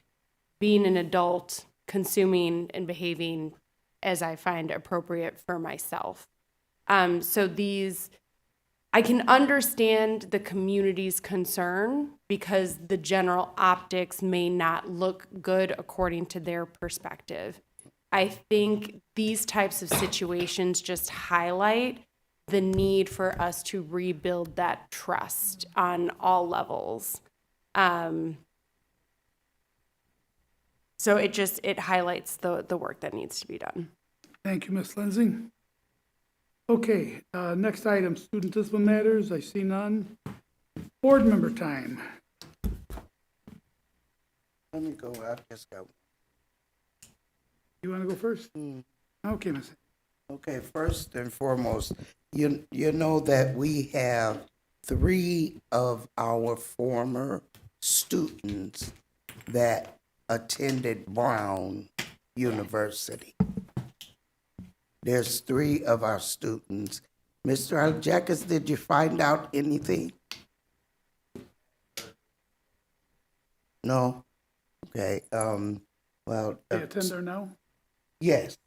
being an adult, consuming and behaving as I find appropriate for myself. I can understand the community's concern because the general optics may not look good according to their perspective. I think these types of situations just highlight the need for us to rebuild that trust on all levels. So it highlights the work that needs to be done. Thank you, Ms. Lensing. Okay, next item, student discipline matters. I see none. Board member time. Let me go, I just got. You want to go first? Okay, Ms. Okay, first and foremost, you know that we have 3 of our former students that attended Brown University. There's 3 of our students. Mr. Aljakas, did you find out anything? No? Okay, well. They attend there now? Yes.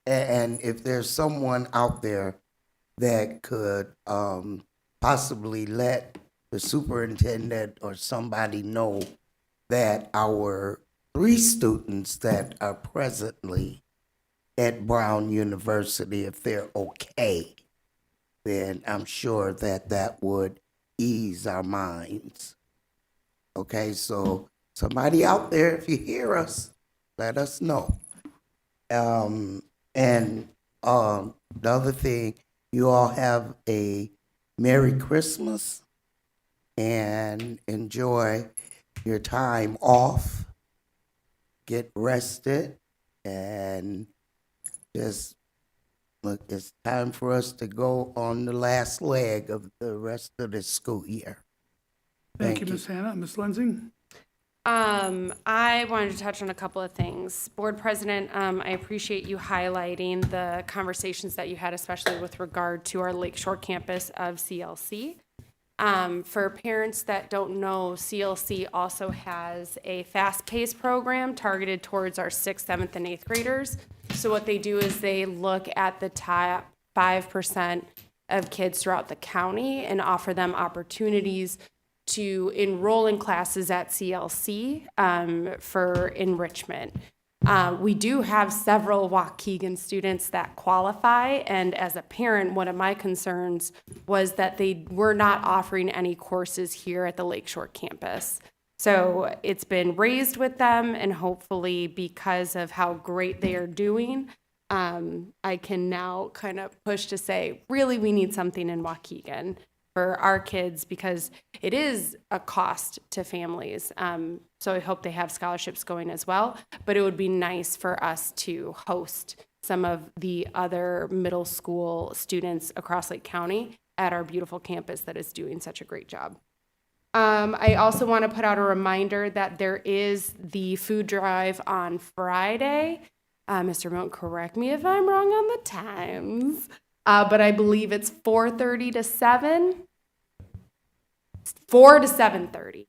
And if there's someone out there that could possibly let the superintendent or somebody know that our 3 students that are presently at Brown University, if they're okay, then I'm sure that would ease our minds. Okay, so somebody out there, if you hear us, let us know. And the other thing, you all have a Merry Christmas and enjoy your time off. Get rested and just look, it's time for us to go on the last leg of the rest of the school year. Thank you, Ms. Hannah. Ms. Lensing? I wanted to touch on a couple of things. Board President, I appreciate you highlighting the conversations that you had, especially with regard to our Lakeshore campus of CLC. For parents that don't know, CLC also has a fast-paced program targeted towards our 6th, 7th, and 8th graders. So what they do is they look at the top 5% of kids throughout the county and offer them opportunities to enroll in classes at CLC for enrichment. We do have several Waukegan students that qualify, and as a parent, one of my concerns was that they were not offering any courses here at the Lakeshore campus. So it's been raised with them, and hopefully because of how great they are doing, I can now kind of push to say, really, we need something in Waukegan for our kids because it is a cost to families. So I hope they have scholarships going as well, but it would be nice for us to host some of the other middle school students across Lake County at our beautiful campus that is doing such a great job. I also want to put out a reminder that there is the food drive on Friday. Mr. Moat, correct me if I'm wrong on the times, but I believe it's 4:30 to 7. 4 to 7:30.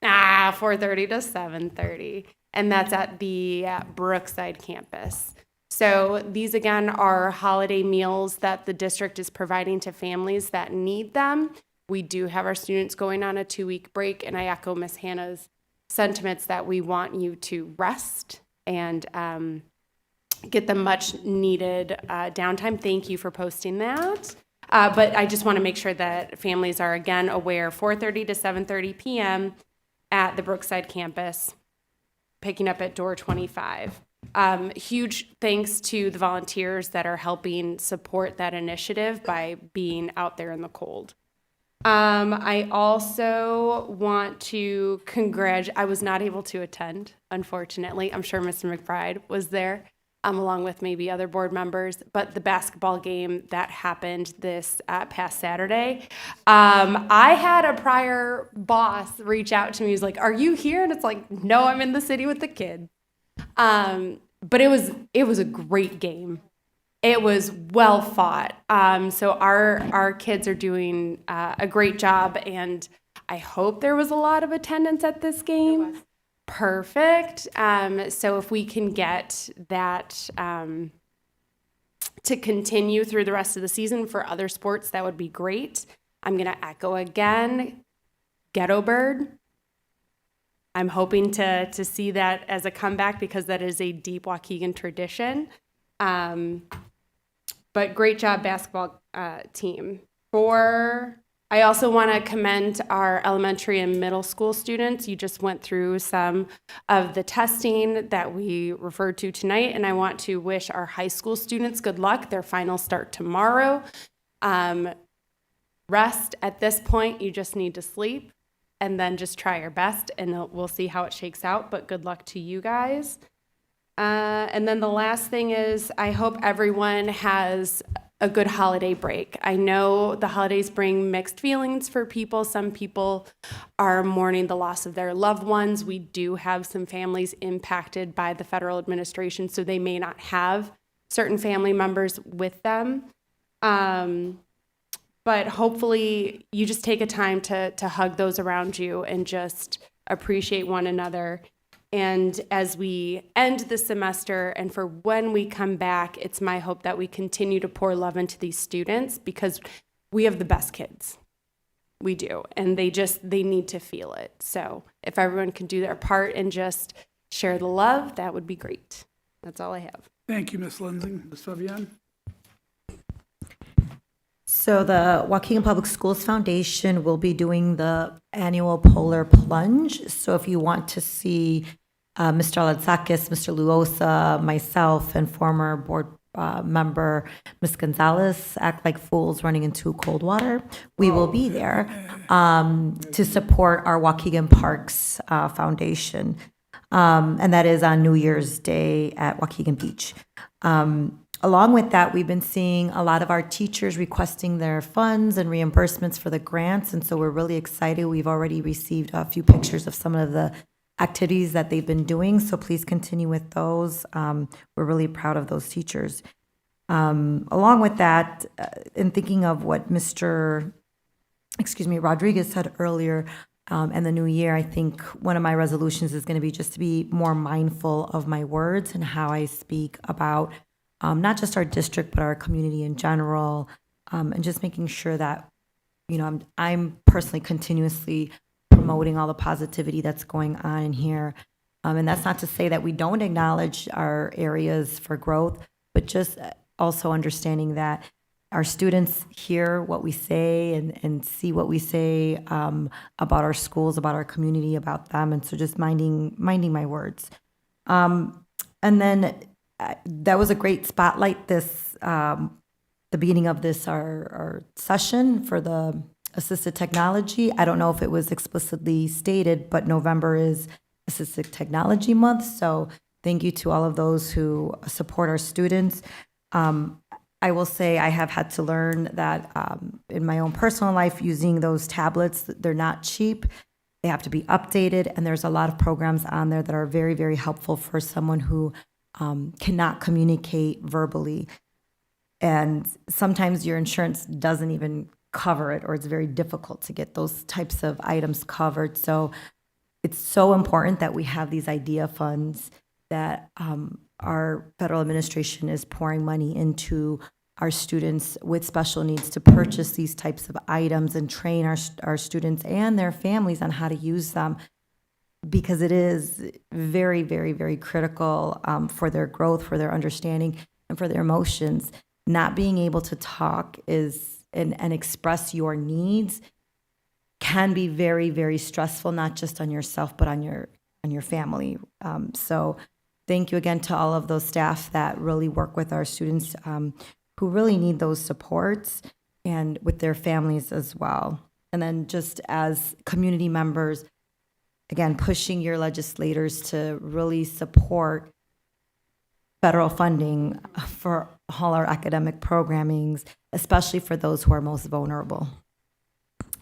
4:30 to 7:30. And that's at the Brookside campus. So these, again, are holiday meals that the district is providing to families that need them. We do have our students going on a 2-week break, and I echo Ms. Hannah's sentiments that we want you to rest and get the much needed downtime. Thank you for posting that. But I just want to make sure that families are again aware, 4:30 to 7:30 p.m. at the Brookside campus, picking up at door 25. Huge thanks to the volunteers that are helping support that initiative by being out there in the cold. I also want to I was not able to attend, unfortunately. I'm sure Mr. McBride was there, along with maybe other board members, but the basketball game that happened this past Saturday, I had a prior boss reach out to me. He was like, "Are you here?" And it's like, "No, I'm in the city with the kids." But it was a great game. It was well fought. So our kids are doing a great job, and I hope there was a lot of attendance at this game. Perfect. So if we can get that to continue through the rest of the season for other sports, that would be great. I'm going to echo again, Ghetto Bird. I'm hoping to see that as a comeback because that is a deep Waukegan tradition. But great job, basketball team. I also want to commend our elementary and middle school students. You just went through some of the testing that we referred to tonight, and I want to wish our high school students good luck. Their finals start tomorrow. Rest at this point, you just need to sleep, and then just try your best, and we'll see how it shakes out, but good luck to you guys. And then the last thing is, I hope everyone has a good holiday break. I know the holidays bring mixed feelings for people. Some people are mourning the loss of their loved ones. We do have some families impacted by the federal administration, so they may not have certain family members with them. But hopefully you just take a time to hug those around you and just appreciate one another. And as we end the semester and for when we come back, it's my hope that we continue to pour love into these students because we have the best kids. We do. And they need to feel it. So if everyone can do their part and just share the love, that would be great. That's all I have. Thank you, Ms. Lindsay. Ms. Fabian? So the Waukegan Public Schools Foundation will be doing the annual Polar Plunge. So if you want to see Mr. Alatsakis, Mr. Luosa, myself, and former board member Ms. Gonzalez act like fools running into cold water, we will be there to support our Waukegan Parks Foundation. And that is on New Year's Day at Waukegan Beach. Along with that, we've been seeing a lot of our teachers requesting their funds and reimbursements for the grants, and so we're really excited. We've already received a few pictures of some of the activities that they've been doing, so please continue with those. We're really proud of those teachers. Along with that, in thinking of what Mr. Rodriguez said earlier, and the new year, I think one of my resolutions is going to be just to be more mindful of my words and how I speak about not just our district, but our community in general, and just making sure that, I'm personally continuously promoting all the positivity that's going on in here. And that's not to say that we don't acknowledge our areas for growth, but just also understanding that our students hear what we say and see what we say about our schools, about our community, about them. And so just minding my words. And then that was a great spotlight the beginning of this, our session for the assistive technology. I don't know if it was explicitly stated, but November is Assistive Technology Month. So thank you to all of those who support our students. I will say I have had to learn that in my own personal life, using those tablets, they're not cheap. They have to be updated. And there's a lot of programs on there that are very, very helpful for someone who cannot communicate verbally. And sometimes your insurance doesn't even cover it, or it's very difficult to get those types of items covered. So it's so important that we have these IDEA funds that our federal administration is pouring money into our students with special needs to purchase these types of items and train our students and their families on how to use them, because it is very, very, very critical for their growth, for their understanding, and for their emotions. Not being able to talk is and express your needs can be very, very stressful, not just on yourself, but on your family. So thank you again to all of those staff that really work with our students who really need those supports, and with their families as well. And then just as community members, again, pushing your legislators to really support federal funding for all our academic programmings, especially for those who are most vulnerable.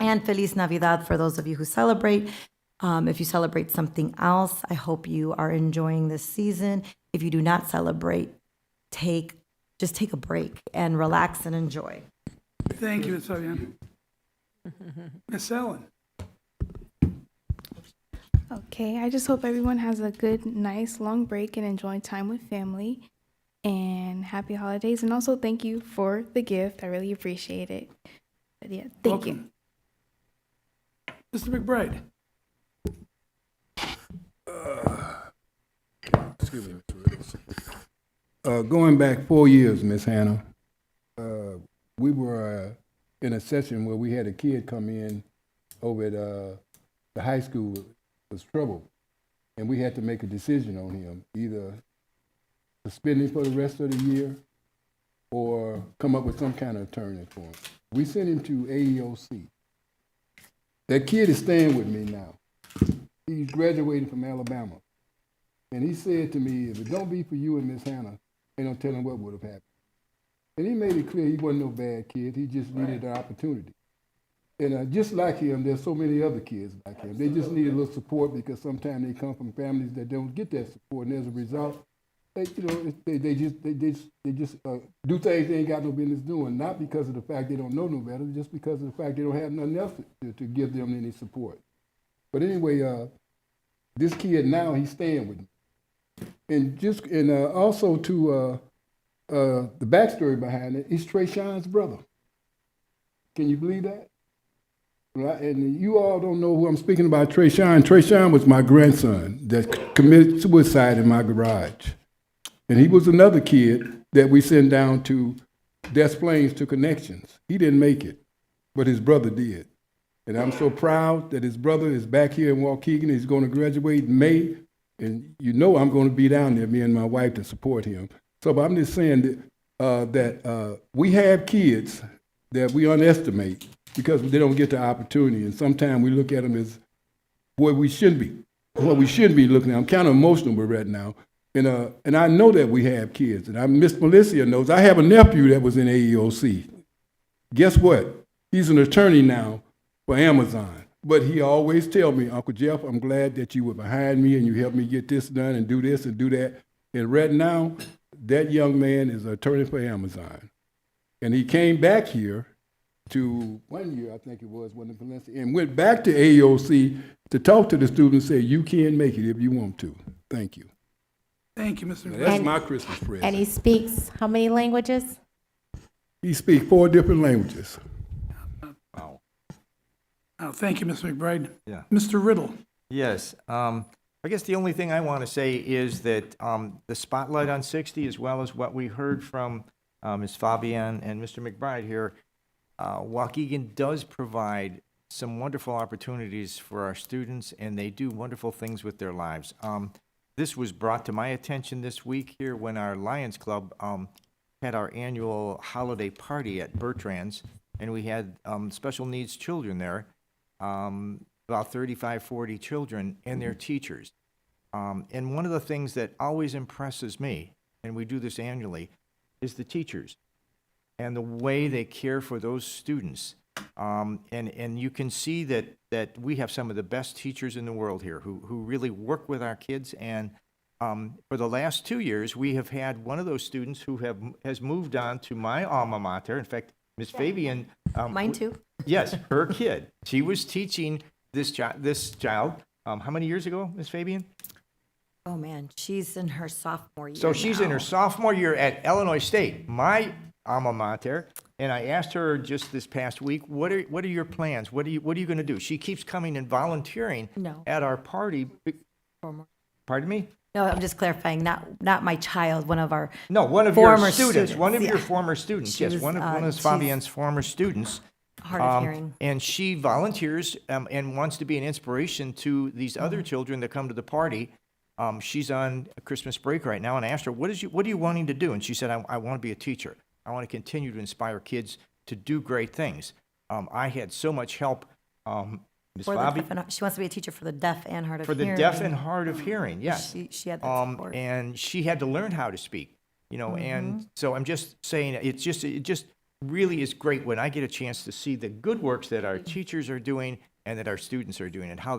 And Feliz Navidad for those of you who celebrate. If you celebrate something else, I hope you are enjoying this season. If you do not celebrate, just take a break and relax and enjoy. Thank you, Ms. Fabian. Ms. Allen. Okay, I just hope everyone has a good, nice, long break and enjoy time with family. And happy holidays. And also thank you for the gift. I really appreciate it. But yeah, thank you. Mr. McBride. Excuse me, Mr. Riddles. Going back 4 years, Miss Hannah, we were in a session where we had a kid come in over at the high school, was troubled, and we had to make a decision on him, either suspend him for the rest of the year or come up with some kind of alternative for him. We sent him to AEOC. That kid is staying with me now. He's graduating from Alabama. And he said to me, if it don't be for you and Miss Hannah, ain't no telling what would have happened. And he made it clear he wasn't no bad kid. He just needed the opportunity. And just like him, there's so many other kids like him. They just need a little support because sometimes they come from families that don't get that support. And as a result, they just do things they ain't got no business doing, not because of the fact they don't know no better, just because of the fact they don't have nothing else to give them any support. But anyway, this kid now, he's staying with me. And also to the backstory behind it, he's Trayshawn's brother. Can you believe that? Right? And you all don't know who I'm speaking about, Trayshawn. Trayshawn was my grandson that committed suicide in my garage. And he was another kid that we sent down to Des Plaines to Connections. He didn't make it, but his brother did. And I'm so proud that his brother is back here in Waukegan. He's going to graduate in May. And you know I'm going to be down there, me and my wife, to support him. So but I'm just saying that we have kids that we underestimate because they don't get the opportunity. And sometimes we look at them as what we shouldn't be looking at. I'm kind of emotional right now. And I know that we have kids. And Miss Melissa knows I have a nephew that was in AEOC. Guess what? He's an attorney now for Amazon. But he always tell me, Uncle Jeff, I'm glad that you were behind me and you helped me get this done and do this and do that. And right now, that young man is an attorney for Amazon. And he came back here to 1 year, I think it was, when in Valencia, and went back to AEOC to talk to the students and say, you can make it if you want to. Thank you. Thank you, Mr. That's my Christmas present. And he speaks how many languages? He speaks 4 different languages. Wow. Oh, thank you, Mr. McBride. Yeah. Mr. Riddle. Yes. I guess the only thing I want to say is that the spotlight on 60, as well as what we heard from Ms. Fabian and Mr. McBride here, Waukegan does provide some wonderful opportunities for our students, and they do wonderful things with their lives. This was brought to my attention this week here when our Lions Club had our annual holiday party at Bertrand's, and we had special needs children there, about 35, 40 children and their teachers. And one of the things that always impresses me, and we do this annually, is the teachers and the way they care for those students. And you can see that we have some of the best teachers in the world here who really work with our kids. And for the last 2 years, we have had one of those students who has moved on to my alma mater. In fact, Ms. Fabian. Mine too. Yes, her kid. She was teaching this child. How many years ago, Ms. Fabian? Oh man, she's in her sophomore year. So she's in her sophomore year at Illinois State, my alma mater. And I asked her just this past week, what are your plans? What are you going to do? She keeps coming and volunteering at our party. Pardon me? No, I'm just clarifying, not my child, one of our No, one of former your students, one of your yeah. former students, She yes, was, one of she's Fabian's former students. hard of hearing. And she volunteers and wants to be an inspiration to these other children that come to the party. She's on Christmas break right now, and I asked her, what are you wanting to do? And she said, I want to be a teacher. I want to continue to inspire kids to do great things. I had so much help, Ms. For the Fabi. deaf and- She wants to be a teacher for the deaf and hard of For hearing. the deaf and hard of hearing, yes. She had that support. And she had to learn how to speak, and so I'm just saying, it just really is great when I get a chance to see the good works that our teachers are doing and that our students are doing, and how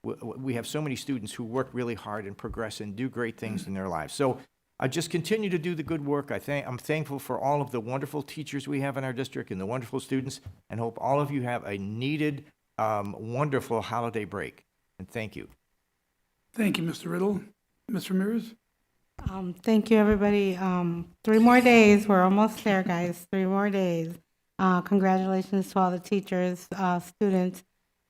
we have so many students who work really hard and progress and do great things in their lives. So I just continue to do the good work. I'm thankful for all of the wonderful teachers we have in our district and the wonderful students, and hope all of you have a needed, wonderful holiday break. And thank you. Thank you, Mr. Riddle. Ms. Ramirez? Thank you, everybody. 3 more days. We're almost there, guys. 3 more days. Congratulations to all the teachers, students,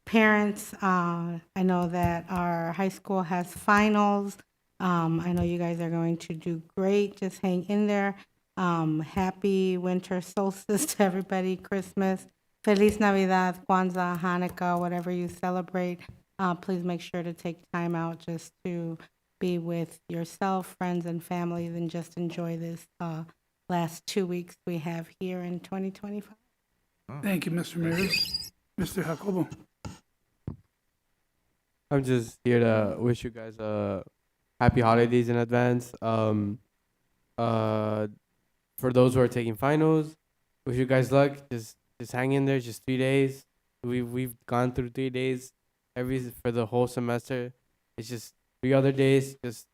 parents. I know that our high school has finals. I know you guys are going to do great. Just hang in there. Happy winter solstice to everybody. Christmas. Feliz Navidad, Kwanzaa, Hanukkah, whatever you celebrate. Please make sure to take time out just to be with yourself, friends, and families, and just enjoy this last 2 weeks we have here in 2025. Thank you, Mr. Ramirez. Mr. Jacobo? I'm just here to wish you guys happy holidays in advance. For those who are taking finals, wish you guys luck. Just hang in there. Just 3 days. We've gone through 3 days for the whole semester. It's just 3 other days, just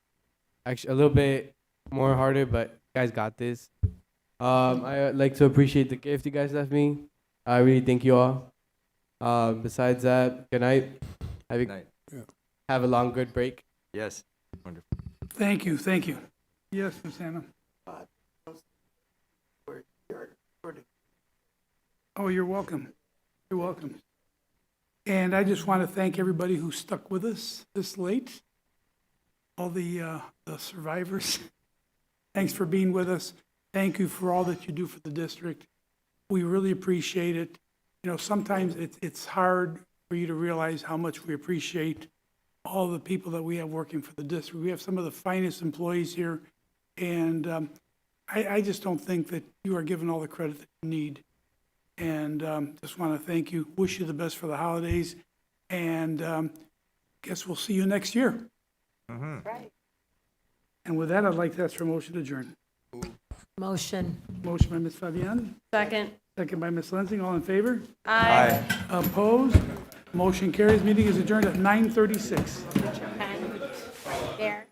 actually a little bit more harder, but you guys got this. I like to appreciate the gift you guys left me. I really thank you all. Besides that, good night. Have a long, good break. Yes. Wonderful. Thank you, thank you. Yes, Ms. Hannah? Oh, you're welcome. You're welcome. And I just want to thank everybody who stuck with us this late. All the survivors. Thanks for being with us. Thank you for all that you do for the district. We really appreciate it. You know, sometimes it's hard for you to realize how much we appreciate all the people that we have working for the district. We have some of the finest employees here, and I just don't think that you are given all the credit that you need. And just want to thank you, wish you the best for the holidays, and guess we'll see you next year. Right. And with that, I'd like to ask for a motion to adjourn. Motion. Motion by Ms. Fabian. Second. Second by Ms. Lensing. All in favor? Aye. Opposed? Motion carries. Meeting is adjourned at 9:36. There.